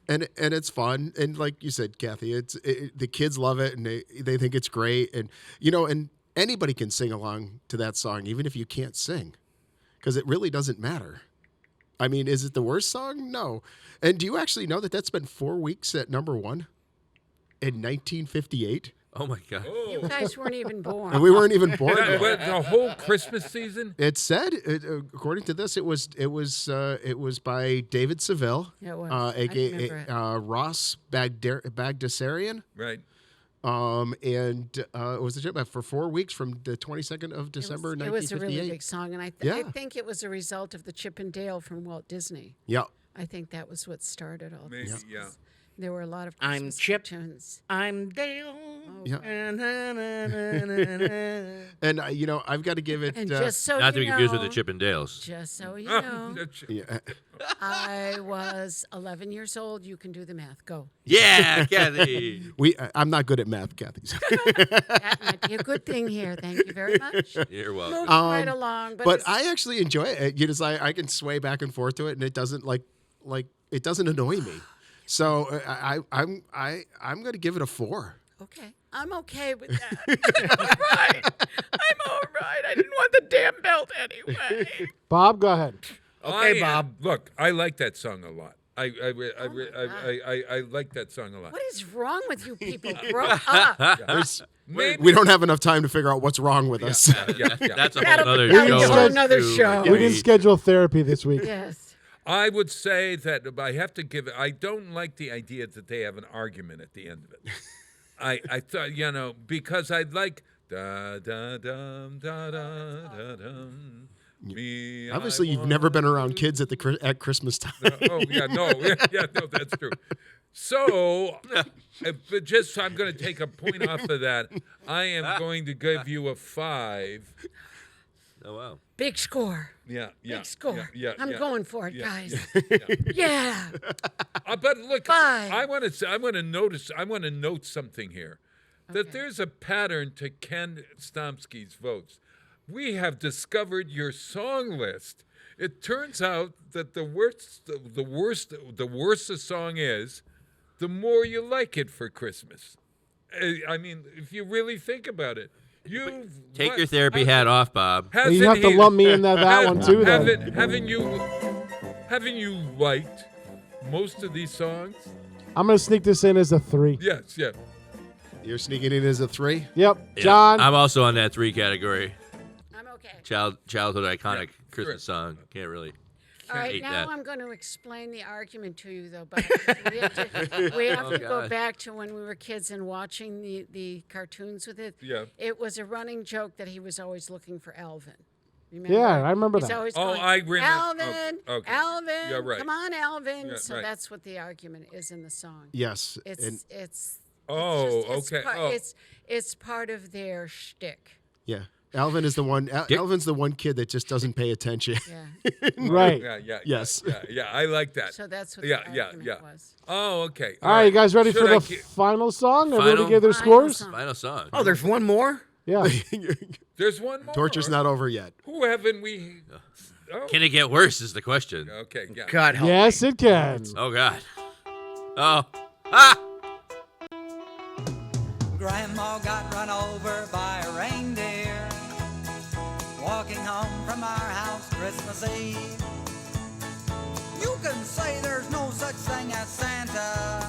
Speaker 6: And it's fun. And like you said, Kathy, the kids love it and they think it's great. And and anybody can sing along to that song, even if you can't sing, because it really doesn't matter. I mean, is it the worst song? No. And do you actually know that that's been 4 weeks at number 1 in 1958?
Speaker 8: Oh my God!
Speaker 5: You guys weren't even born.
Speaker 6: And we weren't even born yet.
Speaker 9: The whole Christmas season.
Speaker 6: It said, according to this, it was by David Seville,
Speaker 5: Yeah, it was. I
Speaker 6: aka
Speaker 5: remember
Speaker 6: Ross Bagdasarian.
Speaker 9: Right.
Speaker 6: And it was a trip for 4 weeks from the 22nd of December,
Speaker 5: It was a
Speaker 6: 1958.
Speaker 5: really big song, and I think it was a result of the Chip and Dale from Walt Disney.
Speaker 6: Yeah.
Speaker 5: I think that was what started all
Speaker 9: Maybe,
Speaker 5: this.
Speaker 9: yeah.
Speaker 5: There were a lot of
Speaker 7: I'm
Speaker 5: Christmas
Speaker 7: Chip.
Speaker 5: cartoons.
Speaker 7: I'm Dale.
Speaker 6: Yeah.
Speaker 7: And
Speaker 6: And I've got to give it.
Speaker 5: And just so
Speaker 8: Not to
Speaker 5: you
Speaker 8: be confused with
Speaker 5: know,
Speaker 8: the Chip and Dales.
Speaker 5: Just so you know,
Speaker 6: Yeah.
Speaker 5: I was 11 years old. You can do the math. Go.
Speaker 8: Yeah, Kathy.
Speaker 6: I'm not good at math, Kathy.
Speaker 5: That might be a good thing here. Thank you very much.
Speaker 8: You're welcome.
Speaker 5: Moving right along, but it's-
Speaker 6: I actually enjoy it. I can sway back and forth to it, and it doesn't it doesn't annoy me. So I'm going to give it a 4.
Speaker 5: okay. I'm okay with that. I'm all right. I didn't want the damn belt anyway.
Speaker 2: Bob, go ahead.
Speaker 7: Okay, Bob.
Speaker 9: Look, I like that song a lot. I like that song a lot.
Speaker 5: What is wrong with you people? Grow up.
Speaker 6: We don't have enough time to figure out what's wrong with us.
Speaker 8: That's a
Speaker 5: That'll
Speaker 8: whole other
Speaker 5: be a
Speaker 8: show.
Speaker 5: whole nother show.
Speaker 2: We didn't schedule therapy this week.
Speaker 5: Yes.
Speaker 9: I would say that I have to give it. I don't like the idea that they have an argument at the end of it. I thought because I like da da dum da da da dum. Me,
Speaker 6: Obviously,
Speaker 9: I
Speaker 6: you've never
Speaker 9: want
Speaker 6: been around
Speaker 9: you.
Speaker 6: kids at Christmas time.
Speaker 9: Oh yeah, no, that's true. So, but just I'm going to take a point off of that. I am going to give you a 5.
Speaker 8: Oh wow!
Speaker 5: Big score.
Speaker 9: Yeah.
Speaker 5: Big score.
Speaker 9: Yeah.
Speaker 5: I'm going for it,
Speaker 9: Yeah.
Speaker 5: guys. Yeah.
Speaker 9: But look,
Speaker 5: 5.
Speaker 9: I want to note something here. That there's a pattern to Ken Stomsky's votes. We have discovered your song list. It turns out that the worse a song is, the more you like it for Christmas. I mean, if you really think about it,
Speaker 8: Take your therapy hat off, Bob.
Speaker 2: You have to lump me in that one too, though.
Speaker 9: Haven't you liked most of these songs?
Speaker 2: I'm going to sneak this in as a 3.
Speaker 9: Yes, yeah.
Speaker 6: You're sneaking in as a 3?
Speaker 2: Yep.
Speaker 8: Yeah,
Speaker 2: John?
Speaker 8: I'm also on that 3 category.
Speaker 5: I'm okay.
Speaker 8: Childhood iconic Christmas song. Can't really.
Speaker 5: All right,
Speaker 8: hate
Speaker 5: now
Speaker 8: that.
Speaker 5: I'm going to explain the argument to you, though. But we have to go back to when we were kids and watching the cartoons with it.
Speaker 9: Yeah.
Speaker 5: It was a running joke that he was always looking for Alvin. Remember?
Speaker 2: Yeah, I remember
Speaker 5: He's
Speaker 2: that.
Speaker 5: always
Speaker 9: Oh,
Speaker 5: going,
Speaker 9: I remember.
Speaker 5: Alvin,
Speaker 9: Okay.
Speaker 5: Alvin,
Speaker 9: Yeah, right.
Speaker 5: come on, Alvin.
Speaker 9: Yeah,
Speaker 5: So
Speaker 9: right.
Speaker 5: that's what the argument is in the song.
Speaker 6: Yes.
Speaker 5: It's
Speaker 9: Oh,
Speaker 5: it's
Speaker 9: okay.
Speaker 5: part,
Speaker 9: Oh.
Speaker 5: it's part of their shtick.
Speaker 6: Yeah. Alvin is the one. Alvin's the one kid that just doesn't pay attention.
Speaker 5: Yeah.
Speaker 2: Right.
Speaker 9: Yeah.
Speaker 6: Yes.
Speaker 9: Yeah. I like that.
Speaker 5: So that's what
Speaker 9: Yeah.
Speaker 5: the argument was.
Speaker 9: Oh, okay.
Speaker 2: All right, you guys ready
Speaker 9: Should
Speaker 2: for
Speaker 9: I
Speaker 2: the final song? Everybody
Speaker 8: Final-
Speaker 2: gave their
Speaker 5: Final
Speaker 2: scores?
Speaker 5: song.
Speaker 8: Final song.
Speaker 7: Oh, there's one more?
Speaker 2: Yeah.
Speaker 9: There's one more.
Speaker 6: Torture's not over yet.
Speaker 9: Who haven't we? Oh.
Speaker 8: Can it get worse? Is the question.
Speaker 9: Okay. Yeah.
Speaker 7: God help
Speaker 2: Yes,
Speaker 7: me.
Speaker 2: it can.
Speaker 8: Oh God. Oh. Ah.
Speaker 13: Grandma got run over by a reindeer walking home from our house Christmas Eve. You can say there's no such thing as Santa,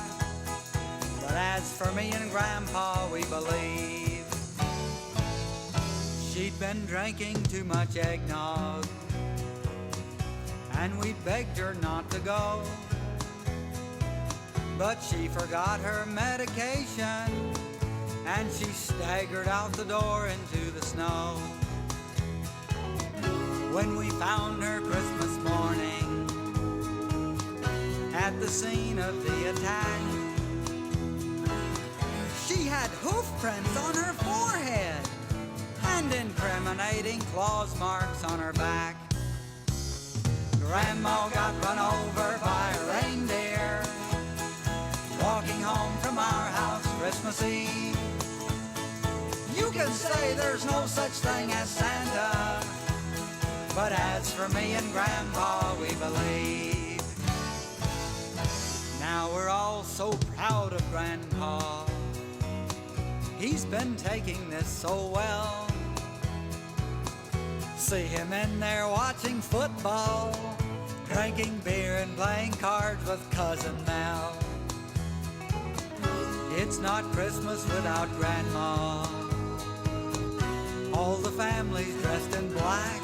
Speaker 13: but as for me and Grandpa, we believe. been drinking too much eggnog, and we begged her not to go. But she forgot her medication, and she staggered out the door into the snow. When we found her Christmas morning at the scene of the attack, she had hoof prints on her forehead and incriminating claws marks on her back. Grandma got run over by a reindeer walking home from our house Christmas Eve. You can say there's no such thing as Santa, but as for me and Grandpa, we believe. Now we're all so proud of Grandpa. He's been taking this so well. See him in there watching football, drinking beer and playing cards with Cousin Mel. It's not Christmas without Grandma. All the family's dressed in black,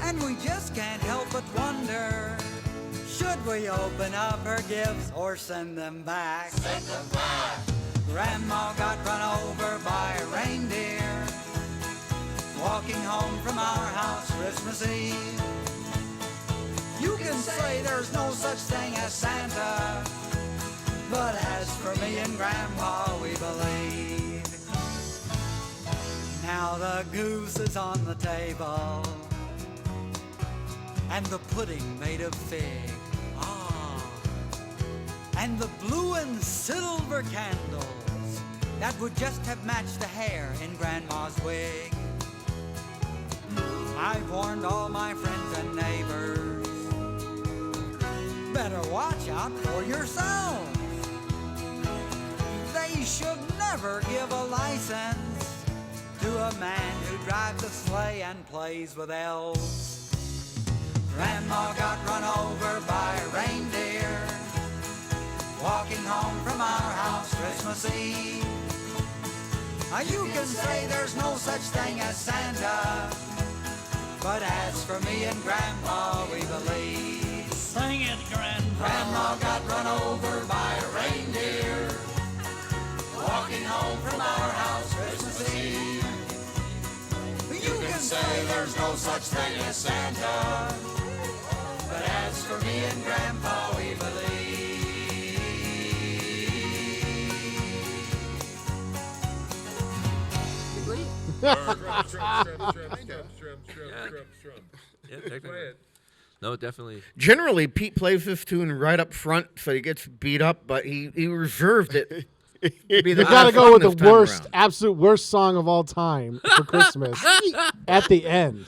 Speaker 13: and we just can't help but wonder, should we open up her gifts or send them back? Send them back. Grandma got run over by a reindeer walking home from our house Christmas Eve. You can say there's no such thing as Santa, but as for me and Grandpa, we believe. Now the goose is on the table, and the pudding made of fig. Ah, and the blue and silver candles that would just have matched the hair in Grandma's wig. I've warned all my friends and neighbors, better watch out for yourselves. They should never give a license to a man who drives a sleigh and plays with elves. Grandma got run over by a reindeer walking home from our house Christmas Eve. You can say there's no such thing as Santa, but as for me and Grandpa, we believe. Sing it, Grandpa. Grandma got run over by a reindeer walking home from our house Christmas Eve. You can say there's no such thing as Santa, but as for me and Grandpa, we believe.
Speaker 8: Yeah, technically. No, definitely.
Speaker 7: Generally, Pete plays this tune right up front, so he gets beat up, but he reserved it.
Speaker 2: You got to go with the worst, absolute worst song of all time for Christmas at the end.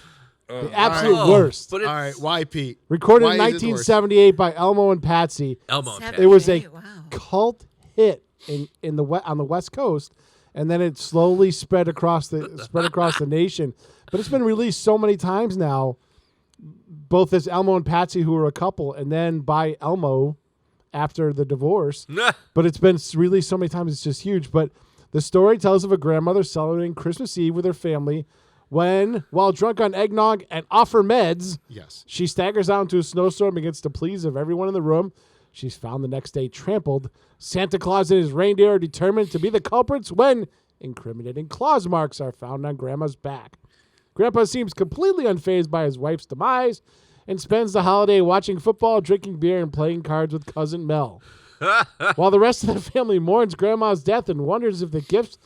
Speaker 2: The absolute worst.
Speaker 6: All right, why, Pete?
Speaker 2: Recorded
Speaker 6: Why
Speaker 2: in
Speaker 6: is it the worst?
Speaker 2: 1978 by Elmo and Patsy.
Speaker 8: Elmo and Patsy.
Speaker 2: It was a cult hit on the West Coast, and then it slowly spread across the nation. But it's been released so many times now, both as Elmo and Patsy, who were a couple, and then by Elmo after the divorce. But it's been released so many times, it's just huge. But the story tells of a grandmother celebrating Christmas Eve with her family when, while drunk on eggnog and off her meds, she staggers out into a snowstorm against the pleas of everyone in the room. She's found the next day trampled. Santa Claus and his reindeer are determined to be the culprits when incriminating claws marks are found on Grandma's back. Grandpa seems completely unfazed by his wife's demise and spends the holiday watching football, drinking beer, and playing cards with Cousin Mel. While the rest of the family mourns Grandma's death and wonders if the gifts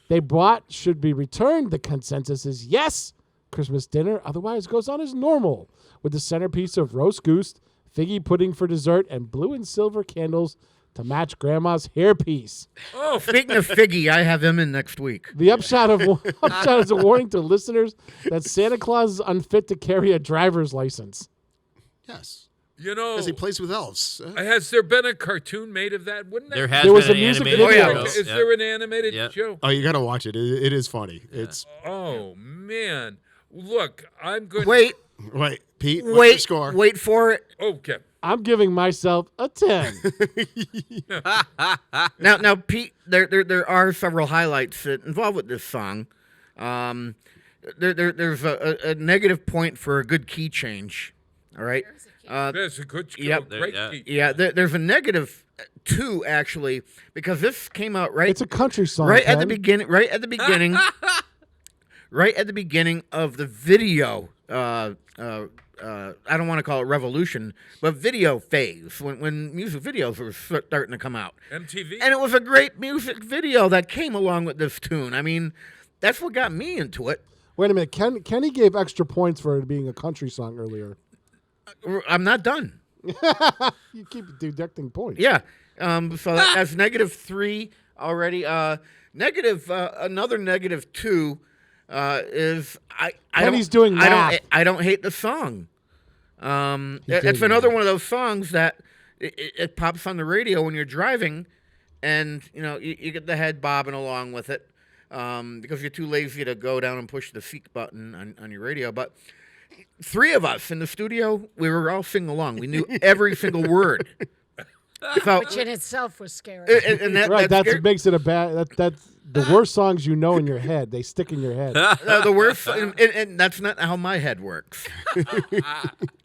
Speaker 2: they bought should be returned, the consensus is yes. Christmas dinner otherwise goes on as normal, with the centerpiece of roast goose, figgy pudding for dessert, and blue and silver candles to match Grandma's hairpiece.
Speaker 7: Oh, speaking of Figgy, I have him in next week.
Speaker 2: The upshot is a warning to listeners that Santa Claus is unfit to carry a driver's license.
Speaker 6: Yes.
Speaker 9: You know,
Speaker 6: Because he plays with elves.
Speaker 9: has there been a cartoon made of that? Wouldn't
Speaker 8: There
Speaker 9: there?
Speaker 8: has
Speaker 2: There was
Speaker 8: been
Speaker 2: a
Speaker 8: an
Speaker 2: music
Speaker 8: animated
Speaker 2: video.
Speaker 8: show.
Speaker 9: Is there an animated
Speaker 8: Yeah.
Speaker 9: show?
Speaker 6: Oh, you got to watch it. It is funny. It's
Speaker 9: Oh man! Look, I'm good.
Speaker 7: Wait,
Speaker 6: Pete. What's your score?
Speaker 7: wait for it.
Speaker 9: Okay.
Speaker 2: I'm giving myself a 10.
Speaker 7: Now, Pete, there are several highlights that involved with this song. There's a negative point for a good key change. All right.
Speaker 9: There's a good,
Speaker 7: Yep.
Speaker 9: great key.
Speaker 7: Yeah. There's a negative 2 actually because this came out right.
Speaker 2: It's a country song.
Speaker 7: Right at the
Speaker 2: Ken.
Speaker 7: beginning. Right at the beginning. Right at the beginning of the video. I don't want to call it revolution, but video phase when music videos were starting to come out.
Speaker 9: MTV.
Speaker 7: And it was a great music video that came along with this tune. I mean, that's what got me into it.
Speaker 2: Wait a minute. Kenny gave extra points for it being a country song earlier.
Speaker 7: I'm not done.
Speaker 2: You keep deducting points.
Speaker 7: Yeah. So that's -3 already. Another -2 is
Speaker 2: Kenny's doing math.
Speaker 7: I don't hate the song. It's another one of those songs that it pops on the radio when you're driving, and you get the head bobbing along with it because you're too lazy to go down and push the seek button on your radio. But 3 of us in the studio, we were all singing along. We knew every single word. So,
Speaker 5: Which in itself was scary.
Speaker 7: and that,
Speaker 2: Right,
Speaker 7: that's
Speaker 2: that's what makes it a bad. That's the worst songs you know in your head. They stick in your head.
Speaker 7: the worst, and that's not how my head works.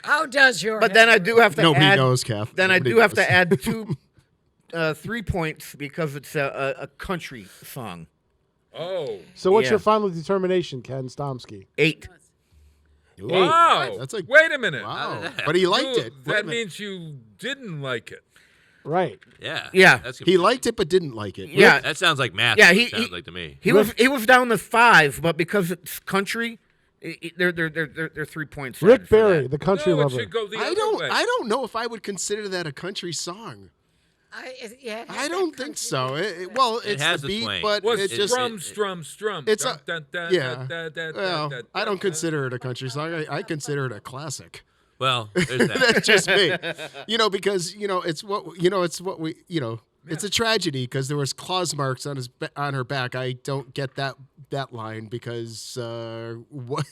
Speaker 5: How does your
Speaker 7: But
Speaker 5: head
Speaker 7: then I
Speaker 5: work?
Speaker 7: do have to
Speaker 6: Nobody
Speaker 7: add.
Speaker 6: knows, Kath.
Speaker 7: Then I
Speaker 6: Nobody
Speaker 7: do have
Speaker 6: knows.
Speaker 7: to add 3 points because it's a country song.
Speaker 9: Oh.
Speaker 2: So what's
Speaker 7: Yeah.
Speaker 2: your final determination, Ken Stomsky?
Speaker 7: 8.
Speaker 9: Wow.
Speaker 6: That's like
Speaker 9: Wait a minute.
Speaker 6: wow. But he liked
Speaker 9: You-
Speaker 6: it. Wait a
Speaker 9: That
Speaker 6: minute.
Speaker 9: means you didn't like it.
Speaker 2: Right.
Speaker 8: Yeah.
Speaker 7: Yeah.
Speaker 8: That's
Speaker 6: He liked it but didn't like it.
Speaker 7: Yeah.
Speaker 8: That sounds like math.
Speaker 7: Yeah,
Speaker 8: It sounds like to me.
Speaker 7: He was down to 5, but because it's country, they're 3 points.
Speaker 2: Rick
Speaker 7: added for
Speaker 2: Barry,
Speaker 7: that.
Speaker 2: the country
Speaker 9: No, it
Speaker 2: lover.
Speaker 9: should go the
Speaker 6: I
Speaker 9: other
Speaker 6: don't.
Speaker 9: way.
Speaker 6: I don't know if I would consider that a country song. I don't think so. Well,
Speaker 8: It
Speaker 6: it's
Speaker 8: has
Speaker 6: the
Speaker 8: a
Speaker 6: beat,
Speaker 8: twang.
Speaker 6: but
Speaker 9: What's
Speaker 6: it's just
Speaker 9: strum?
Speaker 6: it's
Speaker 9: Dun,
Speaker 6: a-
Speaker 9: dun, dun,
Speaker 6: yeah.
Speaker 9: dun, dun, dun,
Speaker 6: well,
Speaker 9: dun,
Speaker 6: I don't
Speaker 9: dun.
Speaker 6: consider it a country song. I consider it a classic.
Speaker 8: Well, there's that.
Speaker 6: That's just me. Because it's what we it's a tragedy because there was claws marks on her back. I don't get that line because what.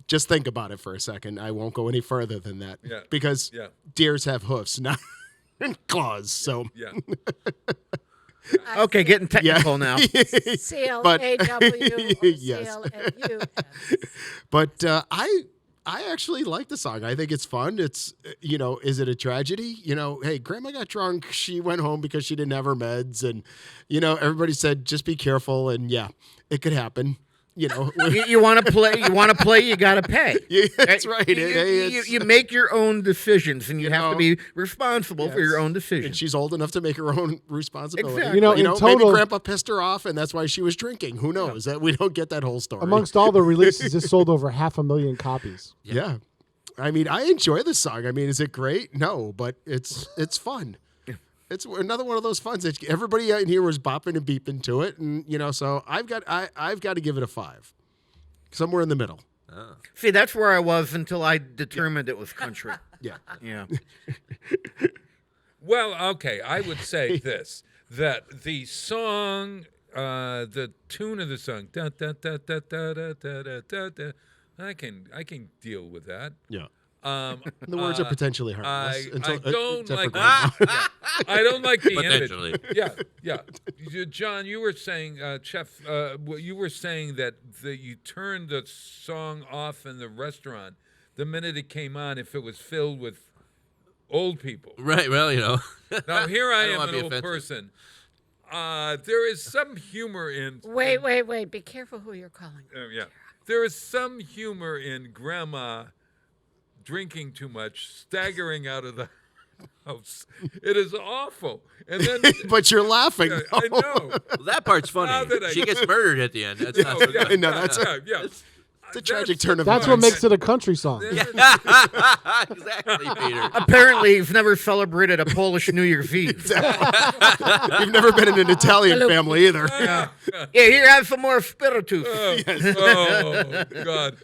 Speaker 6: Just think about it for a second. I won't go any further than that.
Speaker 9: Yeah.
Speaker 6: Because
Speaker 9: Yeah.
Speaker 6: deers have hoofs, not claws. So
Speaker 9: Yeah.
Speaker 7: Okay, getting technical now.
Speaker 5: C-L-A-W or
Speaker 6: Yes.
Speaker 5: C-L-A-U-S.
Speaker 6: But I actually like the song. I think it's fun. It's is it a tragedy? Hey, Grandma got drunk. She went home because she didn't have her meds, and everybody said just be careful. And yeah, it could happen.
Speaker 7: You want to play. You want to play. You got to pay.
Speaker 6: Yeah, that's right.
Speaker 7: You make your own decisions, and you have to be responsible for your own
Speaker 6: And
Speaker 7: decisions.
Speaker 6: she's old enough to make her own responsibility.
Speaker 7: Exactly.
Speaker 2: in
Speaker 6: maybe
Speaker 2: total-
Speaker 6: Grandpa pissed her off, and that's why she was drinking. Who knows? That we don't get that whole story.
Speaker 2: Amongst all the releases, this sold over 500,000 copies.
Speaker 6: Yeah. I mean, I enjoy the song. I mean, is it great? No, but it's fun. It's another one of those funs that everybody in here was bopping and beeping to it, and so I've got to give it a 5, somewhere in the middle.
Speaker 7: See, that's where I was until I determined it was country.
Speaker 6: Yeah.
Speaker 7: Yeah.
Speaker 9: Well, okay, I would say this, that the song, the tune of the song, da, da, da, da, da, da, da, da, da, da, I can deal with that.
Speaker 6: Yeah.
Speaker 9: The
Speaker 6: words are potentially harmless
Speaker 9: I don't
Speaker 6: except
Speaker 9: like.
Speaker 6: for Grandma.
Speaker 9: I don't like the
Speaker 8: Potentially.
Speaker 9: image. Yeah. John, you were saying, Chef, you were saying that you turned the song off in the restaurant the minute it came on if it was filled with old people.
Speaker 8: Right. Well,
Speaker 9: Now here I
Speaker 8: don't
Speaker 9: am,
Speaker 8: wanna
Speaker 9: an
Speaker 8: be
Speaker 9: old
Speaker 8: offensive.
Speaker 9: person. There is some humor in.
Speaker 5: Wait. Be careful who you're calling.
Speaker 9: Yeah. There is some humor in Grandma drinking too much, staggering out of the house. It is awful. And then,
Speaker 6: But you're laughing.
Speaker 9: Yeah, I know.
Speaker 8: Well, that part's
Speaker 9: Now
Speaker 8: funny.
Speaker 9: that I-
Speaker 8: She gets murdered at the end. That's not so
Speaker 9: yeah,
Speaker 8: good.
Speaker 6: No, that's
Speaker 9: yeah.
Speaker 6: It's a tragic turn of
Speaker 2: That's what
Speaker 6: events.
Speaker 2: makes it a country song.
Speaker 8: Exactly, Peter.
Speaker 7: Apparently, he's never celebrated a Polish New Year's Eve.
Speaker 6: You've never been in an Italian family either.
Speaker 7: Yeah, here, have some more spiritus.
Speaker 9: Oh, God.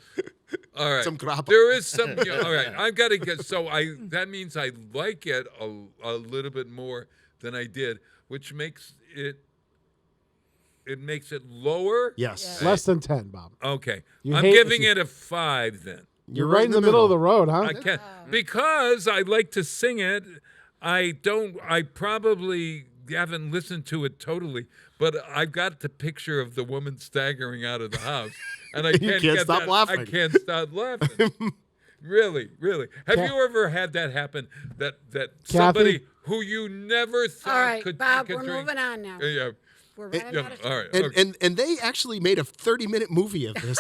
Speaker 9: All right.
Speaker 6: Some grappa.
Speaker 9: There is some. All right. I've got to get. So that means I like it a little bit more than I did, which makes it. It makes it lower.
Speaker 6: Yes.
Speaker 2: Less than 10, Bob.
Speaker 9: Okay.
Speaker 2: You
Speaker 9: I'm
Speaker 2: hate-
Speaker 9: giving it a 5 then.
Speaker 2: You're right in the middle of the road, huh?
Speaker 9: I can't because I like to sing it. I don't. I probably haven't listened to it totally, but I've got the picture of the woman staggering out of the house, and I
Speaker 6: You can't stop laughing.
Speaker 9: I can't stop laughing. Really. Have you ever had that happen? That somebody who you never thought
Speaker 5: All right,
Speaker 9: could
Speaker 5: Bob,
Speaker 9: take a
Speaker 5: we're
Speaker 9: drink.
Speaker 5: moving on now.
Speaker 9: Yeah.
Speaker 5: We're running out of time.
Speaker 9: All right.
Speaker 6: And they actually made a 30-minute movie of this.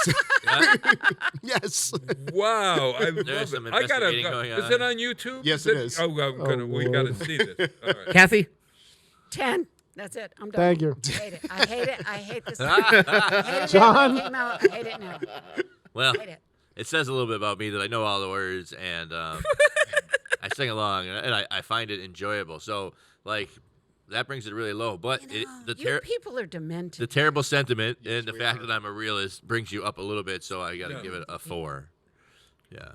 Speaker 6: Yes.
Speaker 9: Wow, I
Speaker 8: There's
Speaker 9: love
Speaker 8: some
Speaker 9: it. I gotta
Speaker 8: investigating
Speaker 9: go.
Speaker 8: going
Speaker 9: Is
Speaker 8: on.
Speaker 9: it on YouTube?
Speaker 6: Yes, it is.
Speaker 9: Oh, we gotta see this. All right.
Speaker 7: Kathy?
Speaker 5: 10. That's it. I'm done.
Speaker 2: Thank you.
Speaker 5: I hate it. I hate it. I hate this. I hate it
Speaker 2: John?
Speaker 5: when it came out. I hate it now.
Speaker 8: Well,
Speaker 5: Hate it.
Speaker 8: it says a little bit about me that I know all the words and I sing along and I find it enjoyable. So, like, that brings it really low. But
Speaker 5: You people are demented.
Speaker 8: the terrible sentiment and the fact that I'm a realist brings you up a little bit. So I got to give it a 4. Yeah.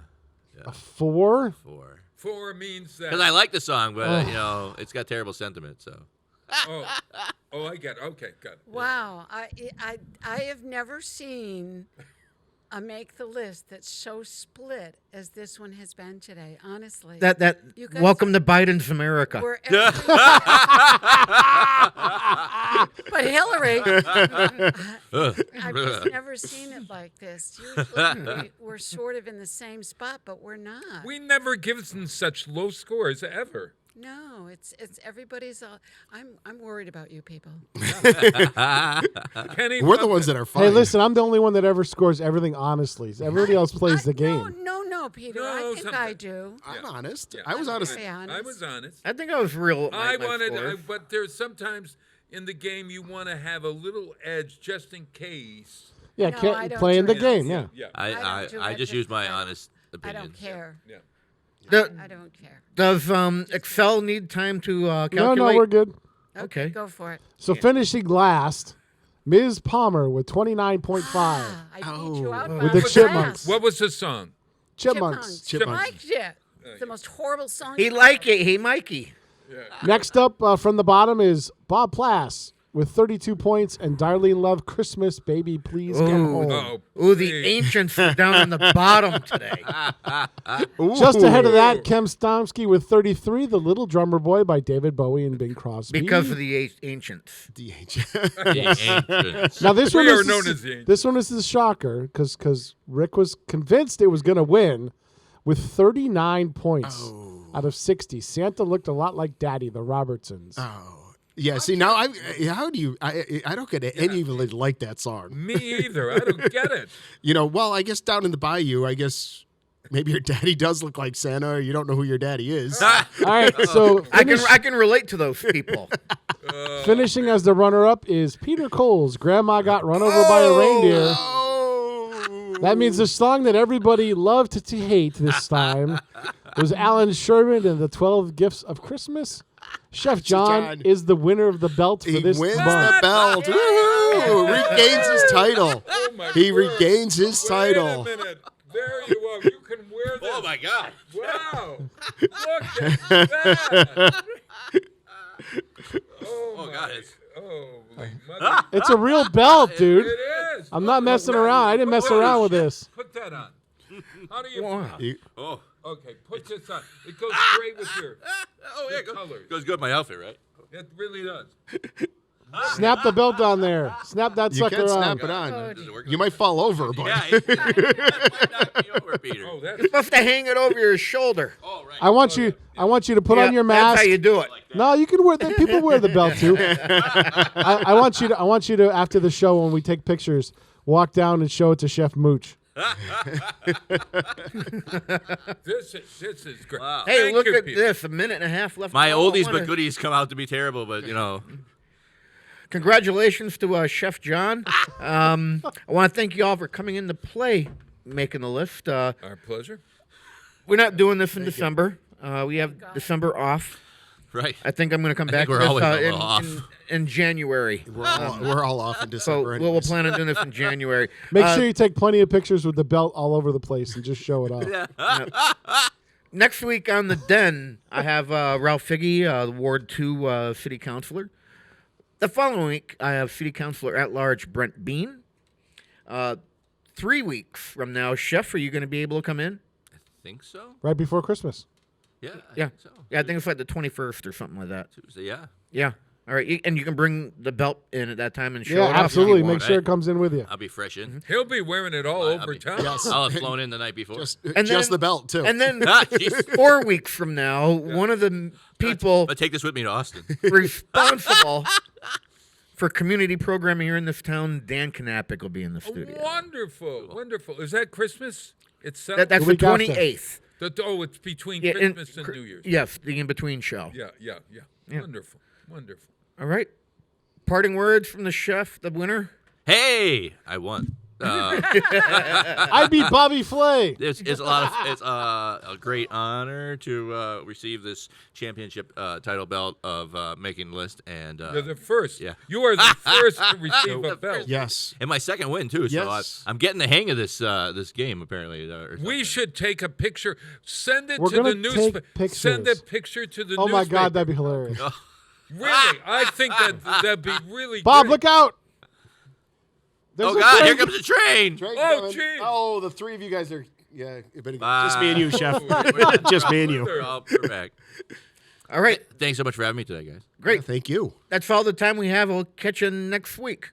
Speaker 2: A 4?
Speaker 8: 4.
Speaker 9: 4 means that.
Speaker 8: Because I like the song, but it's got terrible sentiment. So.
Speaker 9: Oh, I get it. Okay, got it.
Speaker 5: Wow. I have never seen a Make the List that's so split as this one has been today, honestly.
Speaker 7: That
Speaker 5: You guys
Speaker 7: welcome to Biden's America.
Speaker 5: were but Hillary, I've just never seen it like this. Usually we're sort of in the same spot, but we're not.
Speaker 9: We never give them such low scores ever.
Speaker 5: No, it's everybody's. I'm worried about you people.
Speaker 9: Kenny,
Speaker 6: We're the ones that are fine.
Speaker 2: Hey, listen, I'm the only one that ever scores everything honestly. Everybody else plays the game.
Speaker 5: No, Peter. I think I do.
Speaker 6: I'm honest.
Speaker 9: Yeah.
Speaker 6: I was honest.
Speaker 5: Very honest.
Speaker 9: I was honest.
Speaker 7: I think I was real.
Speaker 9: I wanted, but there's sometimes in the game you want to have a little edge just in case.
Speaker 2: Yeah,
Speaker 5: No, I don't
Speaker 2: playing
Speaker 5: do
Speaker 2: the
Speaker 5: it.
Speaker 2: game, yeah.
Speaker 8: I just use my honest
Speaker 5: I
Speaker 8: opinion.
Speaker 5: don't care.
Speaker 9: Yeah.
Speaker 5: I don't care.
Speaker 7: Does Excel need time to calculate?
Speaker 2: No, we're good.
Speaker 7: Okay.
Speaker 5: Go for it.
Speaker 2: So finishing last, Ms. Palmer with 29.5.
Speaker 5: I beat you out.
Speaker 2: With
Speaker 5: by
Speaker 2: the
Speaker 5: a
Speaker 2: Chipmunks.
Speaker 9: What was the song?
Speaker 2: Chipmunks.
Speaker 5: I liked it. It's the most horrible song.
Speaker 7: He like it. He Mikey.
Speaker 2: Next up from the bottom is Bob Plass with 32 points and Darlene Love, Christmas Baby Please Come Home.
Speaker 7: Ooh, the ancients are down on the bottom today.
Speaker 2: Just ahead of that, Kem Stomsky with 33, The Little Drummer Boy by David Bowie and Bing Crosby.
Speaker 7: Because of the ancients.
Speaker 6: The ancients.
Speaker 2: Now this
Speaker 9: We
Speaker 2: one
Speaker 9: are
Speaker 2: is
Speaker 9: known as the ancients.
Speaker 2: this one is the shocker because Rick was convinced it was going to win with 39 points out of 60. Santa looked a lot like Daddy, the Robertsons.
Speaker 6: Yeah, see, now how do you, I don't get any even like that song.
Speaker 9: Me either. I don't get it.
Speaker 6: Well, I guess down in the bayou, I guess maybe your daddy does look like Santa or you don't know who your daddy is.
Speaker 2: All right, so
Speaker 7: I can relate to those people.
Speaker 2: finishing as the runner-up is Peter Cole's Grandma Got Run Over by a Reindeer. That means the song that everybody loved to hate this time was Alan Sherman and the 12 Gifts of Christmas. Chef John is the winner of the belt for this
Speaker 6: Wins
Speaker 2: month.
Speaker 6: the belt. Woo! Regains his title. He regains his title.
Speaker 9: Wait a minute. There you are. You can wear this.
Speaker 8: Oh my God!
Speaker 9: Wow! Look at that!
Speaker 8: Oh God! It's
Speaker 9: Holy mother!
Speaker 2: It's a real belt, dude.
Speaker 9: It is.
Speaker 2: I'm not messing around. I didn't mess around with this.
Speaker 9: Put that on. How do you?
Speaker 7: Wow.
Speaker 8: oh
Speaker 9: Okay, put this on. It goes great with your colors.
Speaker 8: goes good with my outfit, right?
Speaker 9: It really does.
Speaker 2: Snap the belt on there. Snap that
Speaker 6: You
Speaker 2: sucker
Speaker 6: can
Speaker 2: on.
Speaker 6: snap it on. You might fall over, but
Speaker 8: Yeah, it might knock me over, Peter.
Speaker 9: Oh, that's
Speaker 7: You're supposed to hang it over your shoulder.
Speaker 8: Oh, right.
Speaker 2: I want you to put on your mask.
Speaker 7: That's how you do it.
Speaker 2: No, you can wear that. People wear the belt too. I want you to after the show when we take pictures, walk down and show it to Chef Mooch.
Speaker 9: This is great.
Speaker 8: Wow.
Speaker 7: Hey,
Speaker 9: Thank
Speaker 7: look
Speaker 9: you,
Speaker 7: at
Speaker 9: Peter.
Speaker 7: this. A minute and a half left.
Speaker 8: My
Speaker 7: Oh, I
Speaker 8: oldies
Speaker 7: wanna-
Speaker 8: but goodies come out to be terrible, but
Speaker 7: Congratulations to Chef John. I want to thank you all for coming in to play Making the List.
Speaker 9: Our pleasure.
Speaker 7: We're not doing this in December. We have December off.
Speaker 8: Right.
Speaker 7: I think I'm going to come back to
Speaker 8: we're
Speaker 7: this
Speaker 8: always a little off.
Speaker 7: in January.
Speaker 6: we're all off in
Speaker 7: So
Speaker 6: December.
Speaker 7: we'll plan on doing this in January.
Speaker 2: Make sure you take plenty of pictures with the belt all over the place and just show it off.
Speaker 7: Next week on the Den, I have Ralph Figge, the Ward 2 City Councilor. The following week, I have City Councilor at Large Brent Bean. 3 weeks from now, Chef, are you going to be able to come in?
Speaker 8: I think so.
Speaker 2: Right before Christmas.
Speaker 8: Yeah.
Speaker 7: Yeah. Yeah, I think it's like the 21st or something like that.
Speaker 8: Tuesday. Yeah.
Speaker 7: Yeah. All right, and you can bring the belt in at that time and show
Speaker 2: Yeah,
Speaker 7: it off if you
Speaker 2: absolutely.
Speaker 7: want.
Speaker 2: Make sure it comes in with you.
Speaker 8: I'll be fresh in.
Speaker 9: He'll be wearing it all over town.
Speaker 6: Yes.
Speaker 8: I'll have flown in the night before.
Speaker 6: Just
Speaker 7: And
Speaker 6: the belt, too.
Speaker 7: And then
Speaker 8: Ah, jeez.
Speaker 7: 4 weeks from now, one of the people
Speaker 8: But take this with me to Austin.
Speaker 7: responsible for community programming here in this town, Dan Knappik, will be in the studio.
Speaker 9: Wonderful, wonderful. Is that Christmas? It's
Speaker 7: That's
Speaker 2: The
Speaker 7: the
Speaker 2: week after.
Speaker 7: 28th.
Speaker 9: it's between
Speaker 7: Yeah, and
Speaker 9: Christmas and New Year's.
Speaker 7: Yes, the in-between show.
Speaker 9: Yeah.
Speaker 7: Yeah.
Speaker 9: Wonderful, wonderful.
Speaker 7: All right. Parting words from the chef, the winner.
Speaker 8: Hey, I won.
Speaker 2: I beat Bobby Flay.
Speaker 8: It's a great honor to receive this championship title belt of making the list, and
Speaker 9: You're the first.
Speaker 8: Yeah.
Speaker 9: You are the first to receive a belt.
Speaker 6: Yes.
Speaker 8: and my second win too. So
Speaker 6: Yes.
Speaker 8: I'm getting the hang of this this game apparently. Or
Speaker 9: We
Speaker 8: something.
Speaker 9: should take a picture. Send it
Speaker 2: We're
Speaker 9: to
Speaker 2: gonna
Speaker 9: the newspaper.
Speaker 2: take
Speaker 9: Send a
Speaker 2: pictures.
Speaker 9: picture to the
Speaker 2: Oh
Speaker 9: newspaper.
Speaker 2: my God, that'd be hilarious.
Speaker 9: Really, I think that'd be really
Speaker 2: Bob,
Speaker 9: great.
Speaker 2: look out! There's
Speaker 8: Oh
Speaker 2: a
Speaker 8: God,
Speaker 2: train.
Speaker 8: here comes the train.
Speaker 9: Oh, geez.
Speaker 6: Oh, the three of you guys are. Yeah,
Speaker 8: Bye.
Speaker 6: just me and you, chef. Just me and you.
Speaker 8: We're back.
Speaker 7: All right.
Speaker 8: Thanks so much for having me today, guys.
Speaker 7: Great.
Speaker 6: Thank you.
Speaker 7: That's all the time we have. We'll catch you next week.